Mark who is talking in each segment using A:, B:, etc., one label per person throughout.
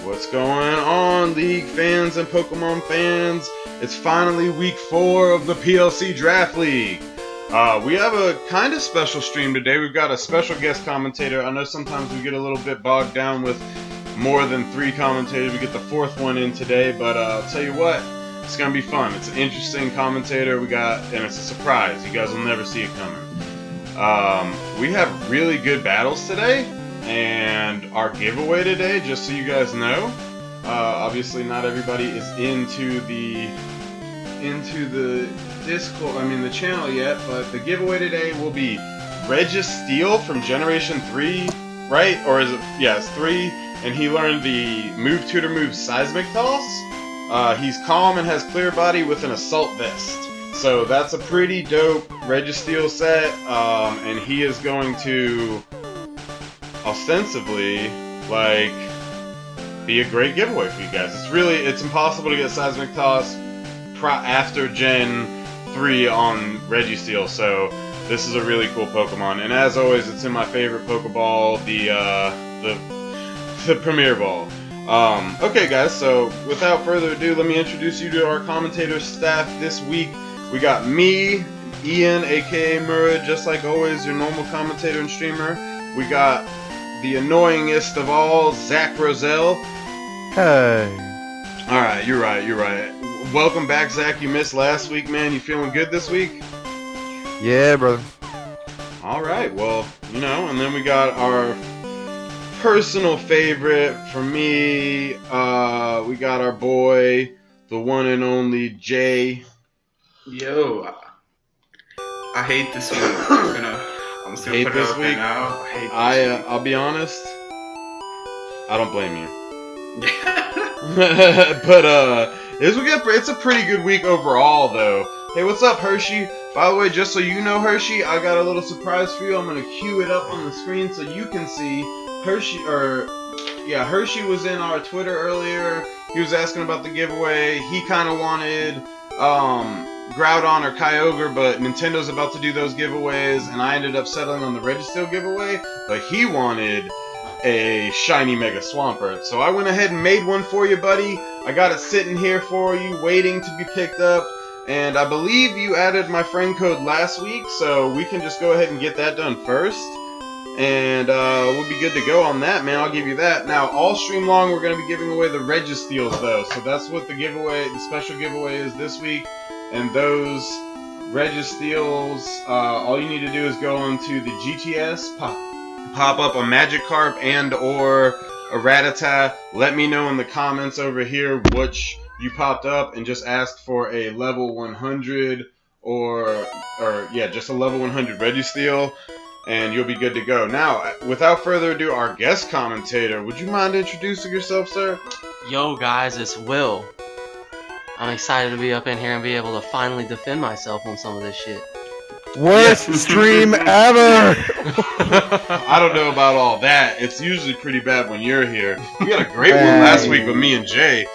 A: What's going on, League fans and Pokemon fans? It's finally week 4 of the PLC Draft League. We have a kind of special stream today. We've got a special guest commentator. I know sometimes we get a little bit bogged down with more than 3 commentators. We get the 4th one in today, but I'll tell you what, it's going to be fun. It's an interesting commentator and it's a surprise. You guys will never see it coming. We have really good battles today. And our giveaway today, just so you guys know, obviously not everybody is into the Discord, the channel yet, but the giveaway today will be Registeel from Generation 3, right? Or is it, yeah, it's 3, and he learned the Move Tutor Move Seismic Toss. He's calm and has clear body with an Assault Vest. So that's a pretty dope Registeel set, and he is going to ostensibly, be a great giveaway for you guys. It's impossible to get Seismic Toss after Gen 3 on Registeel, so this is a really cool Pokemon. And as always, it's in my favorite Pokeball, the Premier Ball. Okay guys, so without further ado, let me introduce you to our commentator staff this week. We got me, Ian, aka Murra, just like always, your normal commentator and streamer. We got the annoyingest of all, Zach Roselle.
B: Hey.
A: Alright, you're right. Welcome back, Zach. You missed last week, man. You feeling good this week?
B: Yeah, brother.
A: Alright, well, and then we got our personal favorite for me. We got our boy, the one and only Jay.
C: Yo, I hate this week. I'm just gonna put it out there now. I hate this week.
A: I'll be honest, I don't blame you. But it's a pretty good week overall, though. Hey, what's up, Hershey? By the way, just so you know, Hershey, I got a little surprise for you. I'm gonna cue it up on the screen so you can see. Hershey was in our Twitter earlier. He was asking about the giveaway. He kind of wanted Groudon or Kyogre, but Nintendo's about to do those giveaways, and I ended up settling on the Registeel giveaway, but he wanted a shiny Mega Swampert. So I went ahead and made one for you, buddy. I got it sitting here for you, waiting to be picked up, and I believe you added my friend code last week, so we can just go ahead and get that done first, and we'll be good to go on that, man. I'll give you that. Now, all stream long, we're going to be giving away the Registeels, though, so that's what the special giveaway is this week. And those Registeels, all you need to do is go into the GTS, pop up a Magikarp and or a Rattata. Let me know in the comments over here which you popped up, and just ask for a level 100 just a level 100 Registeel, and you'll be good to go. Now, without further ado, our guest commentator, would you mind introducing yourself, sir?
D: Yo guys, it's Will. I'm excited to be up in here and be able to finally defend myself on some of this shit.
B: Worst stream ever!
A: I don't know about all that. It's usually pretty bad when you're here. We had a great one last week with me and Jay.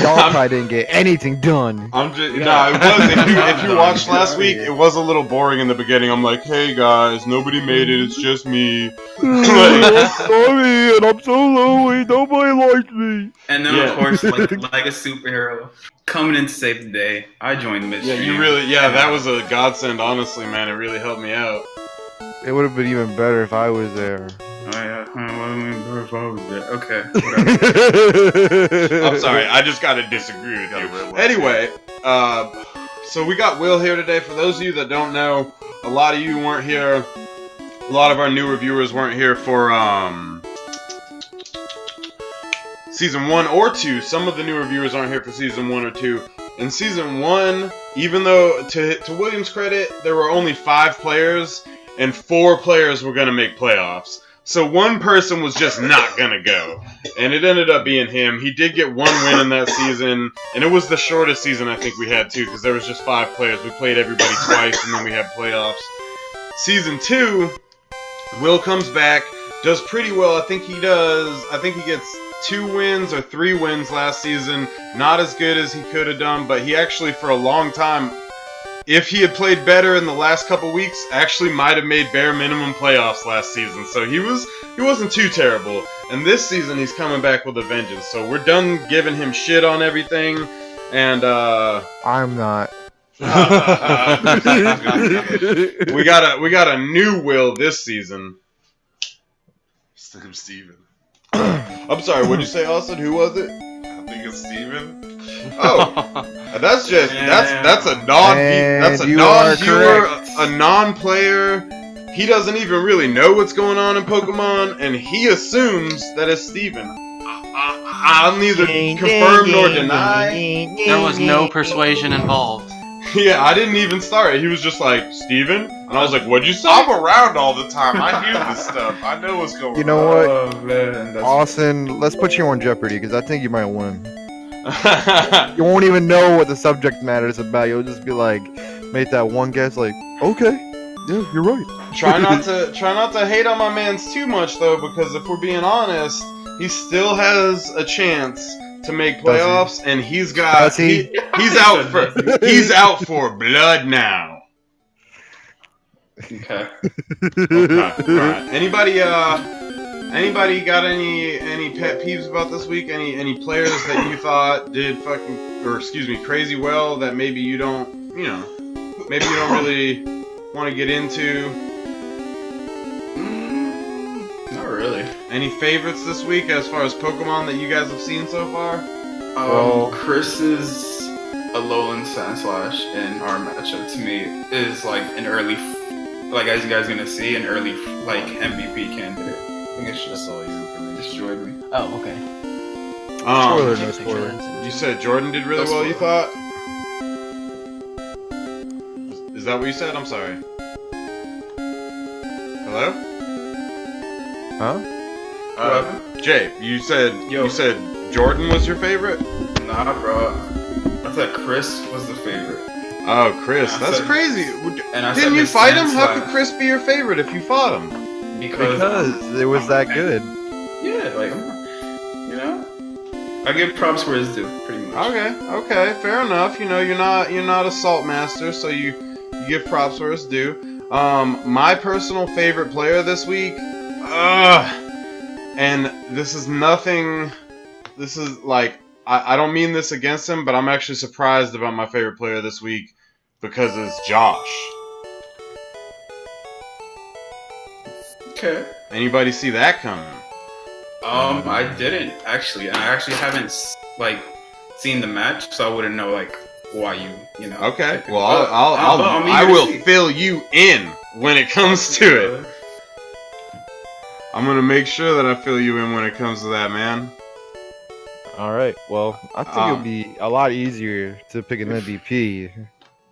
B: Y'all probably didn't get anything done.
A: It was. If you watched last week, it was a little boring in the beginning. I'm like, hey guys, nobody made it. It's just me.
B: I'm sorry, and I'm so lonely. Nobody likes me.
C: And then of course, like a superhero, coming in to save the day. I joined midstream.
A: That was a godsend. Honestly, man, it really helped me out.
B: It would have been even better if I was there.
C: Oh yeah, if I was there. Okay.
A: I'm sorry, I just gotta disagree with you. Anyway, so we got Will here today. For those of you that don't know, a lot of you weren't here. A lot of our newer viewers weren't here for Season 1 or 2. Some of the newer viewers aren't here for Season 1 or 2. In Season 1, even though, to William's credit, there were only 5 players, and 4 players were going to make playoffs. So one person was just not going to go, and it ended up being him. He did get 1 win in that season, and it was the shortest season I think we had, too, because there was just 5 players. We played everybody twice, and then we had playoffs. Season 2, Will comes back, does pretty well. I think he gets 2 wins or 3 wins last season. Not as good as he could have done, but he actually, for a long time, if he had played better in the last couple weeks, actually might have made bare minimum playoffs last season. So he wasn't too terrible. And this season, he's coming back with a vengeance. So we're done giving him shit on everything. And,
B: I'm not.
A: we got a new Will this season.
E: His name's Steven.
A: I'm sorry, what'd you say, Austin? Who was it?
E: I think it's Steven.
A: Oh, that's just that's a
B: And you are
A: non-viewer,
B: correct.
A: a non-player. He doesn't even really know what's going on in Pokemon, and he assumes that it's Steven. I'll neither confirm nor deny.
D: There was no persuasion involved.
A: Yeah, I didn't even start it. He was just like, Steven? And I was like, what'd you say?
E: I'm around all the time. I hear this stuff. I know what's going on.
B: You know what,
C: Oh man, that's
B: Austin? Let's put you on Jeopardy because I think you might win. You won't even know what the subject matter is about. You'll just be like, make that one guess, like, okay, yeah, you're right.
A: Try not to hate on my man's too much though, because if we're being honest, he still has a chance to make playoffs, and he's out for blood now.
C: okay.
A: Alright. Anybody got any pet peeves about this week? Any players that you thought did crazy well that maybe you don't really want to get into?
C: Not really.
A: Any favorites this week as far as Pokemon that you guys have seen so far?
C: Chris's Alolan Sandslash in our matchup to me is like an early, like as you guys are gonna see, an early like MVP candidate. I think it's just all your information. Destroyed me.
D: Oh, okay.
B: Spoiler, no spoiler.
A: You said Jordan did really well, you thought? Is that what you said? I'm sorry. Hello?
B: Huh?
A: Jay, you said Jordan was your favorite?
C: Nah, bro. I said Chris was the favorite.
A: Oh, Chris,
C: I
A: that's
C: said-
A: crazy.
C: And I
A: Didn't
C: said
A: you
C: Miss
A: fight him? How
C: Sandslash
A: could Chris be your favorite if you fought him?
B: Because it was that good.
C: Yeah, like you know, I give props where it's due, pretty much.
A: Okay, fair enough. You know, you're not a salt master, so you give props where it's due. My personal favorite player this week, and this is nothing. This is like I don't mean this against him, but I'm actually surprised about my favorite player this week because it's Josh.
C: Okay.
A: Anybody see that coming?
C: I didn't actually, and I actually haven't seen the match, so I wouldn't know like why you know.
A: Okay,
C: picked it.
A: well
C: But I'm
A: I
C: eager to
A: will
C: see.
A: fill you in when it comes to it. I'm gonna make sure that I fill you in when it comes to that, man.
B: All right. Well, I think it'll be a lot easier to pick an MVP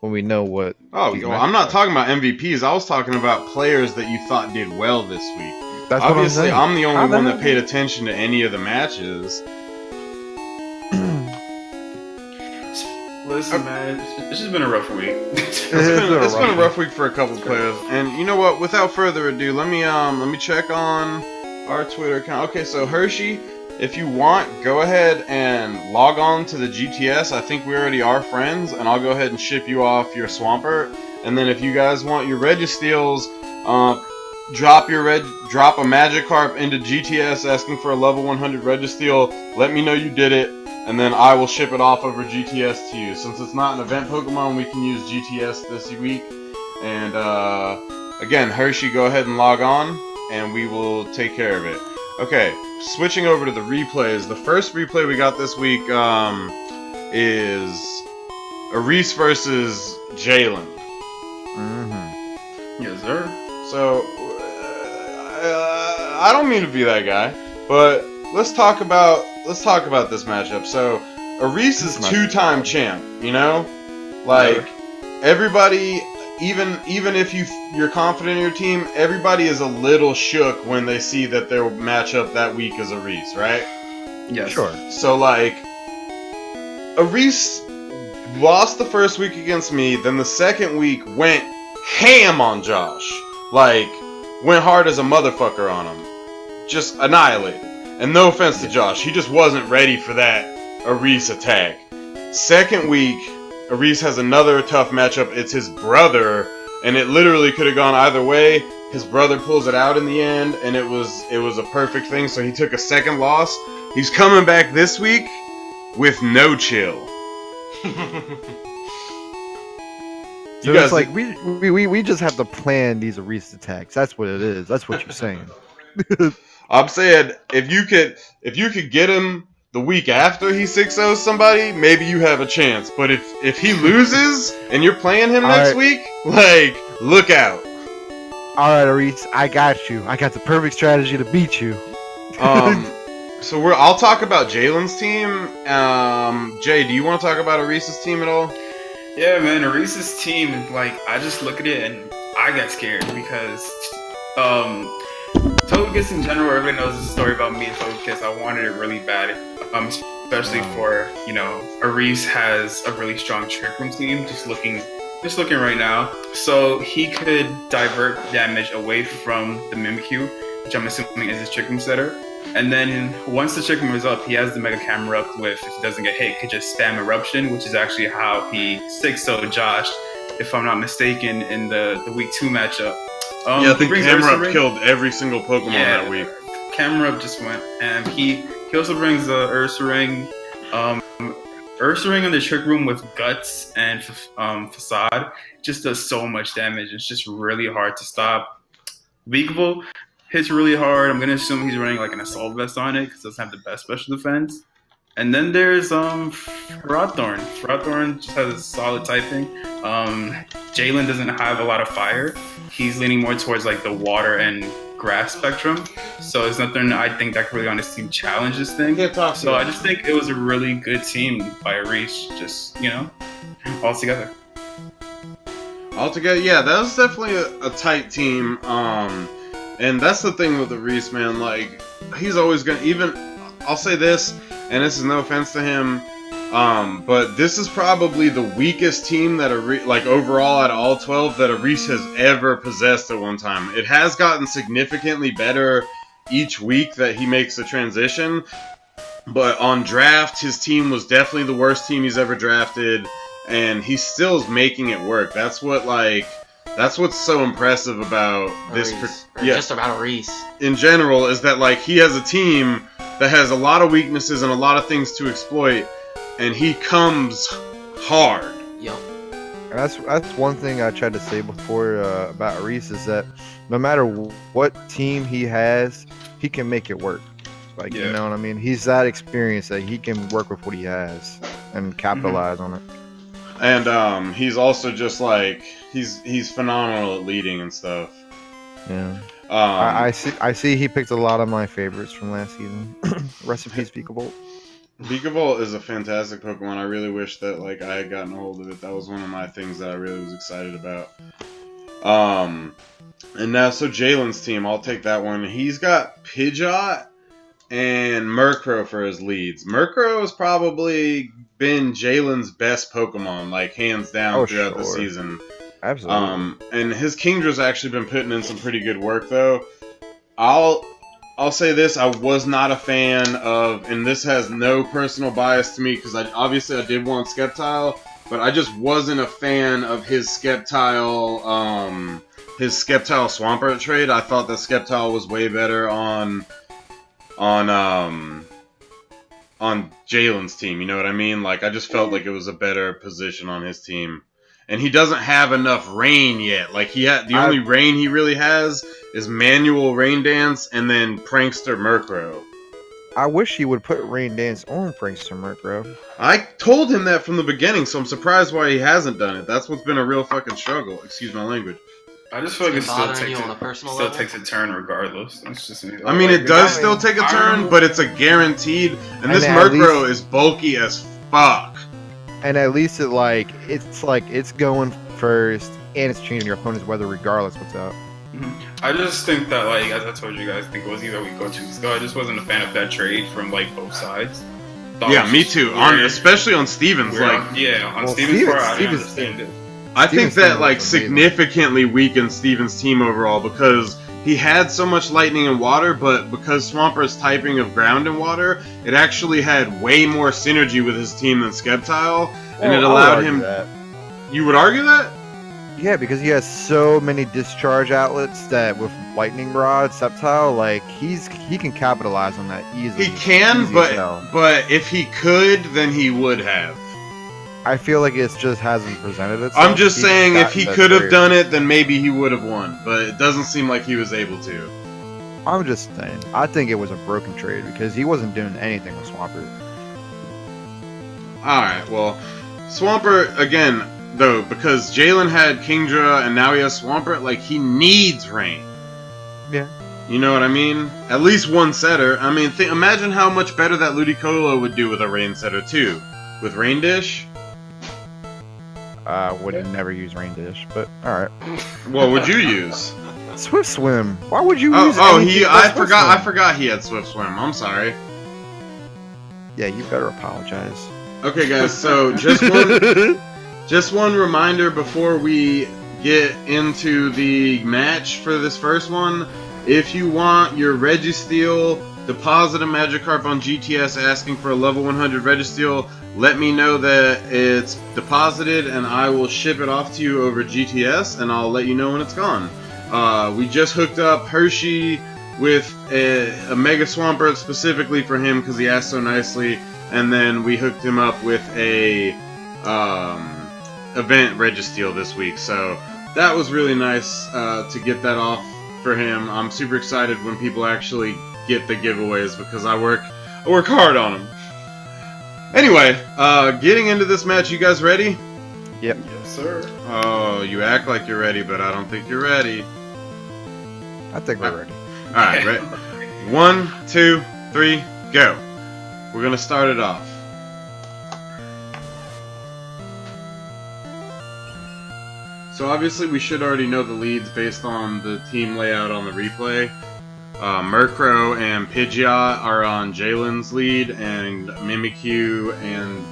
B: when we know what.
A: Oh,
B: these
A: well, I'm not
B: matchups are.
A: talking about MVPs. I was talking about players that you thought did well this week.
B: That's
A: Obviously,
B: what I'm
A: I'm the
B: saying.
A: only one that paid attention to any of the matches.
C: Listen, man, it's just been a rough week.
A: It's been a rough week for a couple players, and you know what? Without further ado, let me check on our Twitter account. Okay, so Hershey, if you want, go ahead and log on to the GTS. I think we already are friends, and I'll go ahead and ship you off your Swampert. And then if you guys want your Registeals, drop a Magikarp into GTS asking for a level 100 Registeel. Let me know you did it, and then I will ship it off over GTS to you. Since it's not an event Pokemon, we can use GTS this week. And again, Hershey, go ahead and log on, and we will take care of it. Okay, switching over to the replays. The first replay we got this week is Aris versus Jalen.
C: Yes, sir.
A: So, I don't mean to be that guy, but let's talk about this matchup. So, Aris is two-time champ, you know? Like, everybody, even if you're confident in your team, everybody is a little shook when they see that their matchup that week is Aris, right?
C: Yes.
B: Sure.
A: So, like, Aris lost the first week against me, then the second week went ham on Josh. Like, went hard as a motherfucker on him. Just annihilated. And no offense to Josh, he just wasn't ready for that Aris attack. Second week, Aris has another tough matchup. It's his brother, and it literally could have gone either way. His brother pulls it out in the end, and it was a perfect thing. So he took a second loss. He's coming back this week with no chill.
B: So it's like we just have to plan these Reese attacks. That's what it is. That's what you're saying.
A: I'm saying if you could get him the week after he 6-0 somebody, maybe you have a chance. But if he loses and you're playing him next week, like, look out.
B: All right, Reese, I got you. I got the perfect strategy to beat you.
A: So I'll talk about Jalen's team. Jay, do you want to talk about Arise's team at all?
C: Yeah, man, Arise's team, like, I just look at it and I get scared because Togekiss in general, everybody knows the story about me and Togekiss. I wanted it really bad, especially for, you know, Arise has a really strong Trick Room team, just looking right now. So he could divert damage away from the Mimikyu, which I'm assuming is his Trick Room setter. And then once the Trick Room is up, he has the Mega Camera up with, if he doesn't get hit, he could just spam Eruption, which is actually how he 6-0 Josh, if I'm not mistaken, in the Week 2 matchup.
A: Yeah, I think Camera Up killed every single Pokemon that week.
C: Camera Up just went, and he also brings the Ursaring. Ursaring in the Trick Room with Guts and Facade just does so much damage. It's just really hard to stop. Beakable hits really hard. I'm gonna assume he's running like an Assault Vest on it because it doesn't have the best special defense. And then there's Ferrothorn. Ferrothorn just has a solid typing. Jalen doesn't have a lot of fire. He's leaning more towards like the water and grass spectrum. So there's nothing I think that could really on his team challenge this thing. So I just think it was a really good team by Reach, just, you know, all together.
A: Altogether, yeah, that was definitely a tight team. And that's the thing with the Reese, man. Like, he's always gonna, even, I'll say this, and this is no offense to him, but this is probably the weakest team that like overall out of all 12 that Reese has ever possessed at one time. It has gotten significantly better each week that he makes the transition, but on draft, his team was definitely the worst team he's ever drafted, and he still is making it work. That's what's so impressive about
D: just about Reese
A: in general, is that like he has a team that has a lot of weaknesses and a lot of things to exploit, and he comes hard.
D: Yep.
B: And that's one thing I tried to say before about Reese, is that no matter what team he has, he can make it work. Like, you know what I mean? He's that experienced that he can work with what he has and capitalize on it.
A: And he's also just like he's phenomenal at leading and stuff.
B: Yeah. I see he picked a lot of my favorites from last season. Recipes Beakable.
A: Beakable is a fantastic Pokemon. I really wish that like I had gotten a hold of it. That was one of my things that I really was excited about. And now so Jalen's team, I'll take that one. He's got Pidgeot and Murkrow for his leads. Murkrow has probably been Jalen's best Pokemon, like hands down throughout the season.
B: Absolutely.
A: And his Kingdra's actually been putting in some pretty good work though. I'll say this, I was not a fan of, and this has no personal bias to me because I did want Sceptile, but I just wasn't a fan of his Sceptile Swampert trade. I thought that Sceptile was way better on Jalen's team, you know what I mean? Like, I just felt like it was a better position on his team. And he doesn't have enough rain yet. Like, the only rain he really has is manual Rain Dance and then Prankster Murkrow.
B: I wish he would put Rain Dance on Prankster Murkrow.
A: I told him that from the beginning, so I'm surprised why he hasn't done it. That's what's been a real fucking struggle. Excuse my language.
C: I just feel like it still
D: takes
C: a turn regardless. It's just me.
A: I mean, it does still take a turn, but it's a guaranteed. And this Murkrow is bulky as fuck.
B: And at least it's going first, and it's changing your opponent's weather regardless what's up.
C: I just think that, like, as I told you guys, I think it was either week or 2 weeks ago. I just wasn't a fan of that trade from like both sides.
A: Yeah, me too. Especially on Stevens.
C: On Stevens' part, I understand it.
A: I think that like significantly weakened Stevens' team overall because he had so much lightning and water, but because Swampert's typing of ground and water, it actually had way more synergy with his team than Sceptile, and it allowed him.
B: That.
A: You would argue that?
B: Yeah, because he has so many discharge outlets that with lightning rod, Sceptile, like he can capitalize on that easily.
A: He can,
B: Easy as hell.
A: but if he could, then he would have.
B: I feel like it just hasn't presented itself.
A: I'm just
B: He's
A: saying, if
B: gotten
A: he
B: the
A: could have
B: trade.
A: done it, then maybe he would have won. But it doesn't seem like he was able to.
B: I'm just saying. I think it was a broken trade because he wasn't doing anything with Swampert.
A: Alright, well, Swampert, again, though, because Jalen had Kingdra and now he has Swampert, like, he needs rain.
B: Yeah.
A: You know what I mean? At least one setter. I mean, imagine how much better that Ludicolo would do with a rain setter, too. With Rain Dish?
B: Would never use Rain Dish, but alright.
A: What would you use?
B: Swift Swim. Why would you use
A: Oh,
B: anything but
A: I
B: Swift
A: forgot
B: Swim?
A: he had Swift Swim. I'm sorry.
B: Yeah, you better apologize.
A: Okay, guys, so just one reminder before we get into the match for this first one. If you want your Registeel, deposit a Magikarp on GTS asking for a level 100 Registeel, let me know that it's deposited and I will ship it off to you over GTS and I'll let you know when it's gone. We just hooked up Hershey with a Mega Swampert specifically for him because he asked so nicely, and then we hooked him up with a event Registeel this week, so that was really nice to get that off for him. I'm super excited when people actually get the giveaways because I work hard on them. Anyway, getting into this match, you guys ready?
B: Yep.
C: Yes, sir.
A: Oh, you act like you're ready, but I don't think you're ready.
B: I think we're ready.
A: Alright, ready? 1, 2, 3, go. We're gonna start it off. So obviously we should already know the leads based on the team layout on the replay. Murkrow and Pidgeot are on Jalen's lead, and Mimikyu and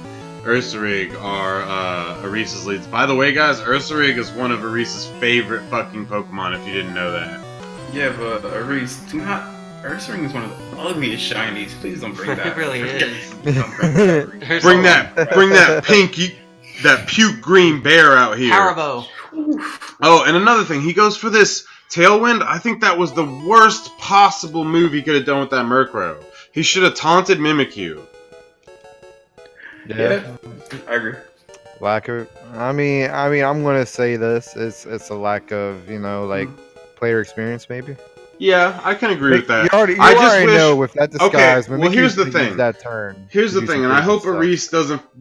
A: Ursaring are Arisa's leads. By the way, guys, Ursaring is one of Arisa's favorite fucking Pokemon, if you didn't know that.
C: Yeah, but Aris, do not. Ursaring is one of the ugliest shinies. Please don't bring that.
D: It really is.
C: Don't bring that.
D: There's
A: Bring
D: a-
A: that pinky, that puke green bear out here.
D: Haribo.
A: Oh, and another thing, he goes for this Tailwind. I think that was the worst possible move he could have done with that Murkrow. He should have taunted Mimikyu.
C: Yeah, I agree.
B: Lack of. I mean, I'm gonna say this. It's a lack of, like, player experience, maybe.
A: Yeah, I can agree with that.
B: You already
A: I just
B: already
A: wish-
B: know with that disguise.
A: Okay, well, here's the thing.
B: That turn.
A: Here's
B: to
A: the
B: do
A: thing,
B: some
A: and I
B: crazy
A: hope
B: stuff.
A: Aris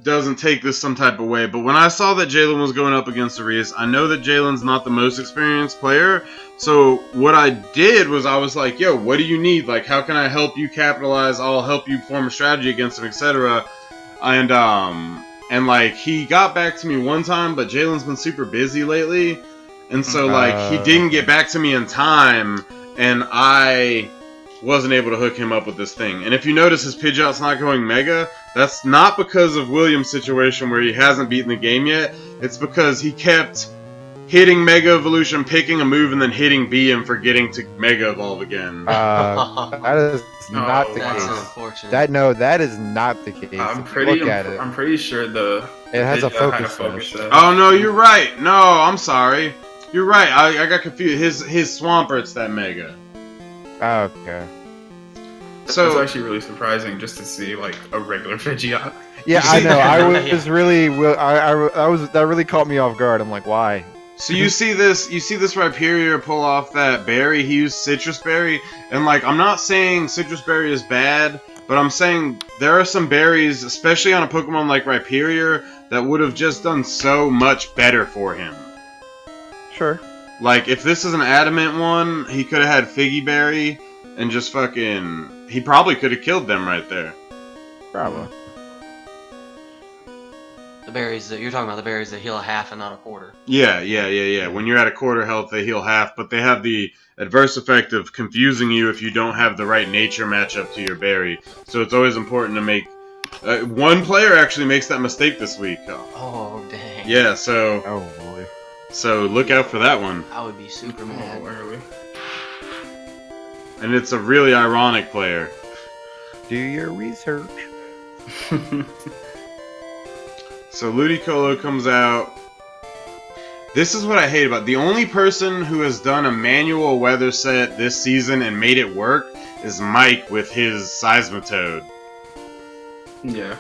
A: doesn't take this some type of way, but when I saw that Jalen was going up against Aris, I know that Jalen's not the most experienced player, so what I did was I was like, yo, what do you need? Like, how can I help you capitalize? I'll help you form a strategy against him, etc. And like, he got back to me one time, but Jalen's been super busy lately, and so like, he didn't get back to me in time, and I wasn't able to hook him up with this thing. And if you notice his Pidgeot's not going Mega, that's not because of William's situation where he hasn't beaten the game yet. It's because he kept hitting Mega Evolution, picking a move, and then hitting B and forgetting to Mega Evolve again.
B: That is not the
D: That's
B: case.
D: unfortunate.
B: That is not the case.
C: I'm
B: If you
C: pretty.
B: look at it.
C: I'm pretty sure
B: It has a
C: Pidgeot had
B: focus finish.
A: Oh no, you're right. No, I'm sorry. You're right. I got confused. His Swampert's that Mega.
B: Okay.
A: So
C: It's actually really surprising just to see like a regular Pidgeot.
B: Yeah, I know. I
D: Yeah.
B: was really. That really caught me off guard. I'm like, why?
A: So you see this Rhyperior pull off that berry. He used Citrus Berry, and like, I'm not saying Citrus Berry is bad, but I'm saying there are some berries, especially on a Pokemon like Rhyperior, that would have just done so much better for him.
B: Sure.
A: Like, if this is an Adamant one, he could have had Figgy Berry and just fucking. He probably could have killed them right there.
B: Probably.
D: The berries that you're talking about, the berries that heal a half and not a quarter.
A: Yeah. When you're at a quarter health, they heal half, but they have the adverse effect of confusing you if you don't have the right nature matchup to your berry. So it's always important to make... one player actually makes that mistake this week.
D: Oh, dang.
A: Yeah, so
B: Oh boy.
A: look out for that one.
D: I would be super mad.
C: Early.
A: And it's a really ironic player.
B: Do your research.
A: So Ludicolo comes out. This is what I hate about it. The only person who has done a manual weather set this season and made it work is Mike with his Seismitoad.
C: Yeah.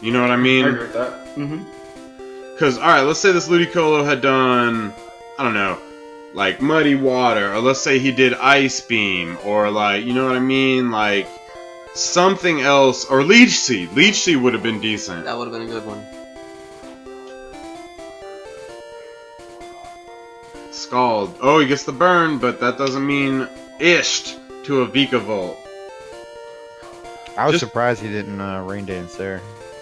A: You know what I
C: I
A: mean?
C: agree with that. Mm-hmm.
A: Because, alright, let's say this Ludicolo had done, I don't know, like Muddy Water, or let's say he did Ice Beam, or like, you know what I mean? Like, something else, or Leech Seed. Leech Seed would have been decent.
D: That would have been a good one.
A: Scald. Oh, he gets the burn, but that doesn't mean Isht to a Vikavolt.
B: I was
A: Just-
B: surprised he didn't rain dance there.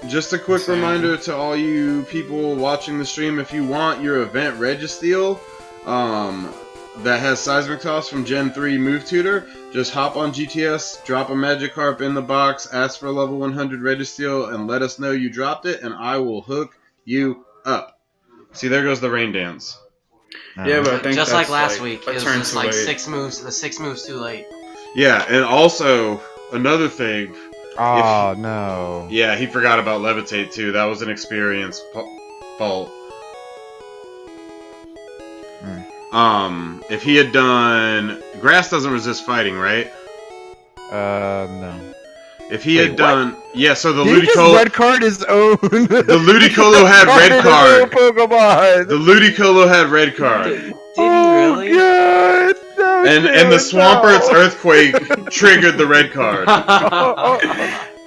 A: Just a quick
C: Same.
A: reminder to all you people watching the stream, if you want your event Registeel, that has Seismic Toss from Gen 3 Move Tutor, just hop on GTS, drop a Magikarp in the box, ask for a level 100 Registeel, and let us know you dropped it, and I will hook you up. See, there goes the rain dance.
C: Yeah, but I think
D: Just
C: that's
D: like last week,
C: a
D: it was
C: turn
D: just
C: too
D: like
C: late.
D: 6 moves. The 6 moves too late.
A: Yeah, and also, another thing,
B: Oh no.
A: yeah, he forgot about Levitate too. That was an experience fault. If he had done... Grass doesn't resist fighting, right?
B: No.
A: If he had
B: Wait,
A: done... Yeah, so the
B: Did he just
A: Ludicolo...
B: red card his own?
A: The Ludicolo had red card.
B: Pokemon.
A: The Ludicolo had red card.
D: Did he really?
B: God. No,
A: And the
B: dude,
A: Swampert's
B: no.
A: Earthquake triggered the red card.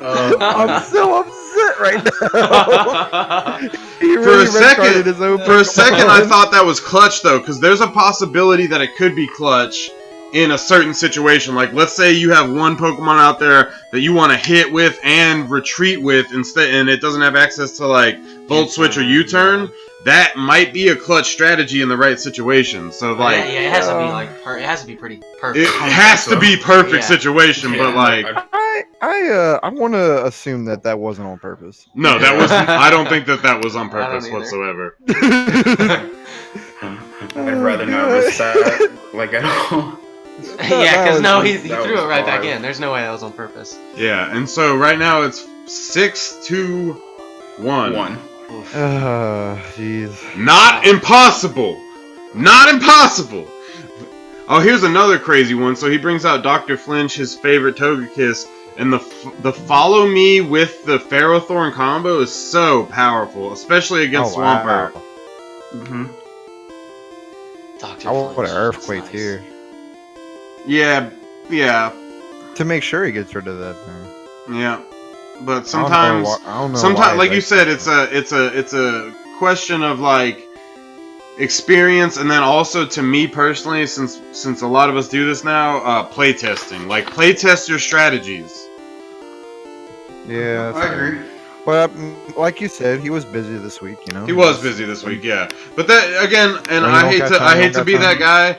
B: I'm so upset right now. He
A: For
B: really
A: a second,
B: red-carded his own
A: For a second, I
B: Pokemon.
A: thought that was clutch, though, because there's a possibility that it could be clutch in a certain situation. Like, let's say you have one Pokemon out there that you want to hit with and retreat with instead, and it doesn't have access to, like, Volt Switch or U-Turn. That might be a clutch strategy in the right situation. So, like,
D: yeah, it has to be like it has to be pretty perfect.
A: it has to be perfect
D: Yeah.
A: situation, but, like...
B: I want to assume that wasn't on purpose.
A: No, that wasn't. I don't think that was on
D: I don't
A: purpose
D: either.
A: whatsoever.
C: I'd rather not risk that, like, at all.
D: Yeah, because no, he
C: that
D: threw
C: was
D: it right back
C: hard.
D: in. There's no way that was on purpose.
A: Yeah, and so right now it's 6-2-1.
C: One.
D: Oof.
B: Jeez.
A: Not impossible. Not impossible. Oh, here's another crazy one. So he brings out Dr. Flinch, his favorite Togekiss, and the follow me with the Ferrothorn combo is so powerful, especially against Swampert.
B: Wow.
C: Mm-hmm.
D: Dr.
B: I want
D: Flinch,
B: an
D: that's
B: earthquake
D: nice.
B: here
A: Yeah,
B: to make sure he gets rid of that thing.
A: yeah. But sometimes,
B: I don't know
A: sometimes,
B: why
A: like you
B: that's-
A: said, it's a question of like experience, and then also to me personally, since a lot of us do this now, play testing. Like play test your strategies.
B: Yeah,
C: I agree.
B: but like you said, he was busy this week. You know,
A: He was busy this week, yeah. But that again, and
B: When you
A: I
B: don't
A: hate
B: got
A: to
B: time,
A: I
B: you
A: hate
B: don't
A: to be
B: got
A: that
B: time.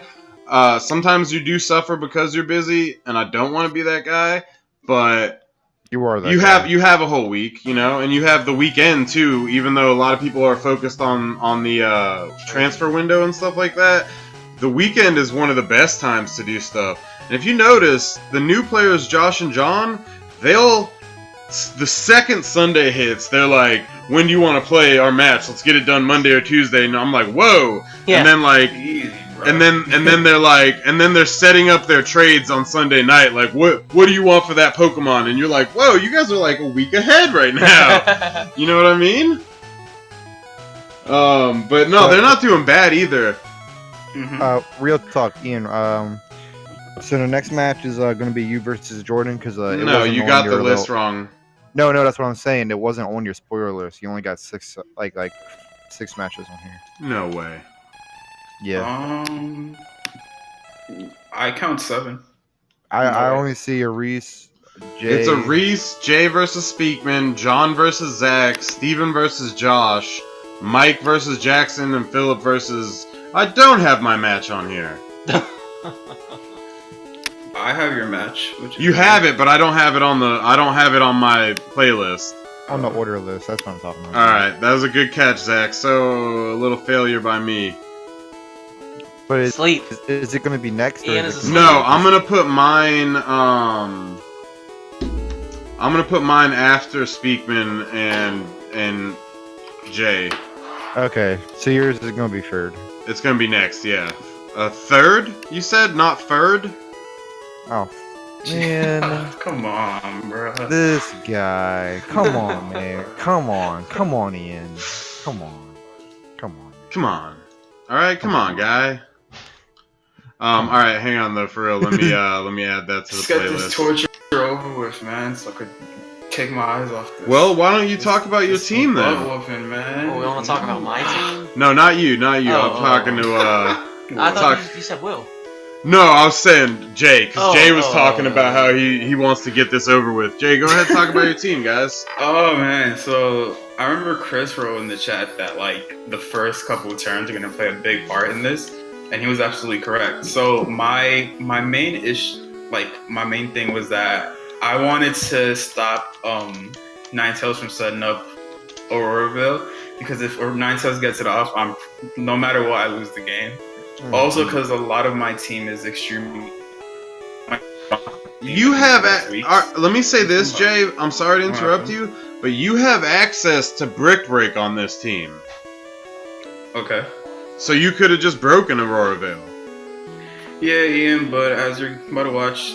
A: guy. Sometimes you do suffer because you're busy, and I don't want to be that guy. But
B: You are that.
A: you
B: guy.
A: have a whole week, you know, and you have the weekend too. Even though a lot of people are focused on the transfer window and stuff like that, the weekend is one of the best times to do stuff. And if you notice, the new players, Josh and John, the second Sunday hits, they're like, "When do you want to play our match? Let's get it done Monday or Tuesday." And I'm like, "Whoa!"
D: Yeah.
A: And then like.
C: Easy, bro.
A: And then they're like, and then they're setting up their trades on Sunday night. Like, what do you want for that Pokemon? And you're like, whoa, you guys are like a week ahead right now. You know what I mean? But no, they're not doing bad either.
C: Mm-hmm.
B: Real talk, Ian. So the next match is going to be you versus Jordan because
A: No, you got the list wrong.
B: No, that's what I'm saying. It wasn't on your spoiler list. You only got six matches on here.
A: No way.
B: Yeah,
C: I count 7.
B: I only see a Reese. Jay.
A: It's a Reese, Jay versus Speakman, John versus Zach, Steven versus Josh, Mike versus Jackson, and Philip versus... I don't have my match on here.
C: I have your match. Which
A: You have it, but I don't have it on my playlist.
B: on the order list. That's what I'm talking about.
A: Alright, that was a good catch, Zach. So, a little failure by me.
B: But is
D: Sleep.
B: it going to be next? Or
D: Ian
B: is
D: is
B: it
D: asleep.
A: No, I'm gonna put mine, after Speakman and Jay.
B: Okay, so yours is gonna be third.
A: It's gonna be next, yeah. Third? You said, not third?
B: Oh, man.
C: Come on, bro.
B: This guy. Come on, man. Come on. Come on, Ian. Come on. Come on.
A: Come on. Alright, come on, guy. Alright, hang on though, for real. Let me add that to the
C: Let's get this
A: playlist.
C: torture over with, man, so I could take my eyes off this.
A: Well, why don't you talk about your
C: This
A: team
C: butt
A: then?
C: whooping, man.
D: Oh, we want to talk about my team?
A: No, not you, not you.
D: Oh,
A: I'm talking to,
D: I thought
A: Talk-
D: you said Will.
A: No, I was saying Jay, because Jay was talking
D: oh.
A: about how he wants to get this over with. Jay, go ahead and talk about your team, guys.
C: Oh man, so I remember Chris wrote in the chat that like the first couple of turns are gonna play a big part in this, and he was absolutely correct. So my main my main thing was that I wanted to stop Ninetales from setting up Auroraville, because if Ninetales gets it off, no matter what, I lose the game. Also, because a lot of my team is extremely.
A: You have let me say this, Jay. I'm sorry to interrupt you, but you have access to Brick Break on this team.
C: Okay.
A: So you could have just broken Auroraville.
C: Yeah, Ian, but as you're about to watch,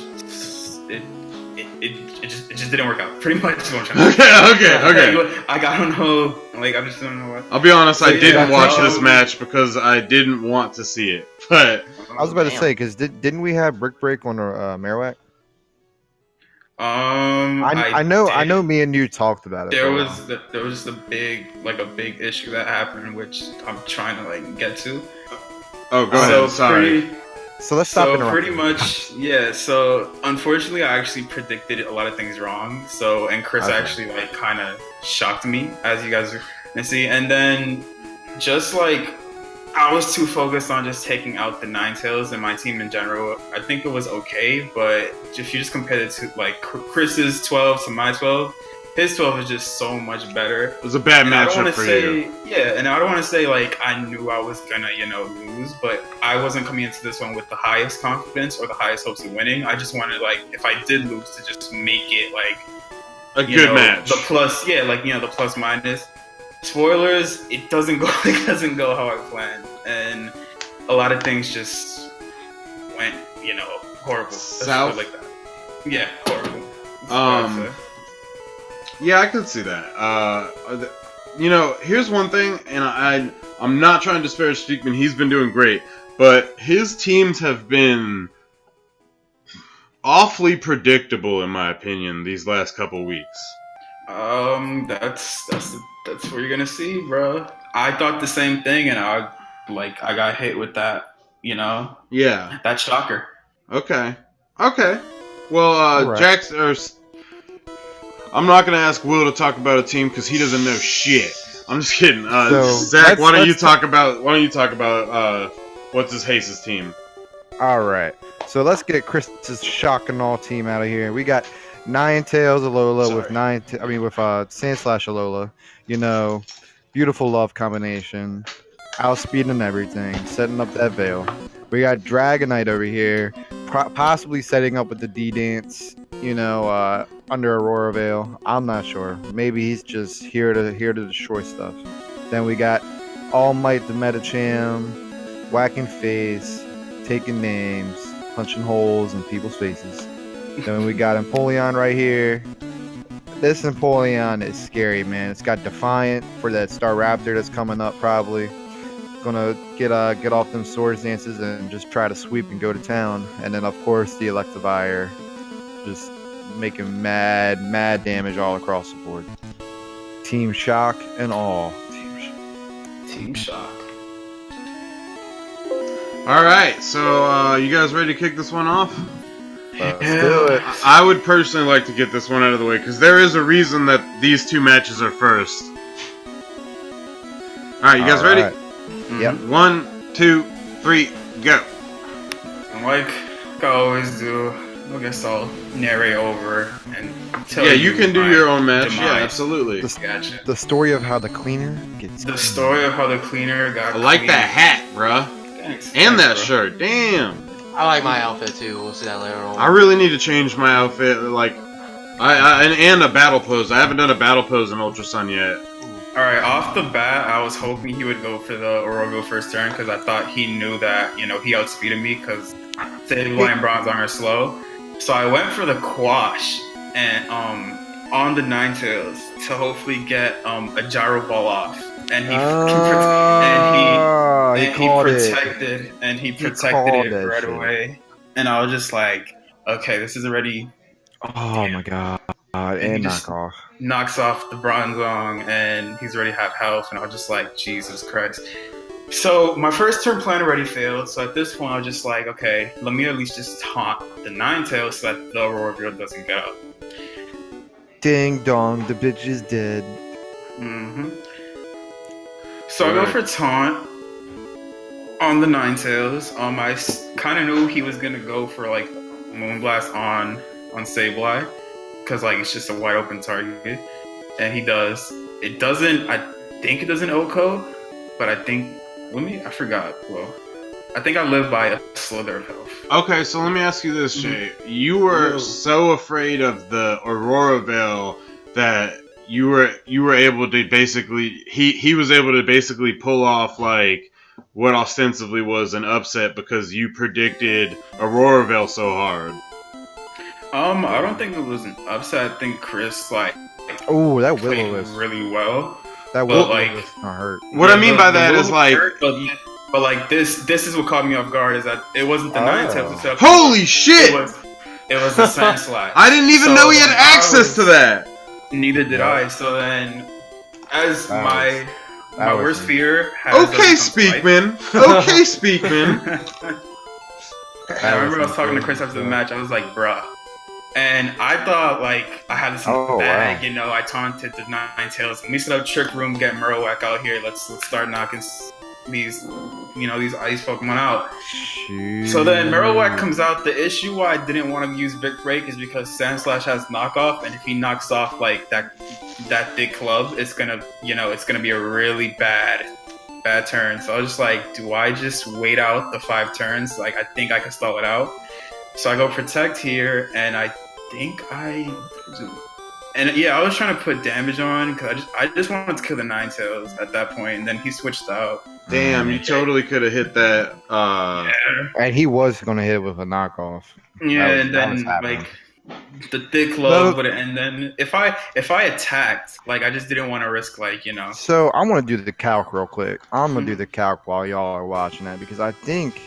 C: it just didn't work out. Pretty much is what I'm trying to say.
A: Okay.
C: I don't know. Like, I just don't know what.
A: I'll be honest, I
C: So,
A: didn't
C: yeah,
A: watch
C: so-
A: this match because I didn't want to see it. But
B: I was about to
D: Damn.
B: say, because didn't we have Brick Break on Marowak? I know. I
C: did.
B: know. Me and you talked about it.
C: There
B: for a
C: was just a big issue that happened, which I'm trying to like get to.
A: oh, go ahead. Sorry.
B: while. So let's stop
C: So
B: interrupting.
C: pretty much, yeah. So unfortunately, I actually predicted a lot of things wrong. So and Chris
B: Okay.
C: actually like kind of shocked me, as you guys can see. And then just like I was too focused on just taking out the Ninetales and my team in general. I think it was okay, but if you just compare it to like Chris's 12 to my 12, his 12 is just so much better.
A: It was a bad
C: And I don't
A: matchup
C: want to
A: for
C: say,
A: you.
C: yeah, and I don't want to say like I knew I was gonna, lose, but I wasn't coming into this one with the highest confidence or the highest hopes of winning. I just wanted like if I did lose to just make it like
A: A good match.
C: the plus, the plus minus. Spoilers, it doesn't go how I planned, and a lot of things just went, horrible. Let's put it
A: South?
C: like that. Yeah, horrible. That's what I'd say.
A: Yeah, I could see that. Here's one thing, and I'm not trying to disparage Steakman. He's been doing great, but his teams have been awfully predictable, in my opinion, these last couple weeks.
C: That's what you're gonna see, bro. I thought the same thing, and I got hit with that,
A: Yeah.
C: that shocker.
A: Okay. Well,
B: Alright.
A: Jax, I'm not gonna ask Will to talk about a team because he doesn't know shit. I'm just kidding.
B: So,
A: Zach, why don't you
B: let's
A: talk about what's his Hace's team?
B: All right. So let's get Chris's shock and all team out of here. We got Ninetales Alola with Sandslash Alola. Beautiful love combination, outspeeding everything, setting up that veil. We got Dragonite over here, possibly setting up with the D dance. Under Aurora Veil. I'm not sure. Maybe he's just here to destroy stuff. Then we got All Might the Metacham, whacking face, taking names, punching holes in people's faces. Then we got Empoleon right here. This Empoleon is scary, man. It's got Defiant for that Staraptor that's coming up probably. Gonna get off them swords dances and just try to sweep and go to town. And then of course the Electivire, just making mad damage all across the board. Team Shock and all.
C: Team shock.
A: All right, so you guys ready to kick this one off?
B: Let's do it.
A: I would personally like to get this one out of the way because there is a reason that these two matches are first. All right, you guys ready?
B: Alright. Yep.
A: 1, 2, 3, go.
C: And like I always do, I guess I'll narrate over and tell
A: Yeah, you can do
C: my
A: your own match. Yeah,
C: demise.
A: absolutely.
C: Gotcha.
B: The story of how the cleaner gets
C: The story of how the cleaner got.
A: I like
C: cleaned.
A: that hat, bruh.
C: Thanks.
A: And that
C: bro.
A: shirt. Damn.
D: I like my outfit too. We'll see that later on.
A: I really need to change my outfit. And a battle pose. I haven't done a battle pose in Ultra Sun yet.
C: All right, off the bat, I was hoping he would go for the Orogo first turn because I thought he knew that he outspeeded me because Sableye and Bronzong are slow. So I went for the Quash and on the Ninetales to hopefully get a Gyro Ball off, and he protected it right away, and I was just like, okay, this is already.
B: Oh my god! And knockoff.
C: Knocks off the Bronzong, and he's already half health, and I was just like, Jesus Christ. So my first turn plan already failed, so at this point I was just like, okay, let me at least just taunt the Ninetales so that the Aurora doesn't get up.
B: Ding dong, the bitch is dead.
C: So I go for taunt on the Ninetales. I kind of knew he was gonna go for like Moonblast on Sableye, because like it's just a wide open target, and he does. It doesn't. I think it doesn't OHKO, but I think. I forgot. Well, I think I live by a slither of health.
A: Okay, so let me ask you this, Jay. You were so afraid of the Aurora Veil that you were able to basically he was able to basically pull off like what ostensibly was an upset because you predicted Aurora Veil so hard.
C: I don't think it was an upset. I think Chris
B: oh, that Willow
C: was really well.
B: That Willow was not hurt.
A: What I mean by that is like,
C: but like this is what caught me off guard is that it wasn't the Ninetales itself.
A: Holy shit!
C: It was the Sandslash.
A: I didn't even know he had access to that.
C: Neither did I. So then, as my worst fear has
A: okay, Speakman. Okay, Speakman.
C: I remember I was talking to Chris after the match. I was like, bruh. And I thought like I had this bag, wow. I taunted the Ninetales. Let me set up Trick Room, get Marowak out here. Let's start knocking these ice Pokemon out.
B: Jeez.
C: So then Marowak comes out. The issue why I didn't want to use Big Break is because Sandslash has knockoff, and if he knocks off like that thick club, it's gonna be a really bad turn. So I was just like, do I just wait out the 5 turns? Like I think I can stall it out. So I go Protect here, and I think I was trying to put damage on because I just wanted to kill the Ninetales at that point, and then he switched out.
A: Damn, you totally could have hit that.
C: Yeah.
B: And he was gonna hit it with a knockoff.
C: Yeah, and then like the thick club, and then if I attacked, like I just didn't want to risk
B: So I want to do the calc real quick. I'm gonna do the calc while y'all are watching that because I think.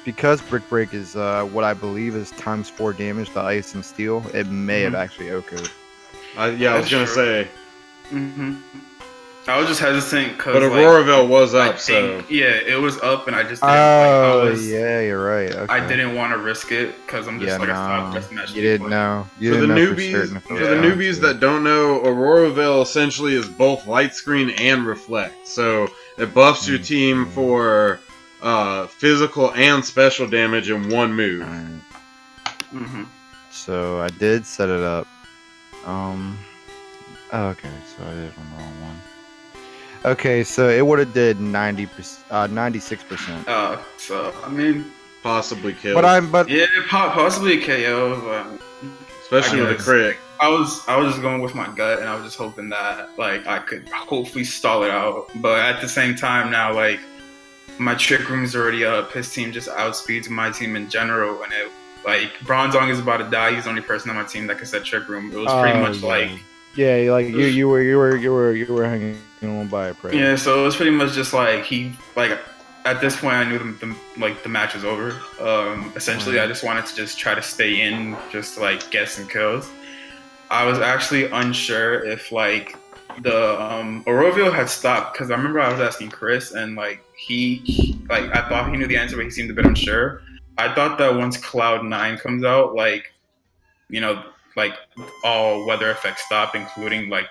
B: Because Brick Break is what I believe is times 4 damage to ice and steel, it may have actually OHKO'd.
A: I was gonna say.
C: I was just hesitant because.
A: But Aurora Veil was up, so.
C: Yeah, it was up, and I just didn't.
B: Yeah, you're right. Okay.
C: I didn't want to risk it because I'm just I thought best match.
B: You didn't know.
A: For the newbies that don't know, Aurora Veil essentially is both light screen and reflect, so it buffs your team for. Physical and special damage in one move.
B: So I did set it up. Okay, so I did on the wrong one. Okay, so it would have did 96%.
C: So I mean,
A: possibly kill.
C: Possibly a KO.
A: Especially with a crit.
C: I was just going with my gut, and I was just hoping that like I could hopefully stall it out. But at the same time, now like. My Trick Room's already up. His team just outspeeds my team in general, and Bronzong is about to die. He's the only person on my team that can set Trick Room. It was pretty much
B: you were hanging on by a prayer.
C: Yeah, so it was pretty much just like at this point I knew the match was over. Essentially, I just wanted to just try to stay in, just to, get some kills. I was actually unsure if the Orovio had stopped because I remember I was asking Chris and he I thought he knew the answer but he seemed a bit unsure. I thought that once Cloud 9 comes out all weather effects stop including the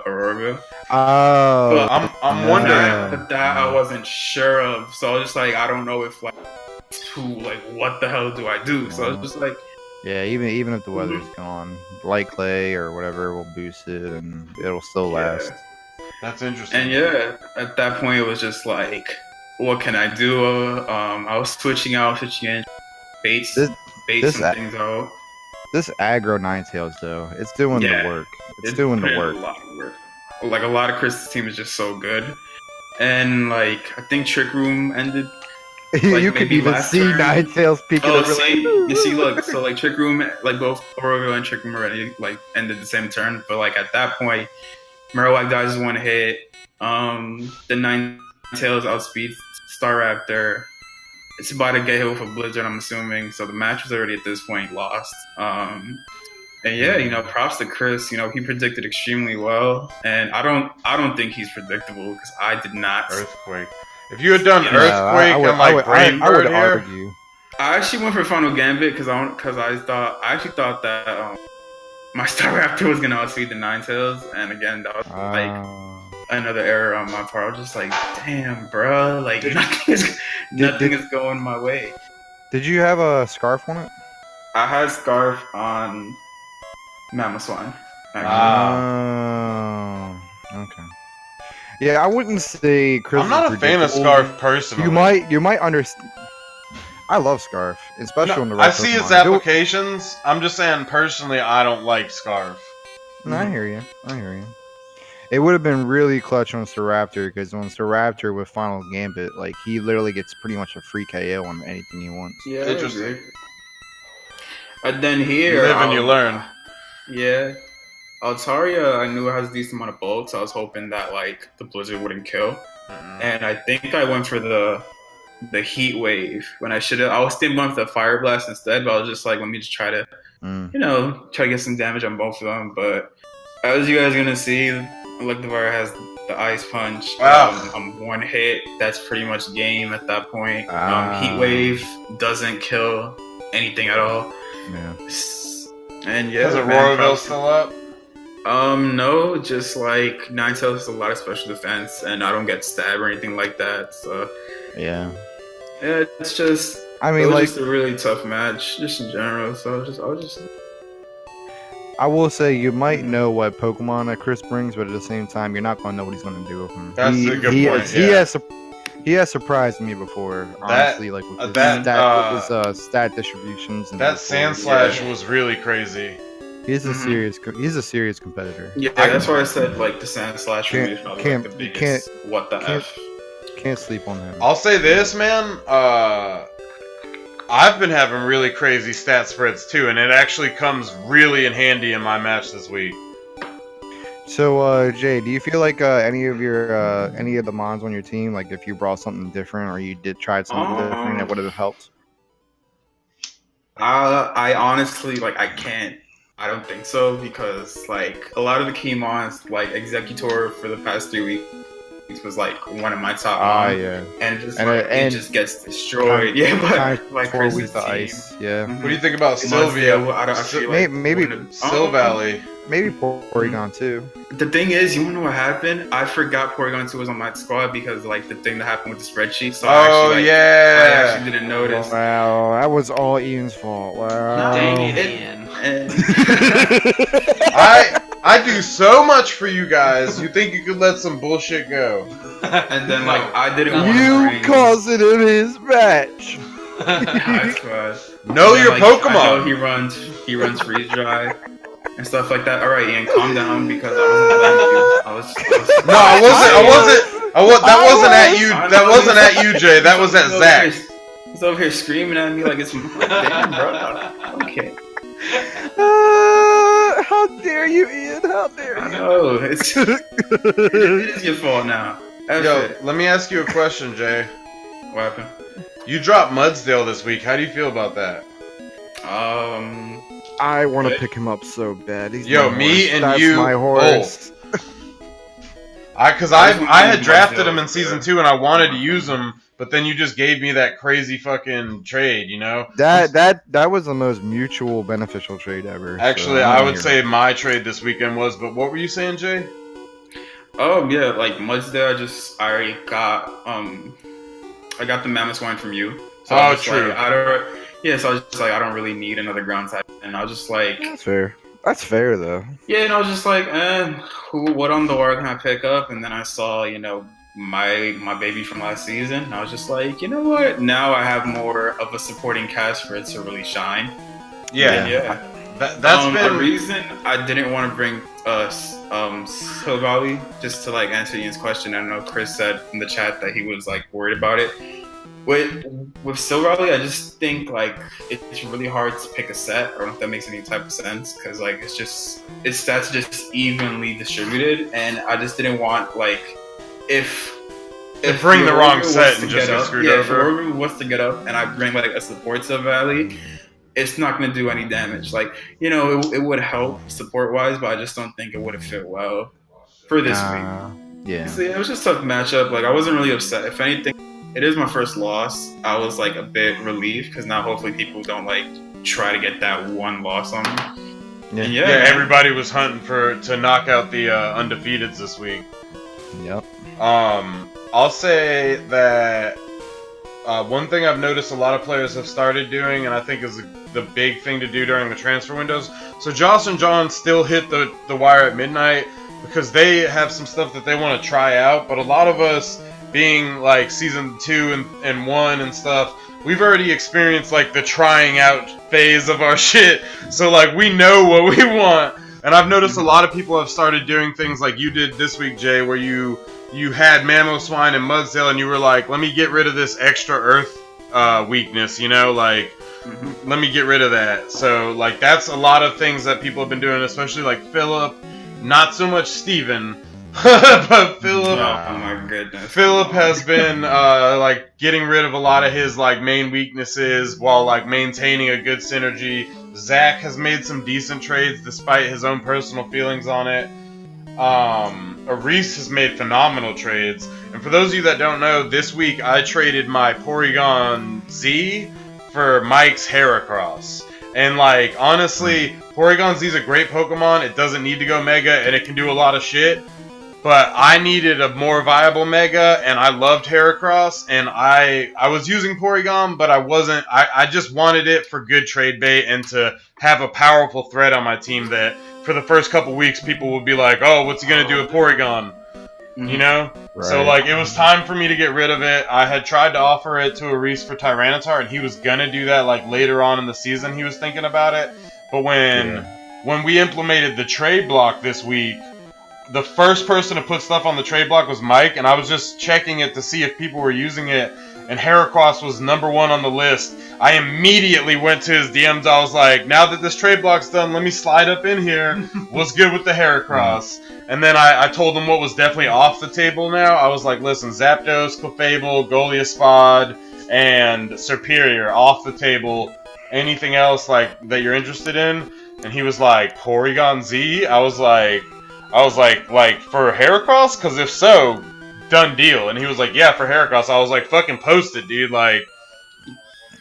C: Orovio.
B: Oh,
A: I'm wondering
C: that I wasn't sure of, so I was just I don't know if what the hell do I do? So I was just
B: yeah, even if the weather's gone, light clay or whatever will boost it, and it'll still last.
A: That's interesting.
C: And at that point, it was just what can I do? I was switching in, bait some things out.
B: This aggro Ninetales though, it's doing the work. It's doing the work.
C: A lot of work. like a lot of Chris's team is just so good, and like I think Trick Room ended.
B: You could
C: maybe
B: even
C: last
B: see
C: turn.
B: Ninetales peeking
C: Oh,
B: over
C: see,
B: like,
C: you see, look, so like Trick Room, like both Orogo and Trick Room already like ended the same turn, but like at that point, Marowak dodges one hit. The Ninetales outspeeds Staraptor. It's about to get hit with a Blizzard, I'm assuming. So the match was already at this point lost. And yeah, props to Chris. He predicted extremely well, and I don't think he's predictable because I did not.
E: Earthquake. If you had done
C: Yeah,
E: Earthquake and like Brain
B: I would
E: Bird here,
B: argue.
C: I actually went for Final Gambit because I actually thought that my Staraptor was gonna outspeed the Ninetales, and again that was like another error on my part. I was just like, damn, bro, like nothing is going my way.
B: Did you have a scarf on it?
C: I had Scarf on Mamoswine.
B: Okay. Yeah, I wouldn't say Chris.
A: I'm not a fan of Scarf personally.
B: You might understand. I love Scarf, especially on the right
A: I see its
B: Pokemon.
A: applications. I'm just saying personally, I don't like Scarf.
B: No, I hear you. It would have been really clutch on Staraptor because on Staraptor with Final Gambit, like he literally gets pretty much a free KO on anything he wants.
C: Yeah,
A: Interesting.
C: And then here,
A: You live and you learn.
C: Yeah, Altaria, I knew it has a decent amount of bulk, so I was hoping that like the Blizzard wouldn't kill. And I think I went for the Heat Wave when I should have. I was thinking going for the Fire Blast instead, but I was just like, let me just try to, try to get some damage on both of them. But as you guys are gonna see, Electivire has the Ice Punch. One hit, that's pretty much game at that point. Heat Wave doesn't kill anything at all.
B: Yeah.
C: And yeah,
A: Is Auroraville still up?
C: No, just like Ninetales has a lot of special defense, and I don't get stabbed or anything like that. So
B: yeah,
C: it's just.
B: I mean,
C: it was
B: like
C: just a really tough match, just in general. So I was just.
B: I will say you might know what Pokemon that Chris brings, but at the same time, you're not gonna know what he's gonna do with him.
A: That's a good point.
B: He has surprised me before, honestly, like with his stat distributions. And
A: that Sandslash was really crazy.
B: He's a serious competitor.
C: Yeah, that's why I said like the Sandslash for me is probably like the biggest. What the f?
B: Can't sleep on him.
A: I'll say this, man. I've been having really crazy stat spreads too, and it actually comes really in handy in my match this week.
B: So, Jay, do you feel like any of the mons on your team, like if you brought something different or you tried something different, that would have helped?
C: I honestly I can't. I don't think so because like a lot of the key mons, like Executor for the past 3 weeks was like one of my top.
B: Yeah.
C: And it just gets destroyed. But like Chris's team.
B: Ice. Yeah.
A: What do you think about Sylvia?
C: I feel like
B: maybe
A: Sylvally.
B: Maybe Porygon too.
C: The thing is, you wanna know what happened? I forgot Porygon 2 was on my squad because like the thing that happened with the spreadsheet. So I actually didn't notice.
B: Wow, that was all Ian's fault. Wow.
D: Dang it, Ian.
A: I do so much for you guys. You think you could let some bullshit go?
C: And then I didn't.
B: You caused it in his match.
A: Know your Pokemon.
C: I know he runs freeze dry and stuff like that. All right, Ian, calm down because I wasn't blaming you.
A: No, that wasn't at you. That wasn't at you, Jay. That was at Zach.
C: He's over here screaming at me like it's damn, bro. Okay.
B: How dare you, Ian? How dare you?
C: No, it is your fault now.
A: Let me ask you a question, Jay.
C: What happened?
A: You dropped Mudsdale this week. How do you feel about that?
B: I want to pick him up so bad. He's
A: my horse. Because I had drafted him in season 2 and I wanted to use him, but then you just gave me that crazy fucking trade,
B: That was the most mutual beneficial trade ever.
A: Actually, I would say my trade this weekend was, but what were you saying, Jay?
C: Oh yeah, like Mudsdale, I got the Mamoswine from you. So
A: true.
C: So I was just like, I don't really need another ground type, and I was just like,
B: that's fair. That's fair though.
C: Yeah, and I was just like, what on the org can I pick up? And then I saw, my baby from last season. And I was just like, you know what? Now I have more of a supporting cast for it to really shine.
A: Yeah. That's been
C: a reason I didn't want to bring Silvali, just to like answer Ian's question. I know Chris said in the chat that he was like worried about it. With Silvali, I just think like it's really hard to pick a set. I don't know if that makes any type of sense, because like it's stats just evenly distributed, and I just didn't want like if
A: bring the wrong set and
C: to
A: just
C: get
A: get
C: up,
A: screwed
C: if
A: over.
C: Ororu was to get up and I bring like a support Silvali, it's not going to do any damage. Like, you know, it would help support-wise, but I just don't think it would have fit well for this week.
B: Yeah.
C: So, yeah, it was just a tough matchup. Like, I wasn't really upset. If anything, it is my first loss. I was, like, a bit relieved, because now hopefully people don't, like, try to get that one loss on me.
B: Yeah.
C: And
A: Yeah, everybody was hunting to knock out the undefeateds this week.
B: Yep.
A: I'll say that one thing I've noticed a lot of players have started doing, and I think is the big thing to do during the transfer windows. So Josh and John still hit the wire at midnight because they have some stuff that they want to try out. But a lot of us, being like season 2 and 1 and stuff, we've already experienced like the trying out phase of our shit. So like we know what we want. And I've noticed a lot of people have started doing things like you did this week, Jay, where you had Mamoswine and Mudsdale, and you were like, let me get rid of this extra earth weakness, you know, like, let me get rid of that. So, like, that's a lot of things that people have been doing, especially, like, Philip, not so much Steven, but Philip.
C: Oh, my goodness.
A: Philip has been, like, getting rid of a lot of his, like, main weaknesses while, like, maintaining a good synergy. Zach has made some decent trades despite his own personal feelings on it. Reese has made phenomenal trades. And for those of you that don't know, this week I traded my Porygon Z for Mike's Heracross. And like, honestly, Porygon Z is a great Pokemon. It doesn't need to go Mega, and it can do a lot of shit. But I needed a more viable Mega, and I loved Heracross, and I was using Porygon, but I wasn't. I just wanted it for good trade bait and to have a powerful threat on my team that for the first couple weeks people would be like, oh, what's he going to do with Porygon? You know?
B: Right.
A: So, like, it was time for me to get rid of it. I had tried to offer it to Reese for Tyranitar, and he was going to do that, like, later on in the season. He was thinking about it. But when we implemented the trade block this week, the first person to put stuff on the trade block was Mike, and I was just checking it to see if people were using it, and Heracross was #1 on the list. I immediately went to his DMs. I was like, now that this trade block's done, let me slide up in here. What's good with the Heracross? And then I told him what was definitely off the table now. I was like, listen, Zapdos, Clefable, Goliaspod, and Serperior off the table. Anything else like that you're interested in? And he was like, Porygon Z? I was like, for Heracross? Because if so, done deal. And he was like, yeah, for Heracross. I was like, fucking post it, dude. Like,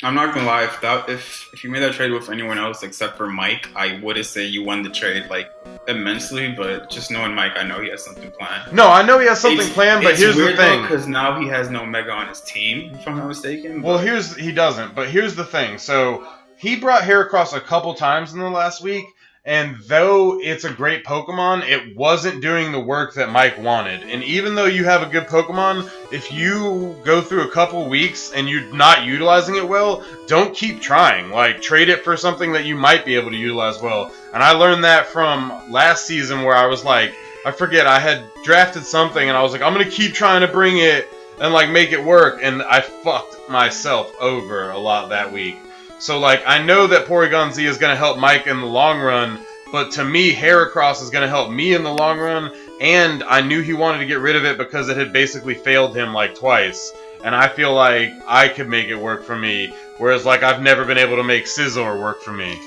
C: I'm not gonna lie, if you made that trade with anyone else except for Mike, I would have said you won the trade like immensely. But just knowing Mike, I know he has something planned.
A: no, I know he has something planned, but here's the thing.
C: Because now he has no Mega on his team, if I'm not mistaken.
A: Well, he doesn't, but here's the thing. So he brought Heracross a couple times in the last week, and though it's a great Pokemon, it wasn't doing the work that Mike wanted. And even though you have a good Pokemon, if you go through a couple weeks and you're not utilizing it well, don't keep trying. Like, trade it for something that you might be able to utilize well. And I learned that from last season where I was like, I forget, I had drafted something and I was like, I'm going to keep trying to bring it and like make it work. And I fucked myself over a lot that week. So, like, I know that Porygon Z is going to help Mike in the long run, but to me, Heracross is going to help me in the long run, and I knew he wanted to get rid of it because it had basically failed him, like, twice. And I feel like I could make it work for me, whereas, like, I've never been able to make Scizor work for me.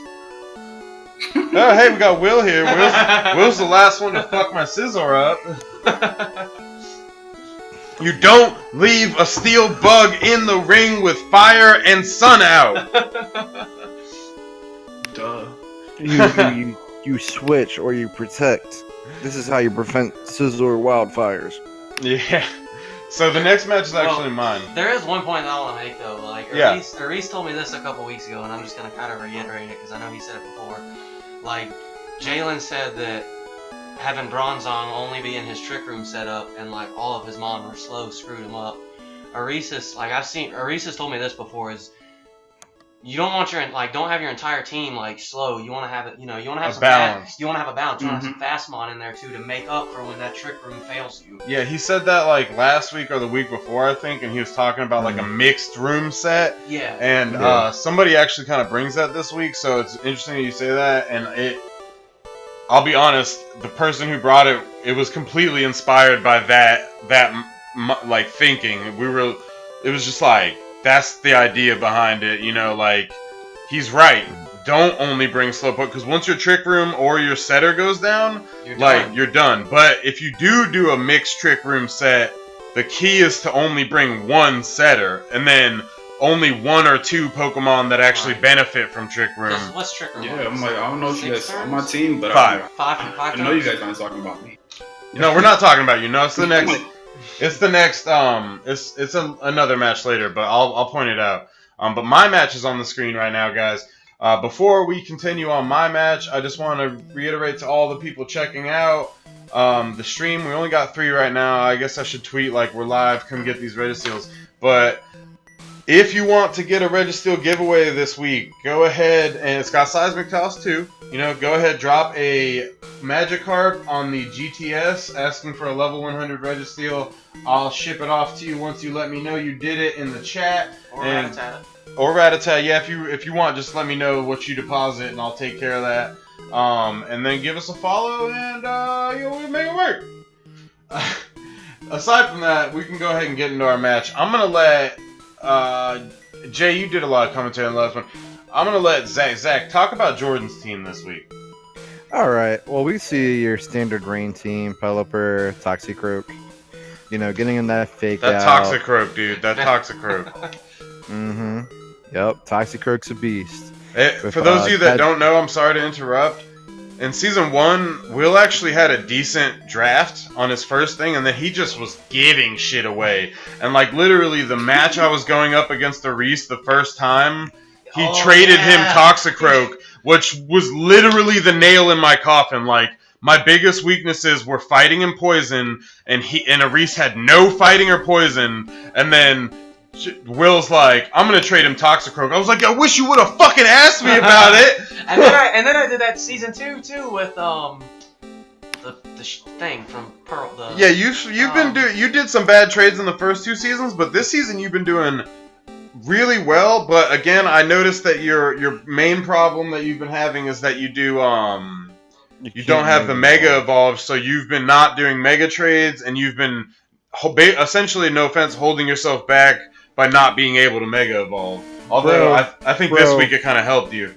A: Oh, hey, we got Will here. Will's the last one to fuck my Scizor up. You don't leave a steel bug in the ring with fire and sun out.
C: Duh.
B: You switch or you protect. This is how you prevent Scizor wildfires.
A: Yeah. So the next match is actually mine.
D: There is one point that I want to make though. Like, Aris told me this a couple weeks ago, and I'm just gonna kind of reiterate it because I know he said it before. Like, Jalen said that having Bronzong only be in his Trick Room setup and like all of his mon were slow screwed him up. Aris has told me this before, is you don't want don't have your entire team like slow. You want to have it, you want to have
A: A
D: some
A: balance.
D: You want to have a balance. You want to have some fast mon in there too to make up for when that trick room fails you.
A: Yeah, he said that like last week or the week before, I think, and he was talking about like a mixed room set.
D: Yeah.
A: And somebody actually kind of brings that this week, so it's interesting that you say that. And I'll be honest, the person who brought it, it was completely inspired by that like thinking. It was just like, that's the idea behind it, like, he's right. Don't only bring slowpoke, because once your trick room or your setter goes down, you're done. But if you do a mixed trick room set, the key is to only bring one setter, and then only one or two Pokemon that actually benefit from trick room.
D: What's trick room?
C: Yeah, I'm like, I don't know if you guys on my team, but
A: Five.
C: I know you guys aren't talking about me.
A: No, we're not talking about you. No, it's the next. It's the next. It's another match later, but I'll point it out. But my match is on the screen right now, guys. Before we continue on my match, I just want to reiterate to all the people checking out the stream. We only got 3 right now. I guess I should tweet like we're live. Come get these Registeals. But if you want to get a Registeel giveaway this week, go ahead, and it's got seismic toss too. Go ahead, drop a Magikarp on the GTS asking for a level 100 Registeel. I'll ship it off to you once you let me know you did it in the chat. Or Rattata, yeah. If you want, just let me know what you deposit, and I'll take care of that. And then give us a follow, and we'll make it work. Aside from that, we can go ahead and get into our match. I'm gonna let Jay. You did a lot of commentary on the last one. I'm gonna let Zach talk about Jordan's team this week.
B: All right. Well, we see your standard rain team: Pelipper, Toxicroak. Getting in that fake
A: That
B: out.
A: Toxicroak, dude. That Toxicroak.
B: Mm-hmm. Yep. Toxicroak's a beast.
A: For those of you that don't know, I'm sorry to interrupt. In Season 1, Will actually had a decent draft on his first thing, and then he just was giving shit away. And, like, literally, the match I was going up against Reese the first time, he traded him Toxicroak, which was literally the nail in my coffin. Like, my biggest weaknesses were fighting and poison, and Reese had no fighting or poison, and then Will's like, I'm gonna trade him Toxicroak. I was like, I wish you would have fucking asked me about it.
D: and then I did that Season 2 too with the thing from Pearl.
A: Yeah, you did some bad trades in the first 2 seasons, but this season you've been doing really well. But again, I noticed that your main problem that you've been having is that you don't have the Mega Evolve, so you've been not doing Mega trades, and you've been essentially, no offense, holding yourself back by not being able to Mega Evolve. Although I think this week it kind of helped you.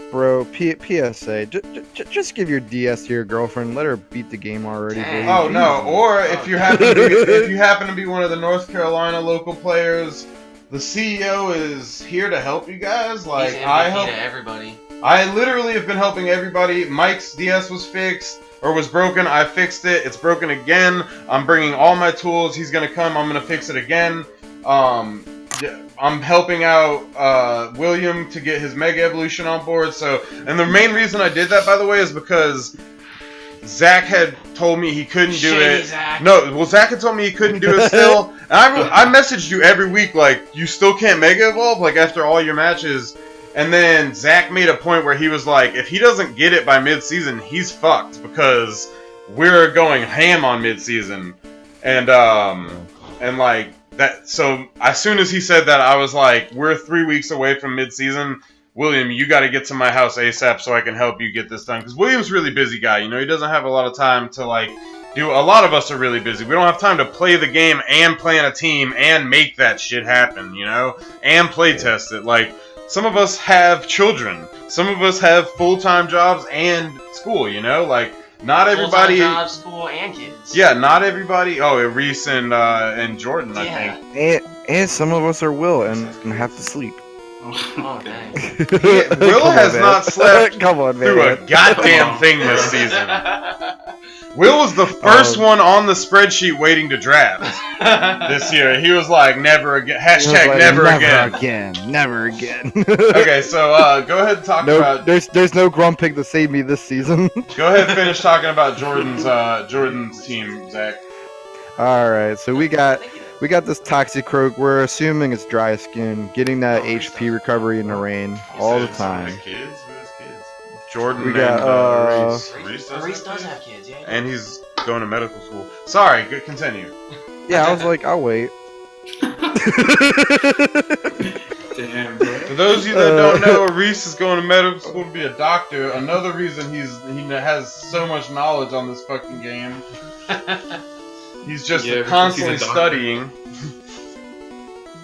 B: Bro, PSA, just give your DS to your girlfriend. Let her beat the game already.
A: Oh no! Or if you happen to be one of the North Carolina local players, the CEO is here to help you guys. Like, I help
D: everybody.
A: I literally have been helping everybody. Mike's DS was fixed. Or was broken. I fixed it. It's broken again. I'm bringing all my tools. He's gonna come. I'm gonna fix it again. I'm helping out William to get his Mega Evolution on board. So, and the main reason I did that, by the way, is because Zach had told me he couldn't do it.
D: Zach.
A: No, well, Zach had told me he couldn't do it still. And I messaged you every week like, you still can't Mega Evolve, like after all your matches. And then Zach made a point where he was like, if he doesn't get it by mid-season, he's fucked, because we're going ham on mid-season. And like that. So as soon as he said that, I was like, we're 3 weeks away from mid-season. William, you got to get to my house ASAP so I can help you get this done. Because William's a really busy guy. He doesn't have a lot of time to like do. A lot of us are really busy. We don't have time to play the game and plan a team and make that shit happen. And play test it. Like, some of us have children. Some of us have full-time jobs and school, Like, not everybody...
D: Full-time jobs, school, and kids.
A: Yeah, not everybody... Oh, Reese and Jordan, I think.
B: And some of us are Will and have to sleep.
D: Oh, dang.
A: Will has not slept through a goddamn thing this season. Will was the first one on the spreadsheet waiting to draft this year. He was like, never again. Hashtag like, never again.
B: Never again.
A: Okay, so go ahead and talk about...
B: There's no Grumpig to save me this season.
A: Go ahead and finish talking about Jordan's team, Zach.
B: Alright, so we got We got this Toxicroak. We're assuming it's dry skin, getting that HP recovery in the rain all the time.
E: Kids? Who has kids?
A: Jordan
B: We got,
A: and Reese.
E: Reese
D: does have kids, yeah.
A: And he's going to medical school. Sorry, good continue.
B: Yeah, I was like, I'll wait.
C: Damn, bro.
A: For those of you that don't know, Reese is going to medical school to be a doctor. Another reason he has so much knowledge on this fucking game. He's just
C: Yeah, because
A: constantly
C: he's a doctor.
A: studying.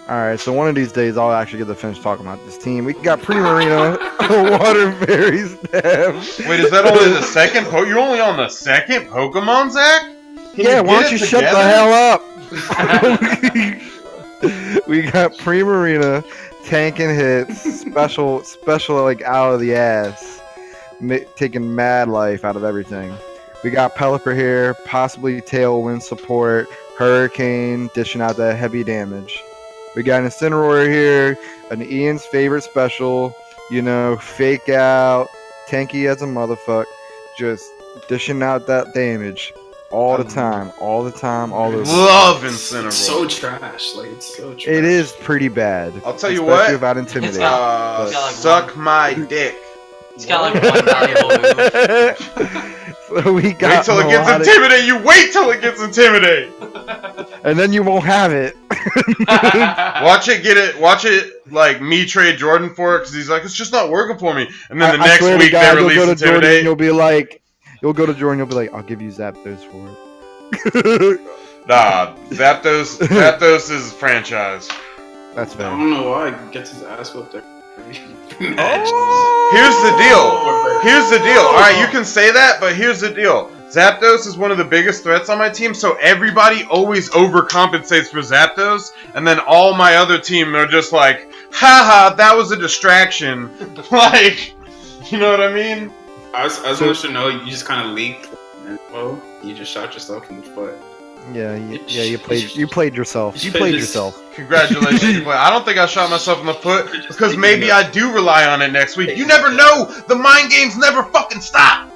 B: Alright, so one of these days I'll actually get to finish talking about this team. We got Primarina, a Water Fairy Staff.
A: Wait, is that only the second? You're only on the second Pokemon, Zach? Can
B: Yeah,
A: you
B: why
A: get
B: don't
A: it
B: you shut the
A: together?
B: hell up? We got Primarina, tanking hits, special like out of the ass, taking mad life out of everything. We got Pelipper here, possibly Tailwind support, Hurricane, dishing out that heavy damage. We got an Incineroar here, an Ian's favorite special, fake out, tanky as a motherfucker, just dishing out that damage all the time, all the time.
A: Love Incineroar.
C: It's so trash. Like, it's so trash.
B: It is pretty bad.
A: I'll tell you
B: especially
A: what.
B: Without Intimidate.
D: It's got like
A: Suck my dick.
D: He's got like one valuable move.
B: So we
A: Wait
B: got
A: till it gets
B: melodic-
A: Intimidate. You wait till it gets Intimidate.
B: and then you won't have it.
A: Watch it get it. Watch it like me trade Jordan for it because he's like, it's just not working for me. And then the
B: I
A: next
B: swear to
A: week
B: God,
A: they
B: you'll
A: release
B: go to Jordan,
A: Intimidate.
B: you'll go to Jordan, you'll be like, I'll give you Zapdos for it.
A: Nah, Zapdos is franchise.
B: That's
C: I
B: fair.
C: don't know why he gets his ass whipped there.
A: Here's the deal. Here's the deal. All right, you can say that, but here's the deal. Zapdos is one of the biggest threats on my team, so everybody always overcompensates for Zapdos, and then all my other team are just like, haha, that was a distraction. Like, you know what I mean?
C: I just want you to know, you just kind of leaked, and well, you just shot yourself in the foot.
B: Yeah, you played yourself. You
C: should
B: played
C: just-
B: yourself.
A: Congratulations. But I don't think I shot myself in the foot, because maybe I do rely on it next week. You never know! The mind games never fucking stop!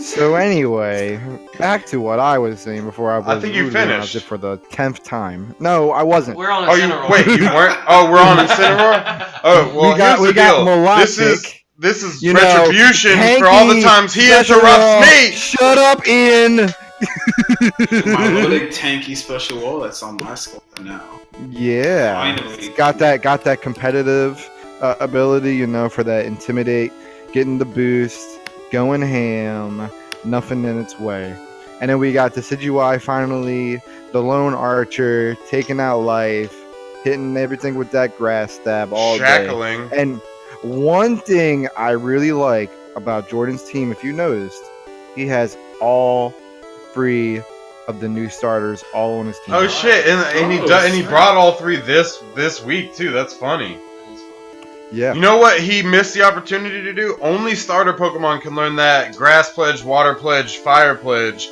B: So anyway, back to what I was saying before I was
A: I think you
B: rudely
A: finished.
B: interrupted for the 10th time. No, I wasn't.
D: We're on
A: Oh, you
D: Incineroar.
A: wait, you weren't? Oh, we're on Incineroar? Oh, well,
B: we
A: here's
B: got
A: the deal.
B: Melodic.
A: This is
B: You know,
A: retribution for all the
B: tanky,
A: times he
B: special
A: interrupts
B: wall.
A: me!
B: Shut up, Ian!
C: My Melodic tanky special wall that's on my squad now.
B: Yeah,
C: Finally.
B: it's got that competitive ability, for that intimidate, getting the boost, going ham, nothing in its way. And then we got the Decidueye finally, the lone archer, taking out life, hitting everything with that grass stab all day.
A: Shackling.
B: And one thing I really like about Jordan's team, if you noticed, he has all 3 of the new starters all on his team.
A: Oh shit, and he brought all 3 this week too. That's funny.
B: Yeah.
A: You know what he missed the opportunity to do? Only starter Pokemon can learn that Grass Pledge, Water Pledge, Fire Pledge.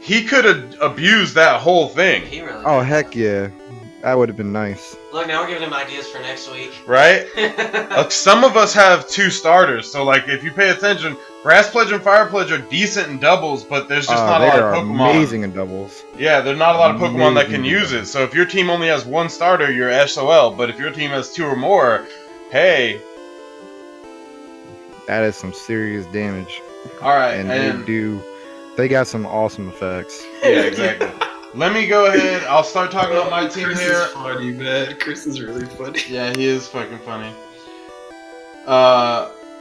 A: He could have abused that whole thing,
D: He really
B: Oh
D: did.
B: heck yeah, that would have been nice.
D: Look, now we're giving him ideas for next week.
A: right? Some of us have 2 starters, so like if you pay attention, Grass Pledge and Fire Pledge are decent in doubles, but there's just not a
B: they
A: lot
B: are
A: of Pokemon.
B: amazing in doubles.
A: Yeah, there's not a lot of Pokemon that can
B: Amazing.
A: use it. So if your team only has 1 starter, you're SOL. But if your team has 2 or more, hey,
B: That is some serious damage,
A: all right,
B: and they got some awesome effects.
A: yeah, exactly. Let me go ahead. I'll start talking about my team
C: Chris
A: here.
C: is funny, man. Chris is really funny.
A: Yeah, he is fucking funny.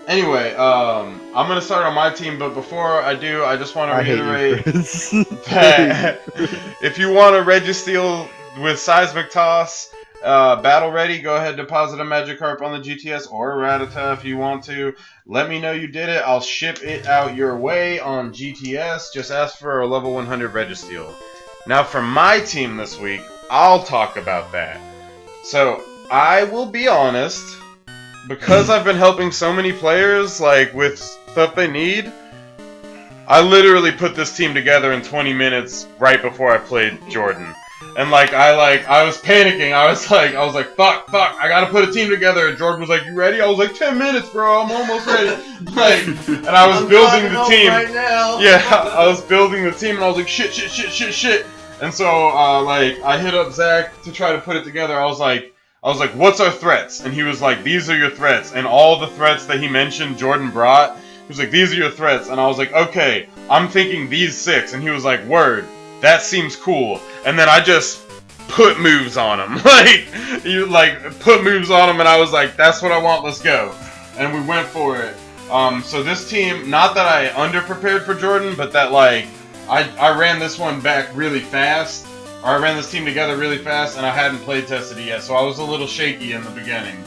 A: Anyway, I'm gonna start on my team, but before I do, I just want to
B: I hate
A: reiterate
B: you, Chris.
A: that if you want to Registeel with Seismic Toss, battle ready, go ahead and deposit a Magikarp on the GTS or a Rattata if you want to. Let me know you did it. I'll ship it out your way on GTS. Just ask for a level 100 Registeel. Now for my team this week, I'll talk about that. So, I will be honest, because I've been helping so many players, like, with stuff they need, I literally put this team together in 20 minutes right before I played Jordan. And I was panicking. I was like, fuck, I gotta put a team together. And Jordan was like, you ready? I was like, 10 minutes, bro. I'm almost ready. And I was building the team.
E: right now.
A: Yeah, I was building the team, and I was like, shit. And so, like, I hit up Zach to try to put it together. I was like, what's our threats? And he was like, these are your threats. And all the threats that he mentioned, Jordan brought. He was like, these are your threats. And I was like, okay, I'm thinking these 6. And he was like, word, that seems cool. And then I just put moves on him. Put moves on him. And I was like, that's what I want, let's go. And we went for it. So this team, not that I underprepared for Jordan, but that, like, I ran this one back really fast. Or I ran this team together really fast, and I hadn't play tested it yet, so I was a little shaky in the beginning.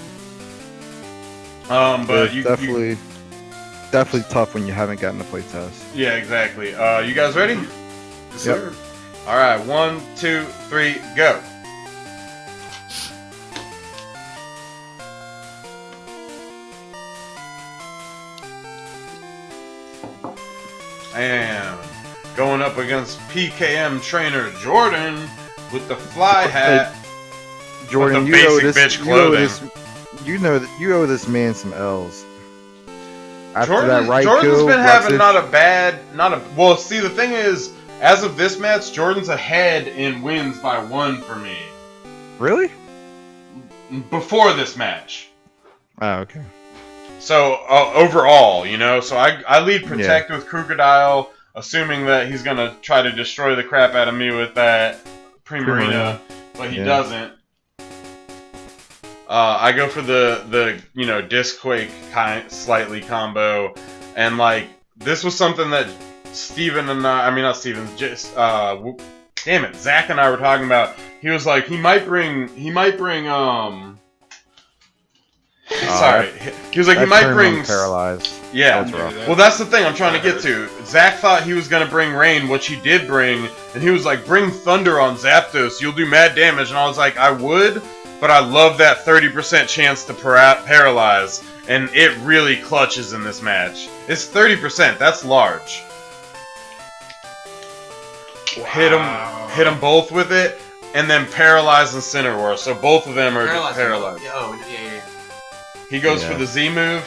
A: But
B: it's definitely tough when you haven't gotten a play test.
A: Yeah, exactly. You guys ready?
C: Yes, sir.
A: All right, 1, 2, 3, go. And going up against PKM trainer Jordan with the fly hat.
B: Jordan,
A: with the basic bitch clothing.
B: You owe this man some L's. After that right
A: Jordan's
B: kill,
A: been having well, see, the thing is, as of this match, Jordan's ahead in wins by 1 for me.
B: Really?
A: Before this match.
B: Oh, okay.
A: So, overall, you know, so I lead Protect with Crocodile, assuming that he's going to try to destroy the crap out of me with that Primarina, but he doesn't. I go for the you know, Discquake slightly combo, and, like, this was something that Steven and damn it, Zach and I were talking about. He was like, he might bring, sorry. He was like, he might bring
B: Paralyzed.
A: Yeah.
B: That's rough.
A: Well, that's the thing I'm trying to get to. Zach thought he was gonna bring Rain, which he did bring, and he was like, bring Thunder on Zapdos, you'll do mad damage. And I was like, I would, but I love that 30% chance to paralyze, and it really clutches in this match. It's 30%. That's large.
C: Wow.
A: Hit them both with it, and then paralyze and Cineroar. So both of them are paralyzed.
D: Yeah.
A: He goes for the Z move.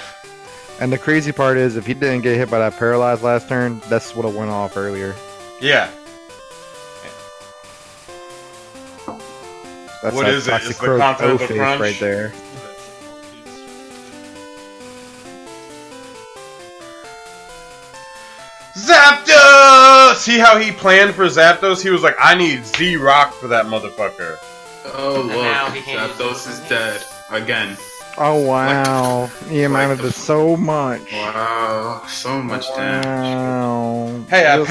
B: And the crazy part is, if he didn't get hit by that paralyzed last turn, that's what went off earlier.
A: Yeah.
B: That's
A: what is it? It's the Continental Crunch
B: right there.
A: Zapdos! See how he planned for Zapdos? He was like, I need Z-Rock for that motherfucker.
C: Oh, look. Zapdos is dead. Again.
B: Oh, wow. He amounted to so much.
C: Wow. So much damage.
B: Wow.
A: Hey, I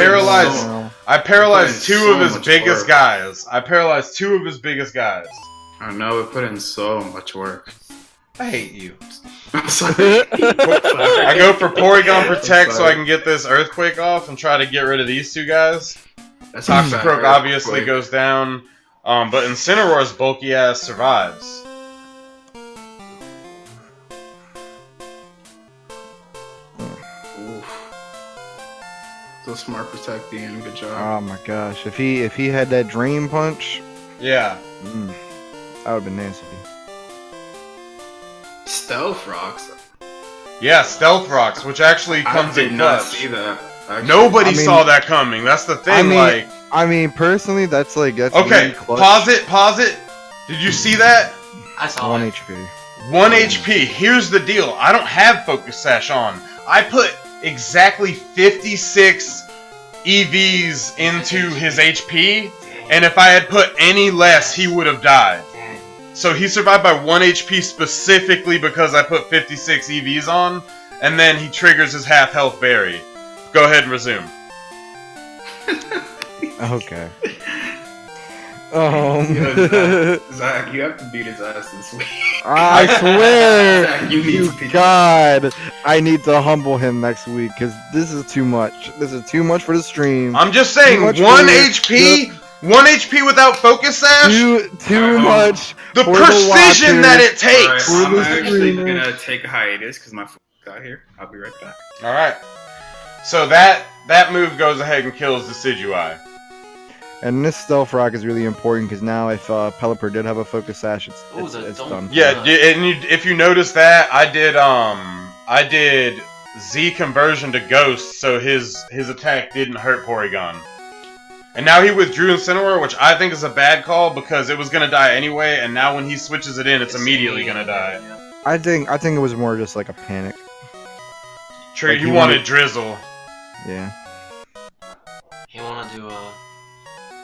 A: paralyzed two of his biggest
C: work.
A: guys. I paralyzed 2 of his biggest guys.
C: I know, we put in so much work.
A: I hate you.
C: I'm sorry.
A: I go for Porygon Protect so I can get this Earthquake off and try to get rid of these 2 guys. Toxicroak obviously goes down, but Incineroar's bulky ass survives.
C: So smart protecting, good job.
B: Oh my gosh. If he had that Dream Punch,
A: yeah.
B: That would have been nasty.
C: Stealth Rocks.
A: Yeah, Stealth Rocks, which actually comes in
C: not
A: clutch.
C: see that. Actually.
A: Nobody saw that coming. That's the thing.
B: I mean, personally, that's okay.
A: Really pause it. Did you see that?
D: I saw
B: 1
D: it.
B: HP.
A: 1 HP. Here's the deal. I don't have Focus Sash on. I put exactly 56 EVs into his HP, and if I had put any less, he would have died. So he survived by 1 HP specifically because I put 56 EVs on, and then he triggers his half health berry. Go ahead and resume.
B: Okay.
C: Zach, you have to beat his ass this week.
B: I swear,
C: Zach, you need to beat
A: God,
B: I need to humble him next week because this is too much. This is too much for the stream.
A: I'm just saying, 1 HP, 1 HP without Focus Sash.
B: Too much.
A: The precision that it takes.
C: Right, I'm actually gonna take a hiatus because my phone got here. I'll be right back.
A: All right. So that move goes ahead and kills Decidueye.
B: And this Stealth Rock is really important because now if Pelipper did have a Focus Sash, it's done.
A: Yeah, and if you notice that, I did Z conversion to Ghost, so his attack didn't hurt Porygon. And now he withdrew Incineroar, which I think is a bad call because it was gonna die anyway, and now when he switches it in, it's immediately gonna die.
D: Yeah.
B: I think it was more just like a panic.
A: True,
B: Like
A: he wanted Drizzle.
B: Yeah.
D: He wanted to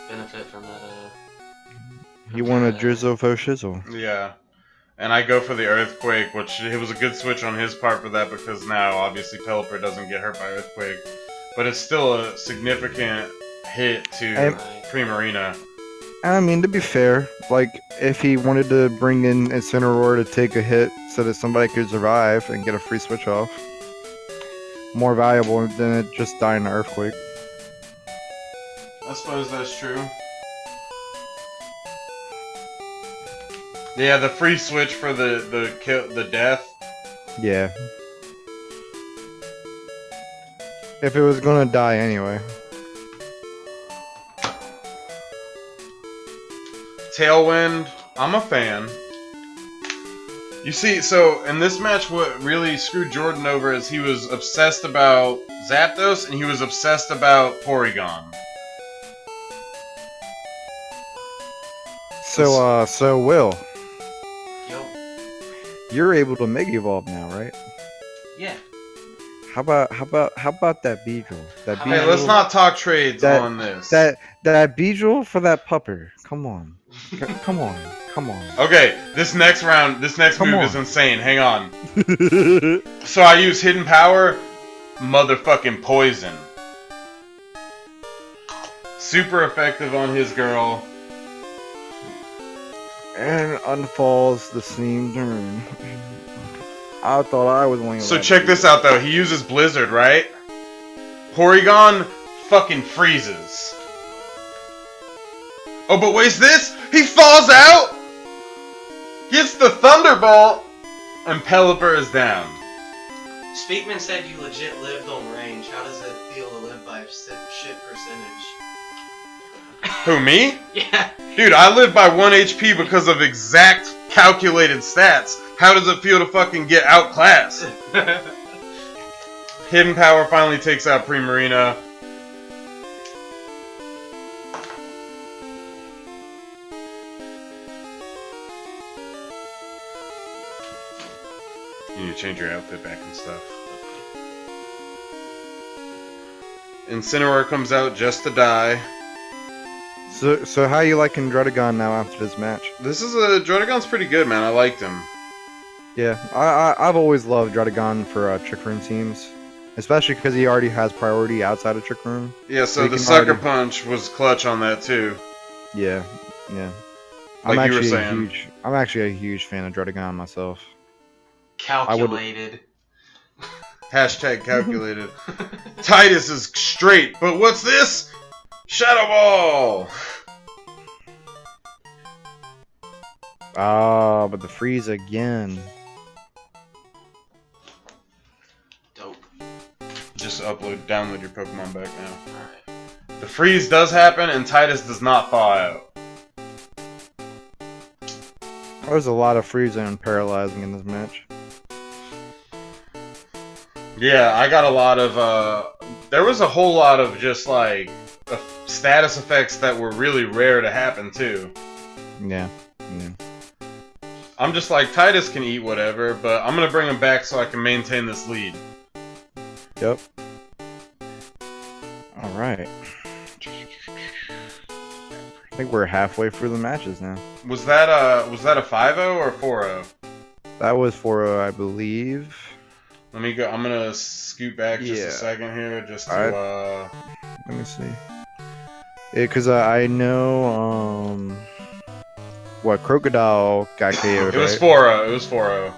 D: benefit from that.
B: He wanted drizzle fo shizzle.
A: Yeah. And I go for the Earthquake, which it was a good switch on his part for that because now, obviously, Pelipper doesn't get hurt by Earthquake. But it's still a significant hit to Primarina.
B: I mean, to be fair, like, if he wanted to bring in Incineroar to take a hit so that somebody could survive and get a free switch off, more valuable than it just dying in an Earthquake.
A: I suppose that's true. Yeah, the free switch for the death.
B: Yeah. If it was gonna die anyway.
A: Tailwind, I'm a fan. You see, so in this match, what really screwed Jordan over is he was obsessed about Zapdos and he was obsessed about Porygon.
B: So Will,
D: Yo.
B: you're able to Mega Evolve now, right?
D: Yeah.
B: How about that Beedrill? That
D: Hey,
A: Hey,
B: Beedrill-
A: let's not talk trades on this.
B: That Beedrill for that pupper. Come on. Come on.
A: Okay, this next
B: Come
A: move
B: on.
A: is insane. Hang on. So I use Hidden Power, motherfucking Poison. Super effective on his girl.
B: And unfalls the same turn. I thought I was only.
A: So check this out though. He uses Blizzard, right? Porygon fucking freezes. Oh, but wait, this? He falls out, gets the Thunderbolt, and Pelipper is down.
D: Speakman said you legit lived on range. How does it feel to live by shit percentage?
A: Who, me?
D: Yeah.
A: Dude, I live by 1 HP because of exact calculated stats. How does it feel to fucking get outclassed? Hidden Power finally takes out Primarina. You need to change your outfit back and stuff. Incineroar comes out just to die.
B: So how you liking Druddigon now after this match?
A: Druddigon's pretty good, man. I liked him.
B: Yeah, I've always loved Druddigon for Trick Room teams, especially because he already has priority outside of Trick Room.
A: Yeah, so
B: He
A: the
B: can
A: Sucker
B: already-
A: Punch was clutch on that too.
B: Yeah.
A: Like you were saying.
B: I'm actually a huge fan of Druddigon myself.
D: Calculated.
A: Hashtag calculated. Titus is straight, but what's this? Shadow Ball!
B: Ah, but the freeze again.
D: Dope.
A: Just download your Pokemon back now.
D: Alright.
A: The freeze does happen, and Titus does not thaw out.
B: There's a lot of freezing and paralyzing in this match.
A: Yeah, I got a lot of, there was a whole lot of just, like, status effects that were really rare to happen, too.
B: Yeah.
A: I'm just like, Titus can eat whatever, but I'm gonna bring him back so I can maintain this lead.
B: Yep. Alright. I think we're halfway through the matches now.
A: Was that a 5-0 or 4-0?
B: That was for, I believe...
A: Let me go. I'm gonna scoot back just
B: Yeah.
A: a second here, just to.
B: Let me see. Yeah, because I know, what, Crocodile got KO'd,
A: It was
B: right?
A: 4-0. It was 4-0.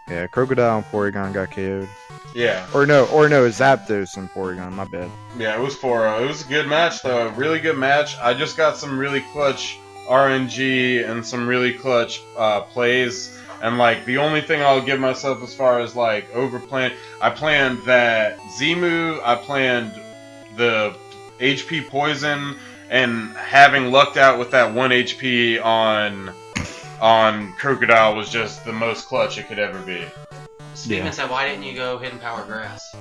B: Yeah, Crocodile and Porygon got KO'd.
A: Yeah.
B: Or no, Zapdos and Porygon, my bad.
A: Yeah, it was 4-0. It was a good match, though. A really good match. I just got some really clutch RNG and some really clutch plays. And, like, the only thing I'll give myself as far as, like, overplaying, I planned that Z-move, I planned the HP Poison, and having lucked out with that 1 HP on Crocodile was just the most clutch it could ever be.
D: Speakman said, why didn't you go Hidden Power Grass?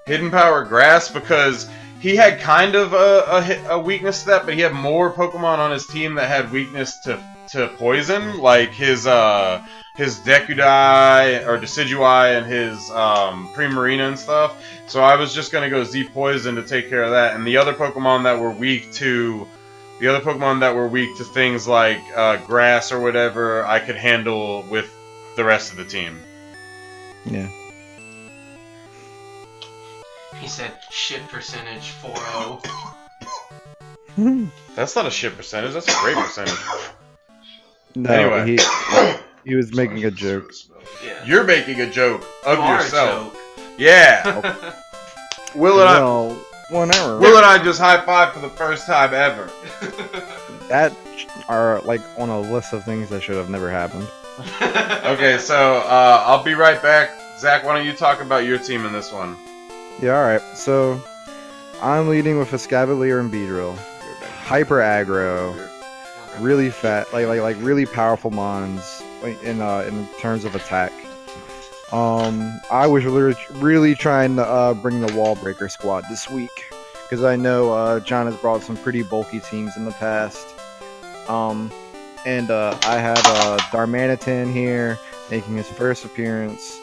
A: Hidden Power Grass because he had kind of a weakness to that, but he had more Pokemon on his team that had weakness to poison, like his Decudai or Decidueye and his Primarina and stuff. So I was just gonna go Z Poison to take care of that, and the other Pokemon that were weak to things like grass or whatever, I could handle with the rest of the team.
B: Yeah.
D: He said shit percentage 4-0.
A: That's not a shit percentage. That's a great percentage.
B: No,
A: Anyway.
B: he was making a joke.
D: Yeah.
A: You're making a joke of
D: You are a
A: yourself.
D: joke.
A: Yeah. Will and I just high five for the first time ever.
B: That are like on a list of things that should have never happened.
A: Okay, so I'll be right back. Zach, why don't you talk about your team in this one?
B: Yeah, alright. So, I'm leading with a Scavalier and Beedrill. Hyper aggro. Really fat, like really powerful mons in terms of attack. I was really trying to bring the Wall Breaker squad this week, because I know John has brought some pretty bulky teams in the past. I have Darmanitan here making his first appearance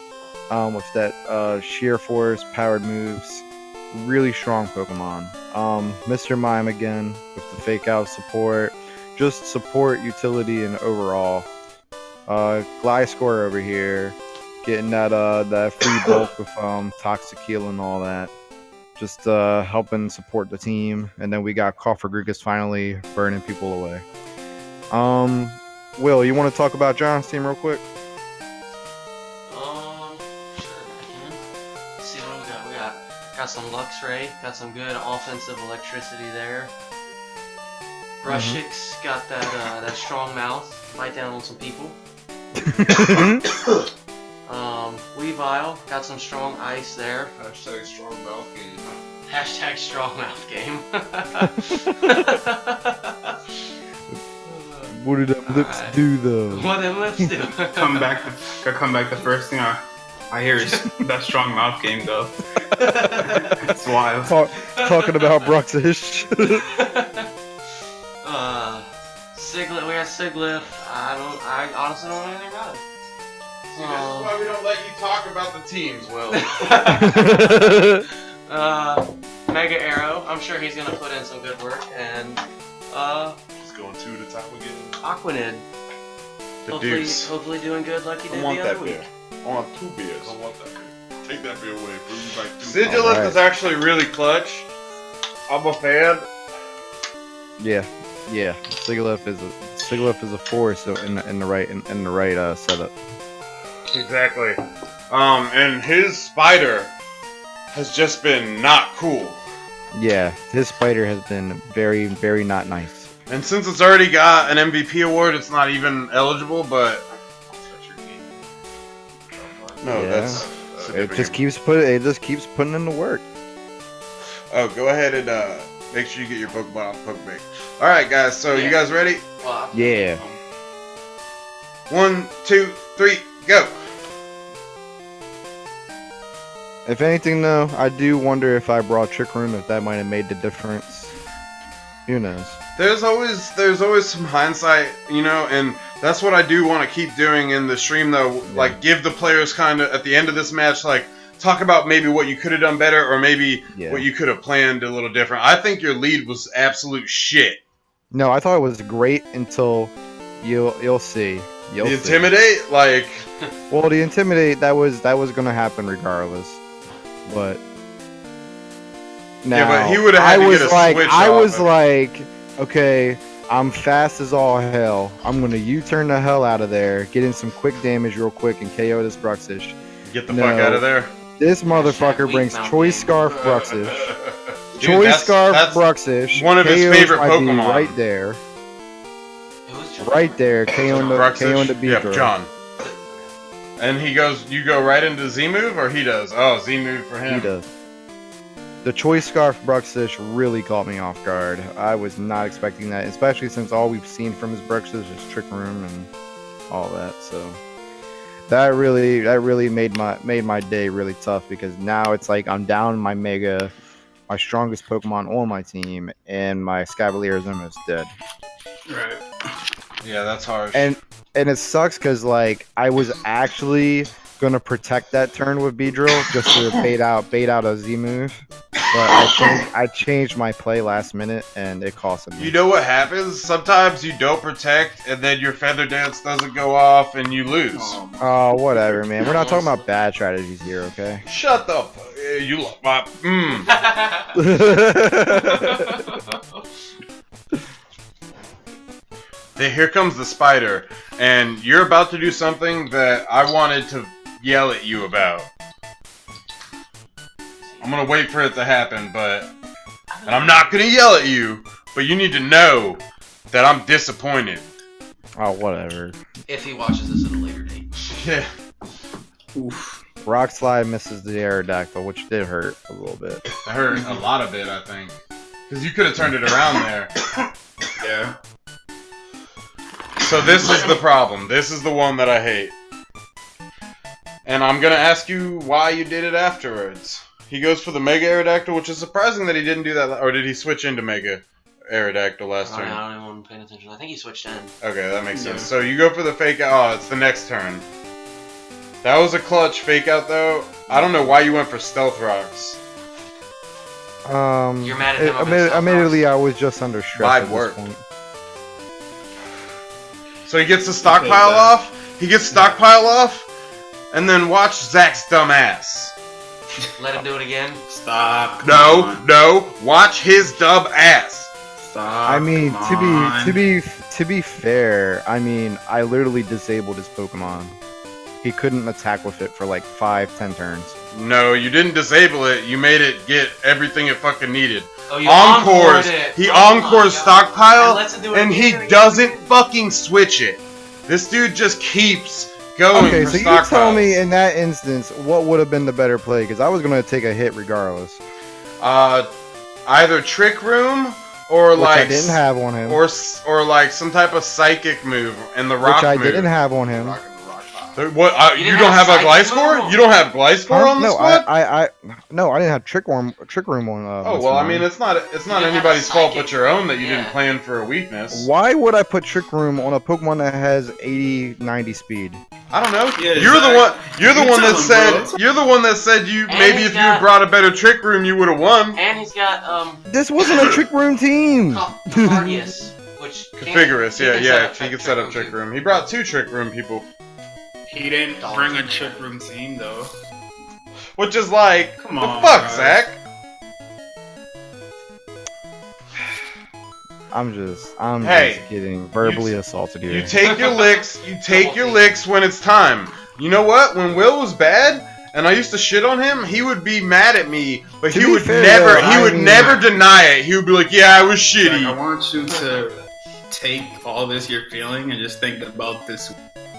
B: with that Sheer Force powered moves. Really strong Pokemon. Mr. Mime again with the fake out support. Just support, utility, and overall. Gliscor over here, getting that free bulk with Toxic Heal and all that. Just helping support the team. And then we got Cofagrigus finally burning people away. Will, you want to talk about John's team real quick?
D: Sure, I can. Let's see what we got. We got some Luxray, got some good offensive electricity there. Brushix got that strong mouth, bite down on some people. Weavile got some strong ice there.
E: Hashtag strong mouth game.
D: Hashtag strong mouth game.
B: What did them lips do though?
D: What them lips do?
C: Come back. The first thing I hear is that strong mouth game though. It's wild.
B: Talking about Bruxish.
D: Siglif. We got Siglif. I honestly don't know anything about it.
A: See, this is why we don't let you talk about the teams, Will.
D: Mega Arrow. I'm sure he's gonna put in some good work, and
E: He's going 2 to the top again.
D: Aquanid.
A: The Deuce.
D: Hopefully doing good like he
A: I
D: did
A: want
D: the
A: that
D: other
A: beer.
D: week.
A: I want 2 beers.
E: I don't want that beer. Take that beer away. Bring me back 2.
A: Sigilif
B: Alright.
A: is actually really clutch. I'm a fan.
B: Yeah. Sigilyph is a force in the right setup.
A: Exactly. And his spider has just been not cool.
B: Yeah, his spider has been very, very not nice.
A: And since it's already got an MVP award, it's not even eligible, but no,
B: Yeah.
A: that's
B: It just keeps putting in the work.
A: Oh, go ahead and make sure you get your Pokeball off Pokebake. Alright guys, so you guys ready?
D: Well,
B: Yeah.
A: 1, 2, 3, go!
B: If anything though, I do wonder if I brought Trick Room, if that might have made the difference. Who knows?
A: There's always some hindsight, you know, and that's what I do want to keep doing in the stream though.
B: Yeah.
A: Like, give the players kind of at the end of this match, like, talk about maybe what you could have done better, or maybe what you could have planned a little different. I think your lead was absolute shit.
B: No, I thought it was great until you'll see. You'll
A: The
B: see.
A: Intimidate, like,
B: Well, the Intimidate that was gonna happen regardless, but. Now,
A: yeah, but he would have had to get a switch
B: I
A: off
B: was
A: it.
B: like, okay, I'm fast as all hell. I'm gonna U-turn the hell out of there, get in some quick damage real quick, and KO this Bruxish.
A: Get the fuck out of there.
B: This motherfucker
D: Weak
B: brings
D: mount
B: Choice
D: game.
B: Scarf Bruxish.
A: Dude,
B: Choice Scarf
A: that's
B: Bruxish.
A: one of his
B: KOs
A: favorite
B: my B
A: Pokemon.
B: right there.
D: It was just
B: Right there. KO'ing the
A: Bruxish?
B: Beedrill.
A: Yep, John. And he goes, you go right into Z move, or he does? Oh, Z move for him.
B: He does. The Choice Scarf Bruxish really caught me off guard. I was not expecting that, especially since all we've seen from his Bruxish is Trick Room and all that. So that really made my day really tough, because now it's like I'm down my Mega my strongest Pokemon on my team, and my Scavalier is almost dead.
C: Right.
A: Yeah, that's harsh.
B: And it sucks because like I was actually gonna protect that turn with Beedrill just to bait out a Z move, but I changed my play last minute and it cost me.
A: You know what happens? Sometimes you don't protect, and then your Feather Dance doesn't go off, and you lose.
B: Oh, whatever, man. We're not talking about bad strategies here, okay?
A: Shut the you Here comes the spider, and you're about to do something that I wanted to yell at you about. I'm gonna wait for it to happen, and I'm not gonna yell at you, but you need to know that I'm disappointed.
B: Oh, whatever.
D: If he watches this at a later date.
A: Yeah.
C: Oof.
B: Rock Slide misses the Aerodactyl, which did hurt a little bit.
A: It hurt a lot of it, I think. Because you could have turned it around there.
C: Yeah.
A: So this is the problem. This is the one that I hate. And I'm going to ask you why you did it afterwards. He goes for the Mega Aerodactyl, which is surprising that he didn't do that. Or did he switch into Mega Aerodactyl last turn?
D: I don't even pay attention. I think he switched in.
A: Okay, that makes sense. So you go for the fake out. Oh, it's the next turn. That was a clutch fake out, though. I don't know why you went for Stealth Rocks.
D: You're mad at him over the Stealth
B: admittedly,
D: Rocks?
B: I was just under stress
A: Vibe
B: at this
A: work.
B: point.
A: So he gets the stockpile off. He gets stockpile off. And then watch Zach's dumb ass.
D: Let him do it again.
C: Stop.
A: No. Watch his dumb ass.
C: Stop.
B: I mean, to be fair, I mean, I literally disabled his Pokemon. He couldn't attack with it for like 5-10 turns.
A: No, you didn't disable it. You made it get everything it fucking needed.
D: Oh, you
A: Encores.
D: encored it.
A: He
D: Oh my
A: encores
D: God.
A: stockpile,
D: And lets him do it
A: and he
D: again.
A: doesn't fucking switch it. This dude just keeps going
B: Okay,
A: for
B: so you
A: stockpiles.
B: tell me in that instance what would have been the better play, because I was going to take a hit regardless.
A: Either Trick Room or
B: Which
A: like
B: I didn't have on him.
A: or like some type of psychic move and the rock
B: Which I
A: move.
B: didn't have on him.
A: What? You
D: didn't
A: don't have a
D: psychic
A: Gliscor?
D: move?
A: You don't have Gliscor on the
B: No,
A: squad?
B: no, I didn't have Trick Room on.
A: Oh well, I mean, it's not
D: didn't have
A: anybody's
D: a
A: fault
D: psychic-
A: but your own that you
D: yeah.
A: didn't plan for a weakness.
B: Why would I put Trick Room on a Pokemon that has 80-90 speed?
A: I don't know.
C: Yeah,
A: You're the one. You're the
C: You
A: one
C: tell
A: that
C: him,
A: said.
C: bro.
A: You're the one that said you
D: And
A: maybe
D: he's
A: if you had
D: got-
A: brought a better Trick Room, you would have won.
D: And he's got
B: This wasn't a Trick Room team.
D: Cardius, which
A: Figurous,
D: he can
A: yeah.
D: set
A: He
D: up
A: could set up Trick Room. He brought 2 Trick Room people,
C: He didn't bring a Trick Room team though.
A: which is like,
C: Come
A: the
C: on,
A: fuck,
C: guys.
A: Zach?
B: I'm just
A: Hey,
B: getting verbally assaulted here.
A: You take your licks. You take your licks when it's time. You know what? When Will was bad, and I used to shit on him, he would be mad at me, but
B: To
A: he
B: be
A: would
B: fair,
A: never.
B: though,
A: He
B: I
A: would
B: mean-
A: never deny it. He would be like, "Yeah, I was
C: Like, I
A: shitty."
C: want you to take all this you're feeling and just think about this.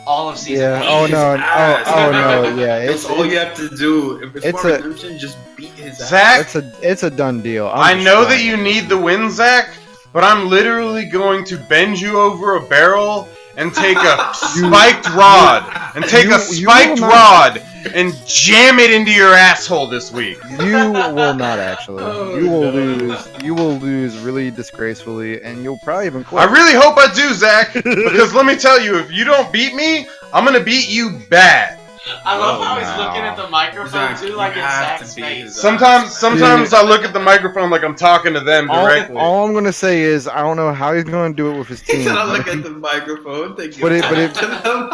D: all of season
B: Yeah.
D: one.
B: Oh
C: Beat
B: no.
C: his ass.
B: Oh no. Yeah.
C: That's all you have to do. If it's
B: it's
C: for
B: a-
C: redemption, just beat his ass.
A: Zach,
B: It's a done deal.
A: I
B: I'm
A: know
B: just
A: that
B: trying.
A: you need the win, Zach, but I'm literally going to bend you over a barrel and take a spiked rod and take
B: you
A: a spiked
B: will
A: rod and jam it into your asshole this week.
B: You will not actually.
C: Oh,
B: You will
C: no.
B: lose. You will lose really disgracefully, and you'll probably even quit.
A: I really hope I do, Zach, because let me tell you, if you don't beat me, I'm gonna beat you bad.
D: I love
C: Oh,
D: how he's
B: wow.
D: looking at the microphone
C: Zach,
D: too,
C: you
D: like it's
C: have
D: Zach's
C: to beat
D: face.
C: his ass.
A: Sometimes I look at the microphone like I'm talking to them directly.
B: all I'm gonna say is I don't know how he's gonna do it with his
C: He's
B: team.
C: gonna
B: but
C: look
B: if
C: at the microphone. Think
B: But it- but it-
C: to them.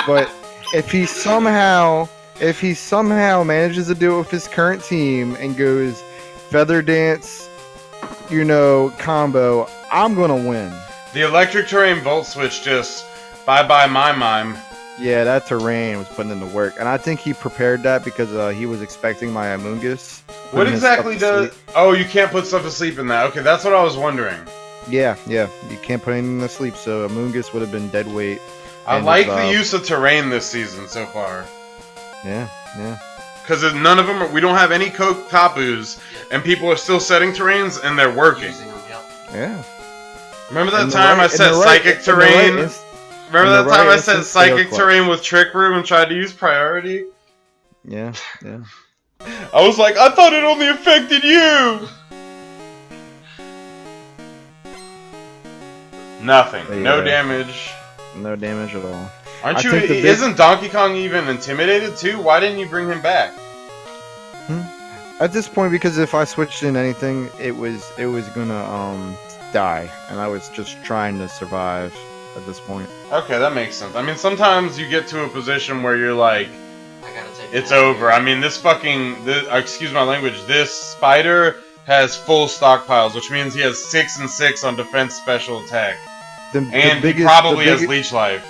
B: But if he somehow manages to do it with his current team and goes Feather Dance, combo, I'm gonna win.
A: The electric terrain volt switch just bye my mime.
B: Yeah, that terrain was putting in the work, and I think he prepared that because he was expecting my Amoonguss.
A: What
B: putting his
A: exactly
B: stuff to
A: does? Oh, you can't put stuff to sleep in that. Okay, that's what I was wondering.
B: sleep. Yeah, you can't put anything to sleep, so Amoonguss would have been dead weight.
A: I
B: And
A: like
B: his,
A: the use of terrain this season so far.
B: Yeah.
A: Because none of them, we don't have any Kokapus, and people are still setting terrains, and they're working.
D: Using them, yep.
B: Yeah.
A: Remember that
B: In the
A: time
B: right-
A: I
B: in
A: set
B: the right-
A: psychic
B: in the right
A: terrain?
B: inst-
A: Remember
B: in
A: that
B: the
A: time
B: right
A: I set
B: instance, they are
A: psychic
B: clutch.
A: terrain with Trick Room and tried to use priority?
B: Yeah.
A: I was like, I thought it only affected you. Nothing. No damage.
B: No damage at all.
A: Aren't you? Isn't Donkey Kong even intimidated too? Why didn't you bring him back?
B: At this point, because if I switched in anything, it was gonna die, and I was just trying to survive at this point.
A: Okay, that makes sense. I mean, sometimes you get to a position where you're like,
D: I gotta take
A: it's over. I mean, excuse my language, this spider has full stockpiles, which means he has 6 and 6 on defense special attack. He probably has leech life.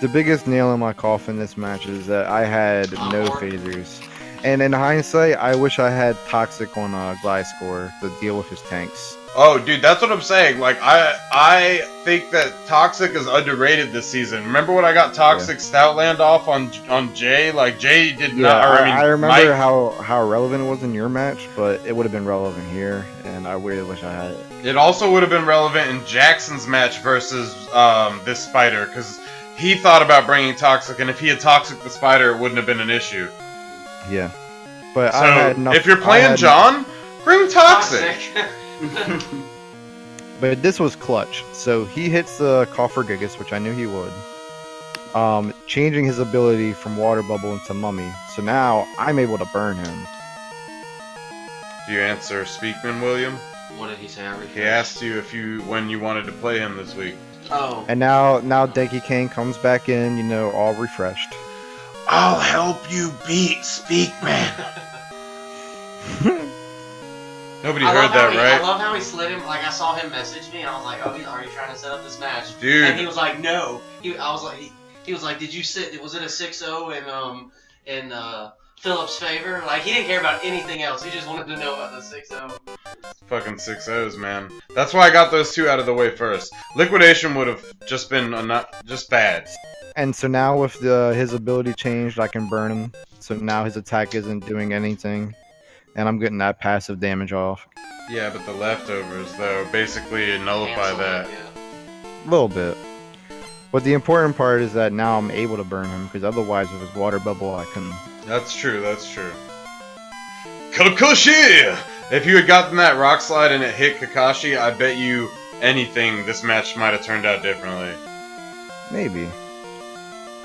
B: The biggest nail in my coffin this match is that I had no phasers. And in hindsight, I wish I had Toxic on Gliscor to deal with his tanks.
A: Oh, dude, that's what I'm saying. Like, I think that Toxic is underrated this season. Remember when I got Toxic Stoutland off on Jay? Like, Jay did not.
B: I remember how relevant it was in your match, but it would have been relevant here, and I really wish I had it.
A: It also would have been relevant in Jackson's match versus this spider, because he thought about bringing Toxic, and if he had Toxic the spider, it wouldn't have been an issue.
B: Yeah, but
A: so
B: I had enough,
A: if you're playing John, bring Toxic.
B: But this was clutch. So he hits the Coffergigas, which I knew he would. Changing his ability from Water Bubble into Mummy. So now I'm able to burn him.
A: Do you answer Speakman, William?
D: What did he say?
A: He asked you when you wanted to play him this week.
D: Oh.
B: And now Denki Kane comes back in, all refreshed.
A: I'll help you beat Speakman. Nobody heard that, right?
D: I love how he slid him. Like, I saw him message me, and I was like, "Oh, are you trying to set up this match?"
A: Dude.
D: And he was like, "No." He was like, "Did you sit? Was it a 6-0 in Philip's favor?" Like, he didn't care about anything else. He just wanted to know about the 6-0.
A: Fucking 6-0s, man. That's why I got those two out of the way first. Liquidation would have just been just bad.
B: And so now with his ability changed, I can burn him. So now his attack isn't doing anything. And I'm getting that passive damage off.
A: Yeah, but the leftovers, though, basically nullify that.
B: A little bit. But the important part is that now I'm able to burn him, because otherwise with his Water Bubble, I couldn't.
A: That's true, that's true. Kakashi! If you had gotten that Rock Slide and it hit Kakashi, I bet you anything this match might have turned out differently.
B: Maybe.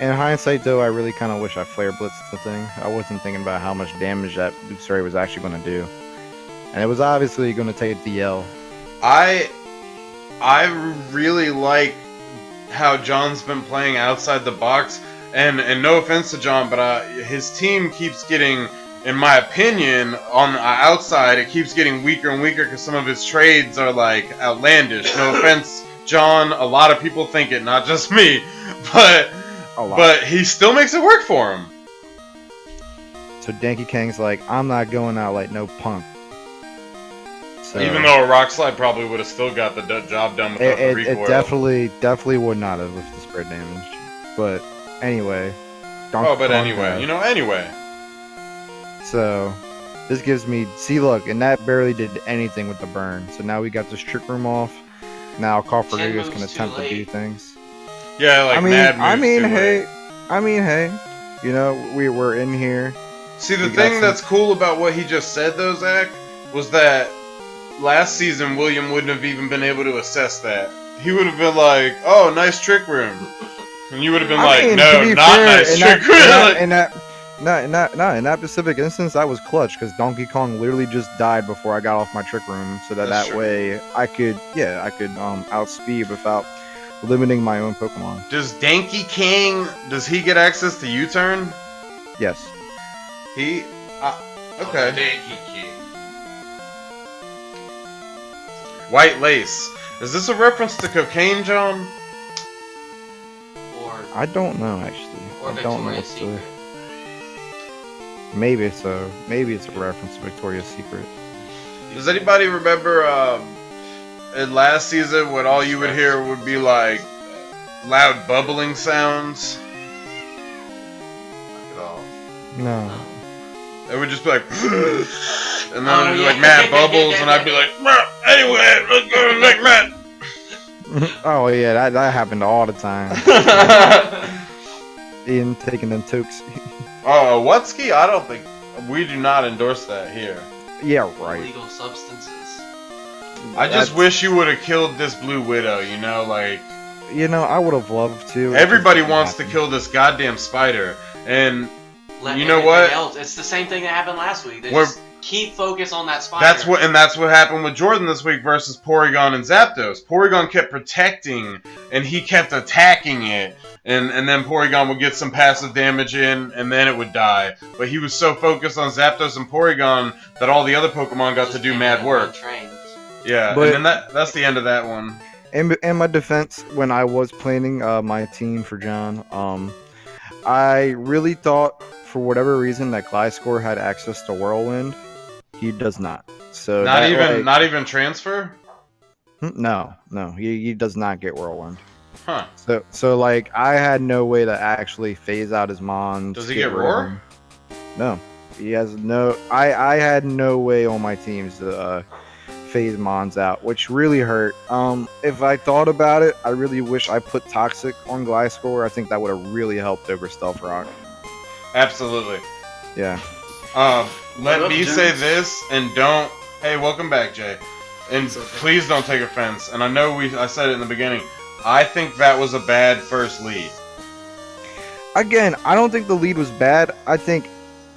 B: In hindsight, though, I really kind of wish I Flare Blitzed the thing. I wasn't thinking about how much damage that Luxray was actually going to do. And it was obviously going to take the L.
A: I really like how John's been playing outside the box. And no offense to John, but his team keeps getting, in my opinion, on the outside, it keeps getting weaker and weaker because some of his trades are, like, outlandish. No offense, John. A lot of people think it, not just me. But he still makes it work for him.
B: So Denki Kang's like, I'm not going out like no punk. So
A: even though a Rock Slide probably would have still got the job done without the recoil.
B: It definitely would not have with the spread damage. But anyway.
A: Anyway.
B: So this gives me, see, look, and that barely did anything with the burn. So now we got this Trick Room off. Now Coffergigas can attempt to do things.
A: Yeah, like mad moves
B: hey, we're in here.
A: See, the thing that's cool about what he just said, though, Zach, was that last season William wouldn't have even been able to assess that. He would have been like, "Oh, nice Trick Room," and you would have been "No, not nice Trick Room."
B: In that specific instance, I was clutch because Donkey Kong literally just died before I got off my Trick Room, so that way I could outspeed without limiting my own Pokemon.
A: Does Denki King, does he get access to U-turn?
B: Yes.
A: Okay.
E: Denki King.
A: White Lace. Is this a reference to cocaine, John?
D: Or
B: I don't know, actually.
D: Or
B: I don't know
D: Victoria's Secret.
B: Maybe so. Maybe it's a reference to Victoria's Secret.
A: Does anybody remember in last season when all you would hear would be like loud bubbling sounds?
E: Not at all.
B: No.
A: It would just be like, and then it would be like mad bubbles, and I'd be like, anyway, let's go to the next match.
B: Oh yeah, that happened all the time. Ian taking them tokes.
A: Oh, Wutski? I don't think. We do not endorse that here.
B: Yeah, right.
D: Illegal substances.
A: I just wish you would have killed this Blue Widow, you know, like...
B: You know, I would have loved to.
A: Everybody wants to kill this goddamn spider, and you know what?
D: Else. It's the same thing that happened last week. They
A: We're-
D: just keep focus on that spider.
A: That's what happened with Jordan this week versus Porygon and Zapdos. Porygon kept protecting, and he kept attacking it, and then Porygon would get some passive damage in, and then it would die. But he was so focused on Zapdos and Porygon that all the other Pokemon got to do mad work. Yeah,
B: But-
A: and then that's the end of that one.
B: In my defense, when I was planning my team for John, I really thought, for whatever reason, that Gliscor had access to Whirlwind. He does not. So
A: Not even transfer?
B: No, he does not get Whirlwind.
A: Huh.
B: So like, I had no way to actually phase out his Mons.
A: Does he get Roar?
B: No, he has no. I had no way on my teams to phase Mons out, which really hurt. If I thought about it, I really wish I put Toxic on Gliscor. I think that would have really helped over Stealth Rock.
A: Absolutely.
B: Yeah.
A: Let
C: up,
A: me
C: gents?
A: say this, and don't. Hey, welcome back, Jay. And please don't take offense. And I know I said it in the beginning. I think that was a bad first lead.
B: Again, I don't think the lead was bad. I think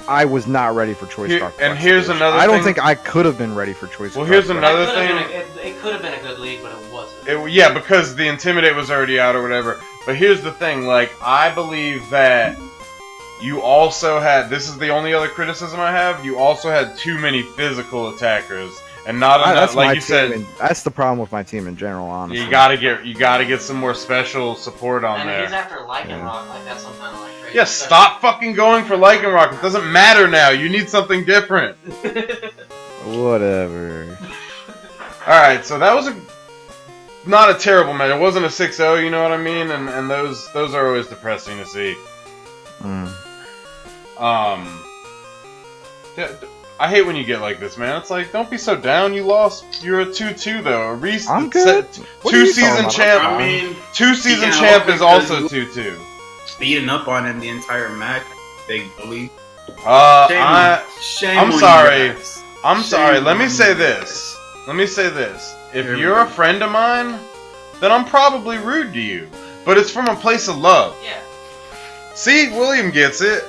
B: I was not ready for Choice Star.
A: And here's another
B: I don't
A: thing-
B: think I could have been ready for Choice
A: Well,
B: Star.
A: here's another thing.
D: It could have been a good league, but it wasn't.
A: Yeah, because the Intimidate was already out or whatever. But here's the thing, like, I believe that you also had, this is the only other criticism I have, you also had too many physical attackers. And not enough,
B: That's my
A: like you said,
B: team that's the problem with my team in general, honestly.
A: you gotta get some more special support on
D: And
A: there.
D: he's after Lycanroc, like that's some kind of like crazy.
A: Yeah, stop fucking going for Lycanroc. It doesn't matter now. You need something different.
B: Whatever.
A: Alright, so that was not a terrible match. It wasn't a 6-0, you know what I mean? And those are always depressing to see. Yeah, I hate when you get like this, man. It's like, don't be so down. You lost. You're a 2-2 though. Reese,
B: I'm good. What are you
A: Two-season
B: talking
A: champ.
B: about?
C: I mean,
A: Two-season
C: Yeah,
A: champ is
C: because
A: also
C: you-
A: 2-2.
C: beating up on him the entire match, big bully. Shame
A: I'm
C: on
A: sorry.
C: You guys.
A: I'm
C: Shame
A: sorry. Let me
C: on
A: say
C: you
A: this. Let me say this. If
C: Here we
A: you're a
C: go.
A: friend of mine, then I'm probably rude to you. But it's from a place of love.
D: Yeah.
A: See, William gets it.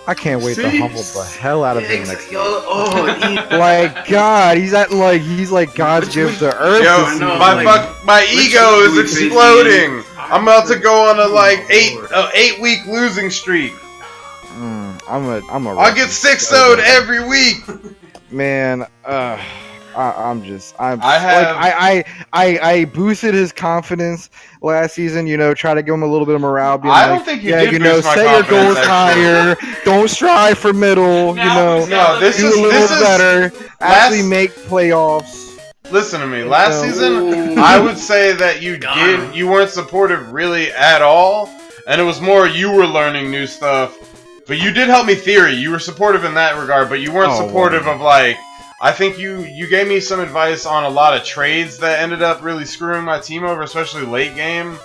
B: I can't wait to
C: See?
B: humble the hell out of him next week.
C: Oh,
B: Like God, he's like God's
C: Which we-
B: gift to Earth.
A: Yo,
C: I know,
A: my
C: like,
A: my
C: which
A: ego is
C: we face
A: exploding. I'm about to go on a like
C: Oh, Lord.
A: 8-week losing streak.
B: I'm a.
A: I get 6-0'd every week.
B: Man, I boosted his confidence last season. You know, try to give him a little bit of morale. Being
A: I
B: like,
A: don't think you
B: yeah,
A: did
B: you know,
A: boost my
B: set your
A: confidence,
B: goals higher. Don't strive for middle.
A: No, this
B: do
A: is
B: a little
A: this is
B: better. Actually, make playoffs.
A: Listen to me. Last
B: No.
A: season, I would say that you weren't supportive really at all, and it was more you were learning new stuff. But you did help me theory. You were supportive in that regard, but you weren't supportive of like. I think you gave me some advice on a lot of trades that ended up really screwing my team over, especially late game,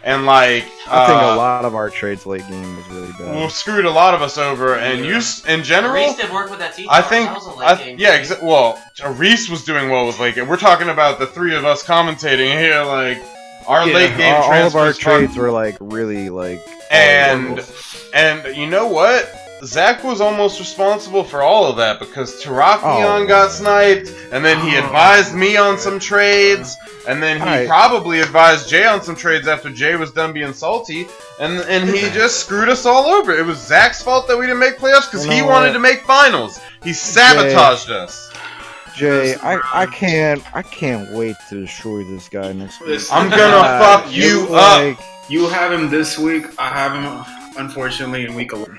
A: and like.
B: I think a lot of our trades late game was really bad.
A: Well, screwed a lot of us over, and you in general.
D: Reese did work with that team.
A: I think,
D: That was a late game
A: yeah,
D: trade.
A: well, Reese was doing well with late game. We're talking about the three of us commentating here, like our late game
B: all of our
A: transfers.
B: trades were like really like.
A: And you know what? Zach was almost responsible for all of that because Terrakion got sniped, and then he advised me on some trades, and then he probably advised Jay on some trades after Jay was done being salty, and he just screwed us all over. It was Zach's fault that we didn't make playoffs because he wanted to make finals. He sabotaged us.
B: Jay, I can't wait to destroy this guy next week.
A: I'm gonna fuck you up.
C: You have him this week. I have him, unfortunately, in week 11.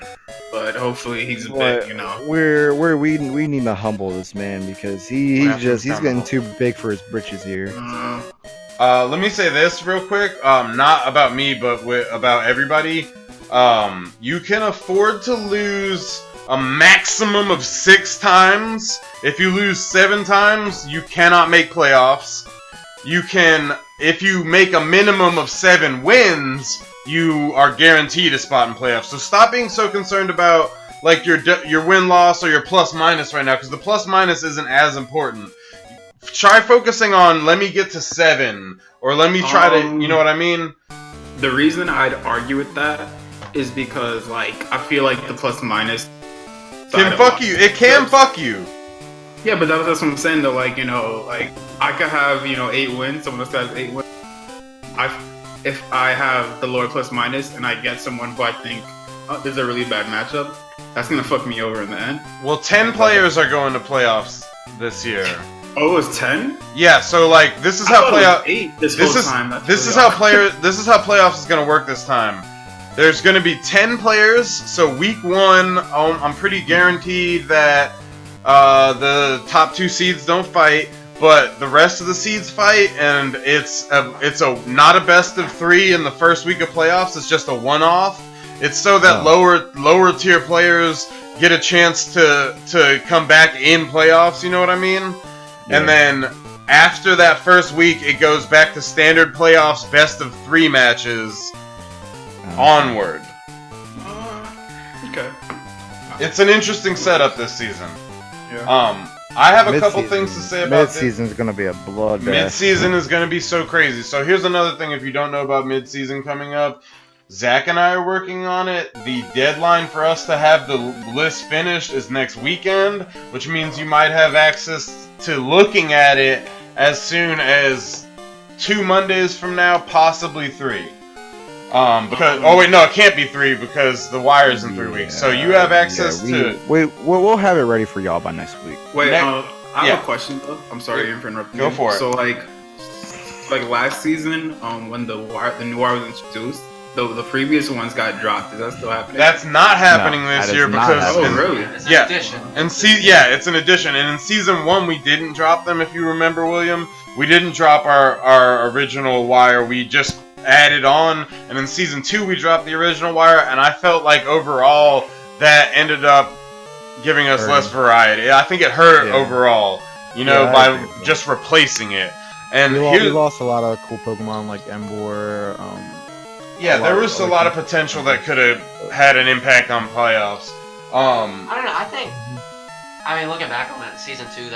C: But hopefully he's a bit, you know.
B: We need to humble this man because he's getting too big for his britches here.
A: Let me say this real quick. Not about me, but about everybody. You can afford to lose a maximum of 6 times. If you lose 7 times, you cannot make playoffs. You can, if you make a minimum of 7 wins, you are guaranteed a spot in playoffs. So stop being so concerned about like your win loss or your plus minus right now, because the plus minus isn't as important. Try focusing on let me get to 7 or let me try to, you know what I mean?
C: The reason I'd argue with that is because like I feel like the plus minus
A: can fuck you. It can fuck you.
C: Yeah, but that's what I'm saying though. Like, you know, like I could have 8 wins. Someone else has 8 wins. If I have the lower plus minus and I get someone who I think there's a really bad matchup, that's gonna fuck me over in the end.
A: Well, 10 players are going to playoffs this year.
C: Oh, it's 10?
A: Yeah, so like this is how playoff.
C: 8 this time.
A: This is how playoffs is gonna work this time. There's gonna be 10 players. So week 1, I'm pretty guaranteed that the top 2 seeds don't fight, but the rest of the seeds fight, and it's not a best of 3 in the first week of playoffs. It's just a one-off. It's so that lower tier players get a chance to come back in playoffs. You know what I mean? Yeah. And then after that first week, it goes back to standard playoffs, best of 3 matches onward.
C: Okay.
A: It's an interesting setup this season.
C: Yeah.
A: I have a couple things to say about this.
B: Mid-season is going to be a bloodbath.
A: Mid-season is going to be so crazy. So here's another thing if you don't know about mid-season coming up. Zach and I are working on it. The deadline for us to have the list finished is next weekend, which means you might have access to looking at it as soon as 2 Mondays from now, possibly 3. It can't be 3 because the wire's in 3 weeks. So you have access to.
B: We'll have it ready for y'all by next week.
C: Wait, I have a question though. I'm sorry for interrupting.
A: Go for it.
C: So like last season, when the new wire was introduced, the previous ones got dropped. Is that still happening?
A: That's not happening this year because
C: really?
D: It's an addition.
A: It's an addition. And in season 1, we didn't drop them. If you remember, William, we didn't drop our original wire. We just added on. And in season 2, we dropped the original wire. And I felt like overall that ended up giving us less variety. I think it hurt overall. By just replacing it. And
B: we lost a lot of cool Pokemon like Emboar.
A: There was a lot of potential that could have had an impact on playoffs.
D: I don't know. I mean, looking back on that season 2,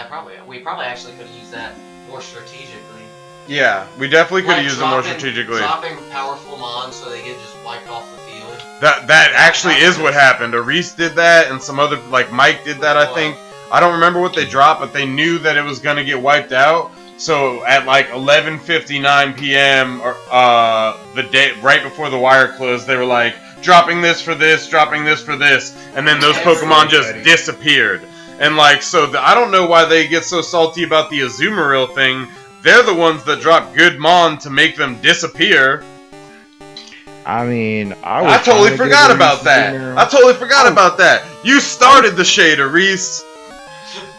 D: we probably actually could have used that more strategically.
A: Yeah, we definitely could have used it more strategically.
D: Dropping powerful mons so they get just wiped off the field.
A: That actually is what happened. Aris did that, and some other like Mike did that. I think I don't remember what they dropped, but they knew that it was gonna get wiped out. So at like 11:59 p.m. or the day right before the wire closed, they were like dropping this for this, dropping this for this, and then those Pokemon just disappeared. And like I don't know why they get so salty about the Azumarill thing. They're the ones that drop good Mon to make them disappear.
B: I mean,
A: I totally forgot about that. About that. You started the shade, Aris.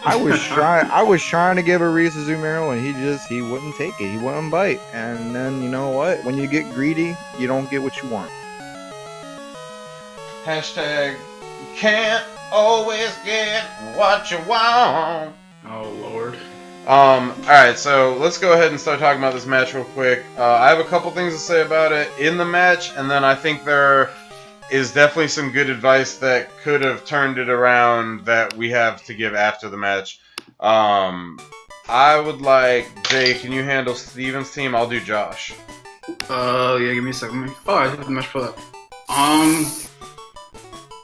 B: I was trying to give Aris Azumarill, and he wouldn't take it. He wouldn't bite. And then, you know what? When you get greedy, you don't get what you want.
A: Hashtag can't always get what you want.
C: Oh, Lord.
A: Alright, so let's go ahead and start talking about this match real quick. I have a couple things to say about it in the match, and then I think there is definitely some good advice that could have turned it around that we have to give after the match. I would like, Jay, can you handle Steven's team? I'll do Josh.
C: Yeah, give me a second. Oh, I have the match pulled up.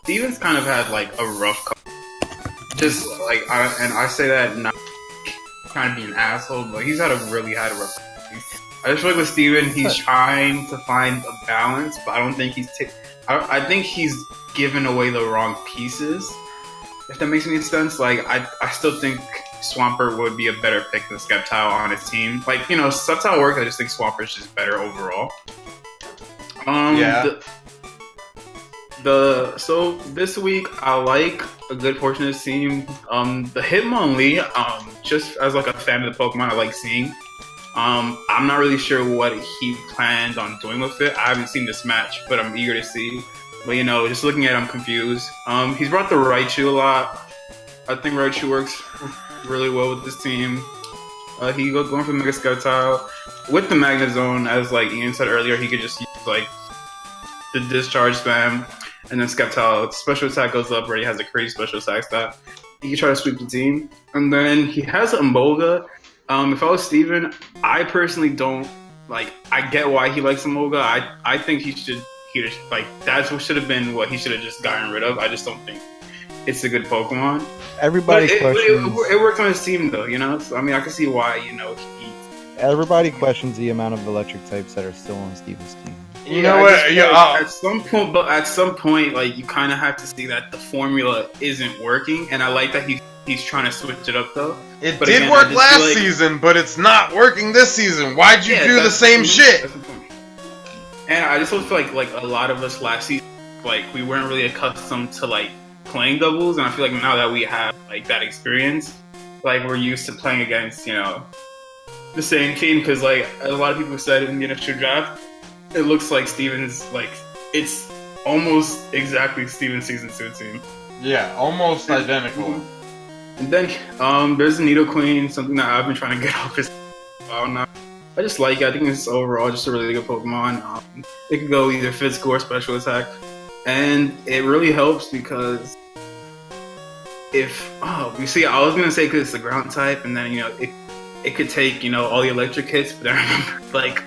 C: Steven's kind of had like a rough just like, I say that not trying to be an asshole, but he's really had a rough I just feel like with Steven, he's trying to find a balance, but I don't think I think he's given away the wrong pieces. If that makes any sense, like I still think Swampert would be a better pick than Sceptile on his team. Like, Sceptile works. I just think Swampert's just better overall. So this week I like a good portion of the team. The Hitmonlee, just as like a fan of the Pokemon, I like seeing. I'm not really sure what he plans on doing with it. I haven't seen this match, but I'm eager to see. But just looking at it, I'm confused. He's brought the Raichu a lot. I think Raichu works really well with this team. He going for Mega Sceptile. With the Magnezone, as like Ian said earlier, he could just use like the discharge spam. and then Skeptile, special attack goes up, where he has a crazy special attack stat. He can try to sweep the team, and then he has a Emolga. If I was Steven, I personally don't like. I get why he likes Emolga. I think he should like that's what should have been what he should have just gotten rid of. I just don't think it's a good Pokemon.
B: Everybody questions.
C: It worked on his team though, you know. So, I mean, I can see why,
B: Everybody questions the amount of electric types that are still on Steven's team.
A: You know what?
C: At some point, like you kind of have to see that the formula isn't working, and I like that he's trying to switch it up though.
A: It did work last season, but it's not working this season. Why'd you do the same shit?
C: That's the point. And I just feel like a lot of us last season, like we weren't really accustomed to like playing doubles, and I feel like now that we have like that experience, like we're used to playing against the same team, because like a lot of people said in the initial draft, it looks like Steven's like it's almost exactly Steven's season 2 team.
A: Yeah, almost identical.
C: And then there's the Nidoqueen, something that I've been trying to get off his now. I just like it. I think it's overall just a really good Pokemon. It could go either physical or special attack, and it really helps because I was gonna say because it's the ground type, and then it could take all the electric hits, but I remember like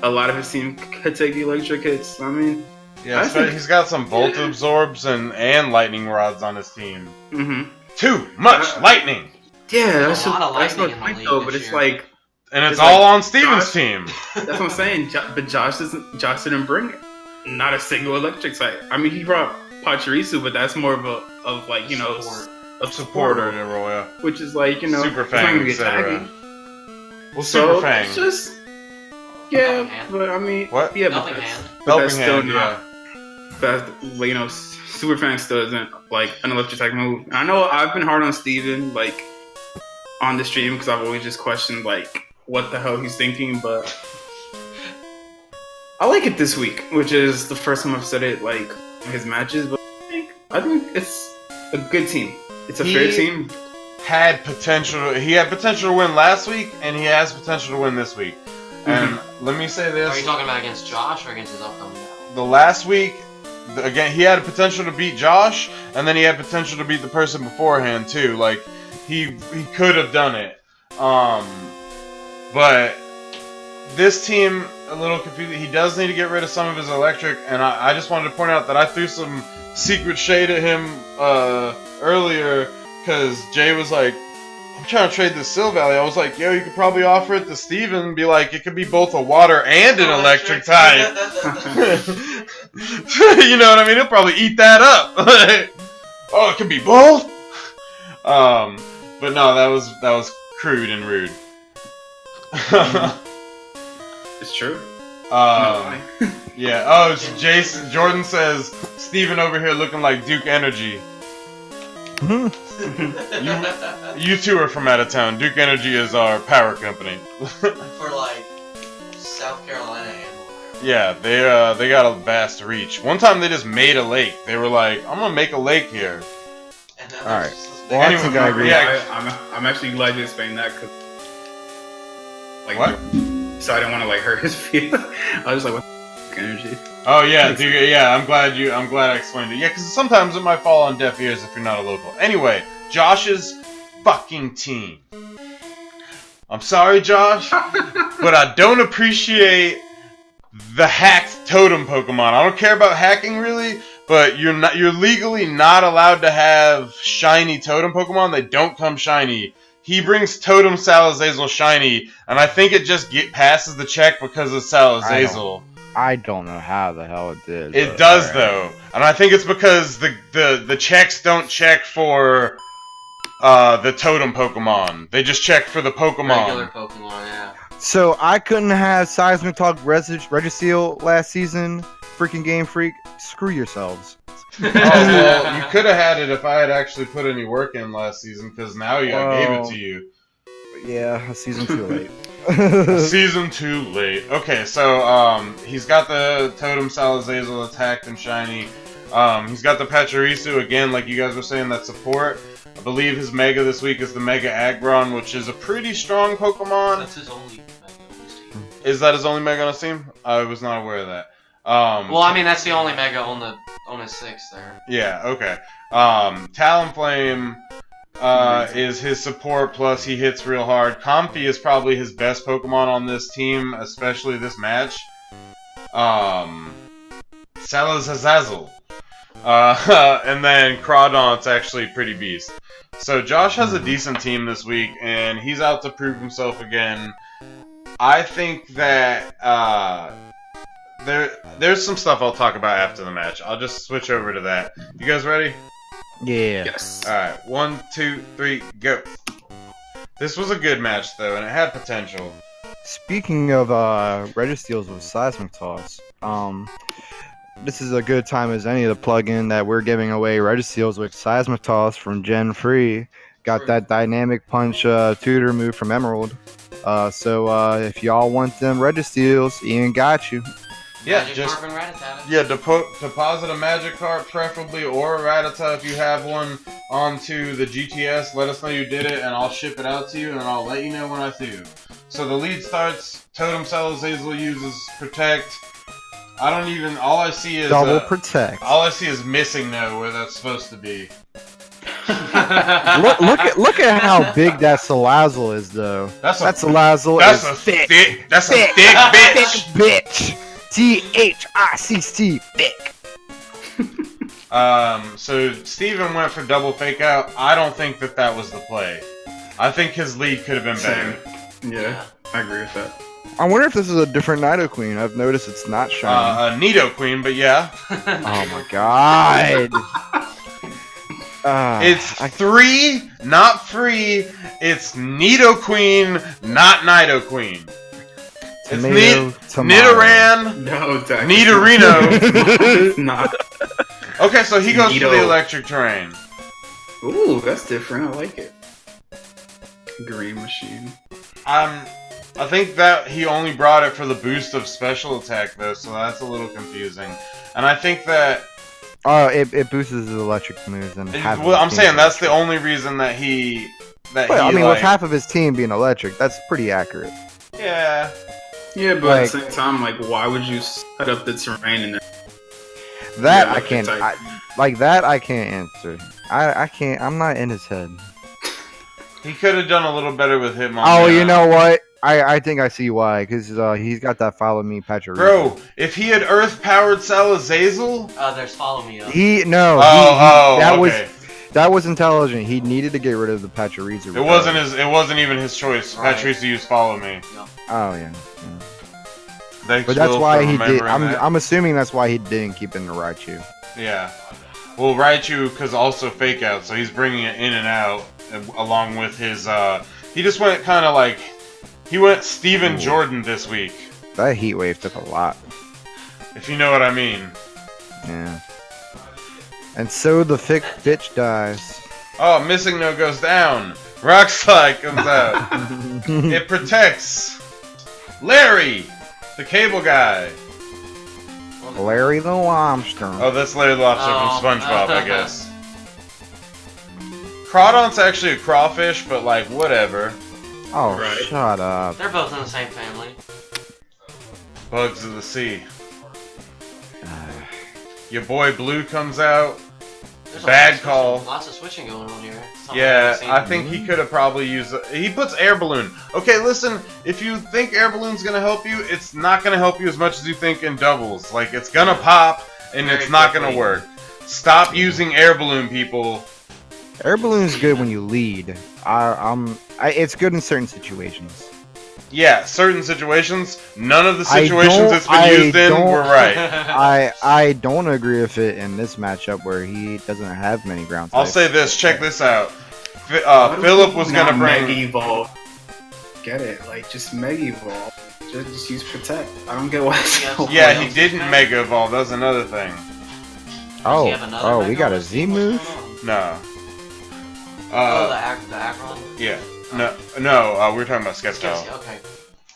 C: a lot of his team could take the electric hits. I mean,
A: yeah, he's got some Volt Absorbs and Lightning Rods on his team.
C: Mm-hmm.
A: Too much lightning.
C: Yeah, that's
D: a lot of
C: that's
D: lightning
C: my
D: in the
C: point
D: league
C: though.
D: this
C: But it's
D: year.
C: like.
A: And it's all
C: like
A: on Steven's team.
C: That's what I'm saying. But Josh didn't bring not a single electric type. I mean, he brought Pachirisu, but that's more of a supporter,
A: yeah.
C: which is like
A: Super
C: it's not gonna
A: Fang,
C: be
A: etc.
C: attacking.
A: Well,
C: So
A: Super Fang.
C: it's just
D: Helping Hand.
C: but I mean,
A: What?
C: Yeah,
D: Helping
C: but
D: Hand.
C: that's still
A: Helping
C: not. That's Super Fang still isn't like an electric type move. And I know I've been hard on Steven like on the stream because I've always just questioned like what the hell he's thinking, but I like it this week, which is the first time I've said it like in his matches. But I think it's a good team. It's a fair team.
A: Had potential. He had potential to win last week, and he has potential to win this week. And let me say this:
D: Are you talking about against Josh or against his upcoming battle?
A: the last week, again, he had potential to beat Josh, and then he had potential to beat the person beforehand too. Like he could have done it. But this team, a little confused. He does need to get rid of some of his electric, and I just wanted to point out that I threw some secret shade at him earlier, because Jay was like, I'm trying to trade this Silvally. I was like, yo, you could probably offer it to Steven and be like, it could be both a water and an electric type. You know what I mean? He'll probably eat that up. Oh, it could be both? But no, that was crude and rude.
C: It's true.
A: Yeah. Oh, Jason Jordan says Steven over here looking like Duke Energy. You two are from out of town. Duke Energy is our power company.
D: For like South Carolina and Ohio.
A: Yeah, they got a vast reach. One time they just made a lake. They were like, I'm gonna make a lake here.
D: And then
B: All right.
D: there's this
B: Well,
D: big-
B: I think I agree.
A: Yeah.
C: I'm actually glad you explained that because like
A: What?
C: so I didn't want to like hurt his feelings. I was just like, what the energy?
A: Oh yeah, dude, yeah. I'm glad I explained it. Yeah, because sometimes it might fall on deaf ears if you're not a local. Anyway, Josh's fucking team. I'm sorry, Josh, but I don't appreciate the hacked totem Pokemon. I don't care about hacking really, but you're legally not allowed to have shiny totem Pokemon. They don't come shiny. He brings Totem Salazazel shiny, and I think it just passes the check because of Salazazel.
B: I don't know how the hell it did.
A: It
B: but
A: does
B: alright.
A: though, and I think it's because the checks don't check for the totem Pokemon. They just check for the Pokemon.
D: regular Pokemon, yeah.
B: So I couldn't have Seismic Talk Registeel last season. Freaking Game Freak. Screw yourselves.
A: Oh well, you could have had it if I had actually put any work in last season, because now I gave it to you.
B: Yeah, a season too late.
A: A season too late. Okay, so he's got the Totem Salazazel attacked and shiny. He's got the Pachirisu again, like you guys were saying, that support. I believe his Mega this week is the Mega Aggron, which is a pretty strong Pokemon.
D: That's his only Mega on his team.
A: Is that his only Mega on his team? I was not aware of that.
D: Well, I mean, that's the only Mega on the on his 6th there.
A: Yeah, okay. Talonflame is his support, plus he hits real hard. Comfy is probably his best Pokemon on this team, especially this match. Salazazazzle. And then Crawdaunt's actually pretty beast. So Josh has a decent team this week, and he's out to prove himself again. I think that there's some stuff I'll talk about after the match. I'll just switch over to that. You guys ready?
B: Yeah.
C: Yes.
A: Alright, 1, 2, 3, go. This was a good match, though, and it had potential.
B: Speaking of Registeals with Seismic Toss, this is a good time as any to plug in that we're giving away Registeals with Seismic Toss from Gen Free. Got that Dynamic Punch tutor move from Emerald. So if y'all want them Registeals, Ian got you.
A: Yeah,
D: Magic
A: just
D: Carp and Rattata.
A: yeah, deposit a Magikarp preferably, or a Rattata if you have one, onto the GTS. Let us know you did it, and I'll ship it out to you, and I'll let you know when I do. So the lead starts. Totem Salazazel uses Protect. I don't even. All I see is
B: Double Protect.
A: All I see is Missing No where that's supposed to be.
B: Look at how big that Salazzle is, though.
A: That's a
B: Salazzle
A: That's
B: is
A: a
B: thick.
A: That's a thick
B: Thick
A: bitch.
B: bitch. THICC thick.
A: So Steven went for double fake out. I don't think that was the play. I think his lead could have been better.
C: Yeah, I agree with that.
B: I wonder if this is a different Nidoqueen. I've noticed it's not shiny.
A: A Nidoqueen, but yeah.
B: Oh my god.
A: It's free, not free. It's Nidoqueen, not Nidoqueen. It's Nidoran,
C: No, Zach.
A: Nidorino.
C: It's not.
A: Okay, so he goes for
C: Nido.
A: the electric terrain.
C: Ooh, that's different. I like it. Green Machine.
A: I think that he only brought it for the boost of special attack, though, so that's a little confusing. And I think that...
B: it boosts his electric moves and half
A: well, I'm saying that's the only reason that he...
B: With half of his team being electric, that's pretty accurate.
A: Yeah.
C: Yeah, but at the same time, like, why would you set up the terrain in there?
B: That
C: Yeah,
B: I can't...
C: it's like-
B: I can't answer. I can't... I'm not in his head.
A: He could have done a little better with Hitmon.
B: Oh, you know what? I think I see why, because he's got that follow me Pachirisu.
A: Bro, if he had Earth-powered Salazazel...
D: There's Follow Me Up.
B: That was intelligent. He needed to get rid of the Pachirisu.
A: It wasn't even his choice.
D: Right.
A: Pachirisu used Follow Me.
B: Oh, yeah.
A: Thanks,
B: But that's
A: Will,
B: why
A: for
B: he did.
A: remembering that.
B: I'm assuming that's why he didn't keep it in the Raichu.
A: Yeah. Well, Raichu, because also fake out, so he's bringing it in and out, along with his, he just went kind of like, he went Steven Jordan this week.
B: That heat wave took a lot.
A: If you know what I mean.
B: Yeah. And so the thick bitch dies.
A: Oh, Missing No goes down. Rock Slide comes out. It protects Larry, the cable guy.
B: Larry the Lobster.
A: Oh, that's Larry the Lobster from SpongeBob, I guess. Crawdon's actually a crawfish, but like, whatever.
B: Oh,
C: Right.
B: shut up.
D: They're both in the same family.
A: Bugs of the sea. Your boy Blue comes out.
D: There's
A: Bad call.
D: Lots of switching going on here. Something
A: Yeah,
D: I've seen.
A: I think he could have probably used... He puts Air Balloon. Okay, listen, if you think Air Balloon's going to help you, it's not going to help you as much as you think in doubles. Like, it's going to pop, and
D: Very
A: it's not going to
D: quickly.
A: work. Stop using Air Balloon, people.
B: Air balloon is good when you lead. It's good in certain situations.
A: Yeah, certain situations. None of the situations it's been used in were right.
B: I don't agree with it in this matchup where he doesn't have many ground
A: I'll
B: types.
A: say this. Check this out. Philip was going to
C: Mega
A: bring...
C: Evolve. Get it? Like, just Mega Evolve. Just use Protect. I don't get why.
A: Yeah, he didn't Mega Evolve. That's another thing.
D: Does he have another
B: we
D: Mega
B: got a
D: Evolve?
B: Z
D: What's
B: move?
D: going on?
A: No.
D: The Akron?
A: Yeah. No, we were talking about Skeptile.
D: Okay.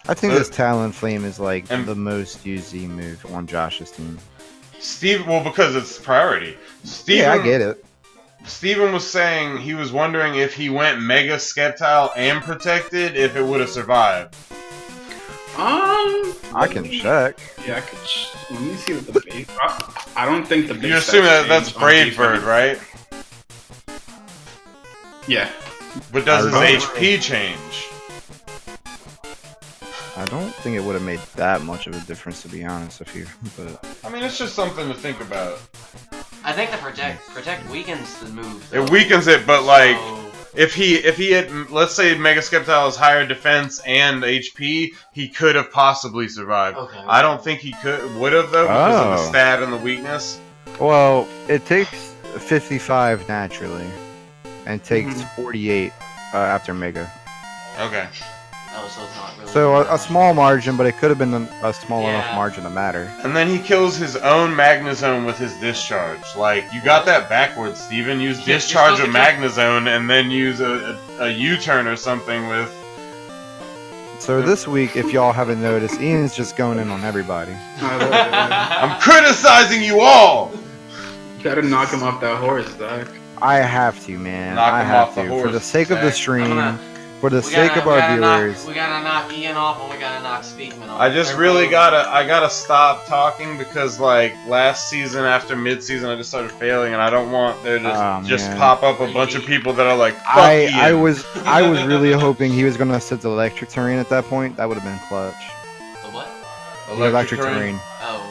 B: I think this Talonflame is like
A: And-
B: the most used Z move on Josh's team.
A: Well, because it's priority. Steven,
B: Yeah, I get it.
A: Steven was saying he was wondering if he went Mega Skeptile and Protected, if it would have survived.
B: I can check.
C: Yeah, I could. Let me see what the base. I don't think the base.
A: You assume that that's
C: stats change on
A: Brave Bird,
C: defense.
A: right?
C: Yeah.
A: But does his
B: I
A: HP change?
B: I don't think it would have made that much of a difference, to be honest with you. But
A: I mean, it's just something to think about.
D: I think the protect weakens the move.
A: It weakens it, but like,
D: So,
A: if he had, let's say Mega Skeptile's higher defense and HP, he could have possibly survived.
D: okay.
A: I don't think he would have though, because of the
B: Oh.
A: stat and the weakness.
B: well, it takes 55 naturally, and takes
C: Mhm.
B: 48 after Mega.
A: Okay.
D: Oh, so it's not really.
B: So a small margin, but it could have been a small enough
D: Yeah.
B: margin to matter.
A: And then he kills his own Magnezone with his discharge. Like, you got that backwards, Steven. Use
D: Yeah, you're
A: discharge
D: supposed
A: of
D: to kill-
A: Magnezone and then use a U-turn or something with...
B: So this week, if y'all haven't noticed, Ian's just going in on everybody.
A: I'm criticizing you all!
C: You gotta knock him off that horse, Zach.
B: I have to, man.
A: Knock
B: I
A: him
B: have
A: off the
B: to.
A: horse,
B: For the sake of the
A: Zach.
B: stream, for the sake of our viewers.
D: We gotta knock Ian off, and we gotta knock Speakman off.
A: I just really gotta stop talking because, like, last season after mid-season I just started failing and I don't want there to
B: Oh,
A: just
B: man.
A: pop up a bunch of people that are like, fuck
B: I
A: Ian.
B: was really hoping he was gonna set the electric terrain at that point. That would have been clutch.
D: The what?
B: The electric terrain.
D: Oh.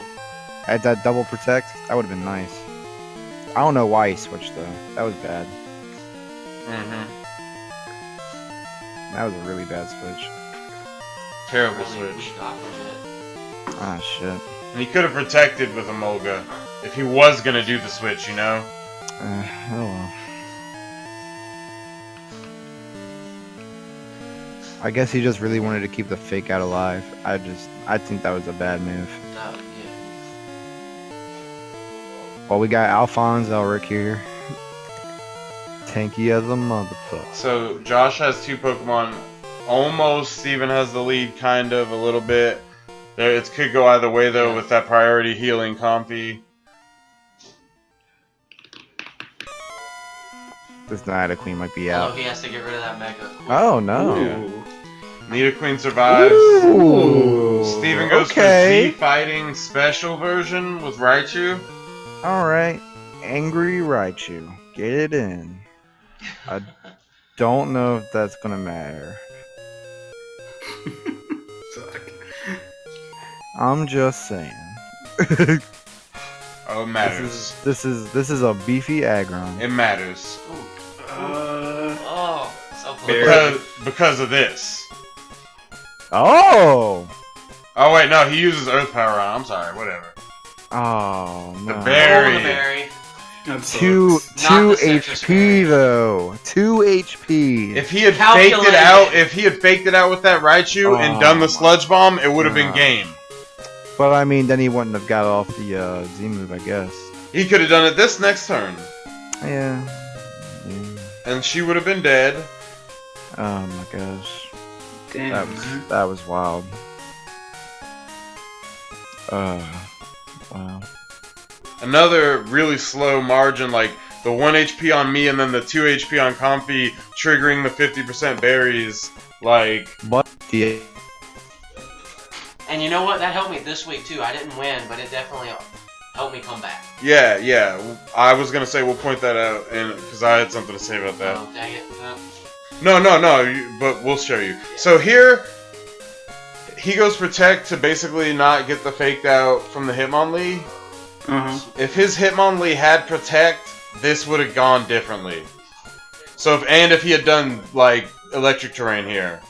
B: At that double protect, that would have been nice. I don't know why he switched though. That was bad.
A: Mhm.
B: That was a really bad switch.
A: Terrible
D: Really
A: switch.
D: weak off of it.
B: Ah shit.
A: And he could have protected with Emolga if he was gonna do the switch, you know?
B: Oh well. I guess he just really wanted to keep the fake out alive. I think that was a bad move.
D: Oh, yeah.
B: Well, we got Alphonse Elric here. Tanky as a motherfucker.
A: So Josh has two Pokemon. Almost Steven has the lead, kind of, a little bit. There, it could go either way though with that priority healing Comfy.
B: This Nidoqueen might be
D: Although
B: out.
D: he has to get rid of that Mega.
B: Oh no.
C: Ooh.
A: Nidoqueen survives.
B: Ooh.
A: Steven goes
B: Okay.
A: for Z Fighting Special version with Raichu.
B: Alright. Angry Raichu. Get it in. I don't know if that's gonna matter.
C: Zach.
B: I'm just saying.
A: Oh, it matters.
B: This is a beefy Aggron.
A: It matters.
D: Oh, so
C: Fair.
D: close.
A: Because of this.
B: Oh!
A: Oh wait, no, he uses Earth Power on. I'm sorry, whatever.
B: Oh no.
A: The bear.
D: Oh, the berry.
C: That
B: Two
C: sucks.
D: Not the
B: 2
D: citrus
B: HP
D: berry.
B: though. 2 HP.
A: If he had
D: Calculated.
A: faked it out, with that Raichu and done the
B: Oh,
A: Sludge Bomb, it would have been
B: God.
A: game.
B: But I mean, then he wouldn't have got off the Z move, I guess.
A: He could have done it this next turn,
B: Yeah.
A: and she would have been dead.
B: Oh my gosh.
C: Damn.
B: That was wild. Wow.
A: Another really slow margin, like the 1 HP on me and then the 2 HP on Comfy, triggering the 50% berries. Like,
B: But the
D: And you know what? That helped me this week too. I didn't win, but it definitely helped me come back.
A: yeah. I was gonna say we'll point that out, and because I had something to say about that.
D: Oh, dang it.
A: No, but we'll show you. So here, he goes Protect to basically not get the faked out from the Hitmonlee.
C: Uh-huh.
A: If his Hitmonlee had Protect, this would have gone differently. So if he had done, like, Electric Terrain here.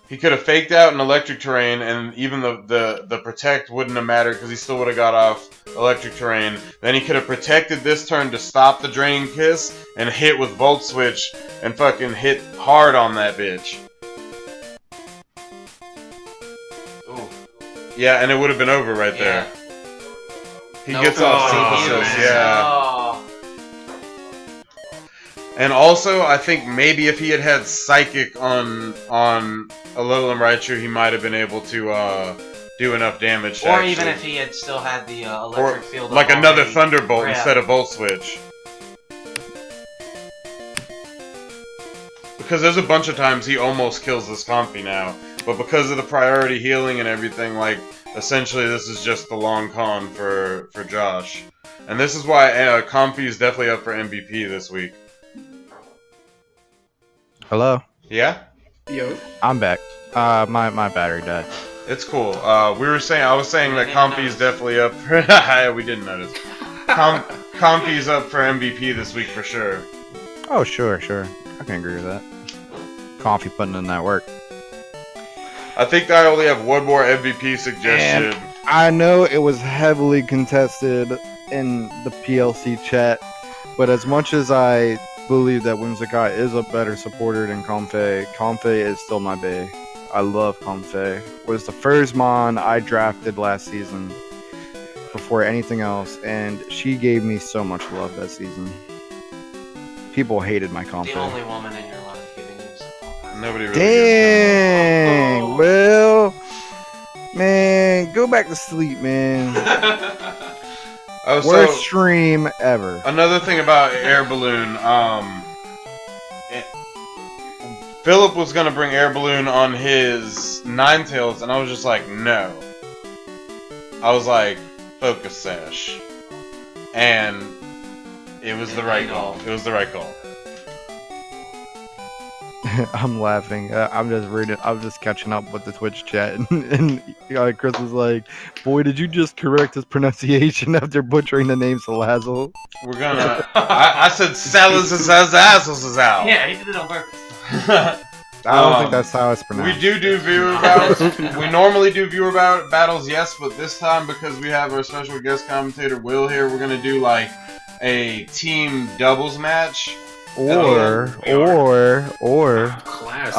A: He could have faked out an Electric Terrain, and even the Protect wouldn't have mattered because he still would have got off Electric Terrain. Then he could have protected this turn to stop the Draining Kiss and hit with Volt Switch and fucking hit hard on that bitch.
D: Ooh.
A: Yeah, and it would have been over right there. He
D: No
A: gets off
C: Oh,
A: Synthesis,
C: man.
A: yeah.
D: Oh.
A: And also, I think maybe if he had had Psychic on Alolan Raichu, he might have been able to do enough damage. to
D: Or
A: actually-
D: even if he had still had the
A: or
D: electric field.
A: like
D: up
A: another
D: already.
A: Thunderbolt
D: Yeah.
A: instead of Volt Switch. because there's a bunch of times he almost kills this Comfy now, but because of the priority healing and everything, like, essentially this is just the long con for Josh. And this is why Comfy is definitely up for MVP this week.
B: Hello?
A: Yeah?
C: Yo.
B: I'm back. My battery died.
A: It's cool. I was saying that Comfy is definitely up for... we didn't notice. Comfy's up for MVP this week for sure.
B: Oh, sure. I can agree with that. Coffee putting in that work.
A: I think I only have one more MVP suggestion.
B: And I know it was heavily contested in the PLC chat, but as much as I believe that Whimsicott is a better supporter than Comfey is still my bae. I love Comfey. Was the first Mon I drafted last season before anything else, and she gave me so much love that season. People hated my Comfey.
D: The only woman in your life giving you support.
A: Nobody really
B: Dang!
D: Oh.
B: Well, man, go back to sleep, man.
A: Oh,
B: Worst stream ever.
A: Another thing about Air Balloon, Philip was gonna bring Air Balloon on his Ninetales, and I was just like, no. I was like, focus sash. And it was the right call. It was the right call.
B: I'm laughing. I'm just reading. I'm just catching up with the Twitch chat, and Chris was like, "Boy, did you just correct his pronunciation after butchering the name Salazzle?"
A: We're gonna. I said Salazzle.
D: Yeah, he did it on purpose.
B: I don't think that's how it's pronounced.
A: We do viewer battles. We normally do viewer battles, yes, but this time because we have our special guest commentator Will here, we're gonna do like a team doubles match.
B: Or
C: Class,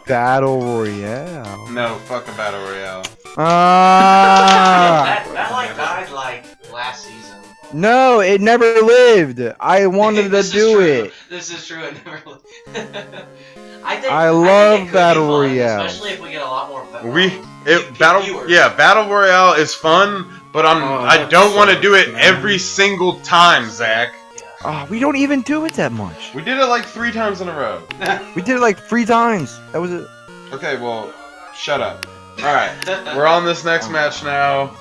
B: Battle Royale.
A: No, fuck a battle royale.
D: that like died like last season.
B: No, it never lived. I wanted to do it.
D: This is true. It never lived.
B: I love
D: think it could
B: Battle
D: be fun,
B: Royale.
D: especially if we get a lot more.
A: Battle royale is fun, but I don't want to do it every single time, Zach.
B: We don't even do it that much.
A: We did it like 3 times in a row.
B: We did it like 3 times. That was it.
A: Okay, well, shut up. Alright, we're on this next match now.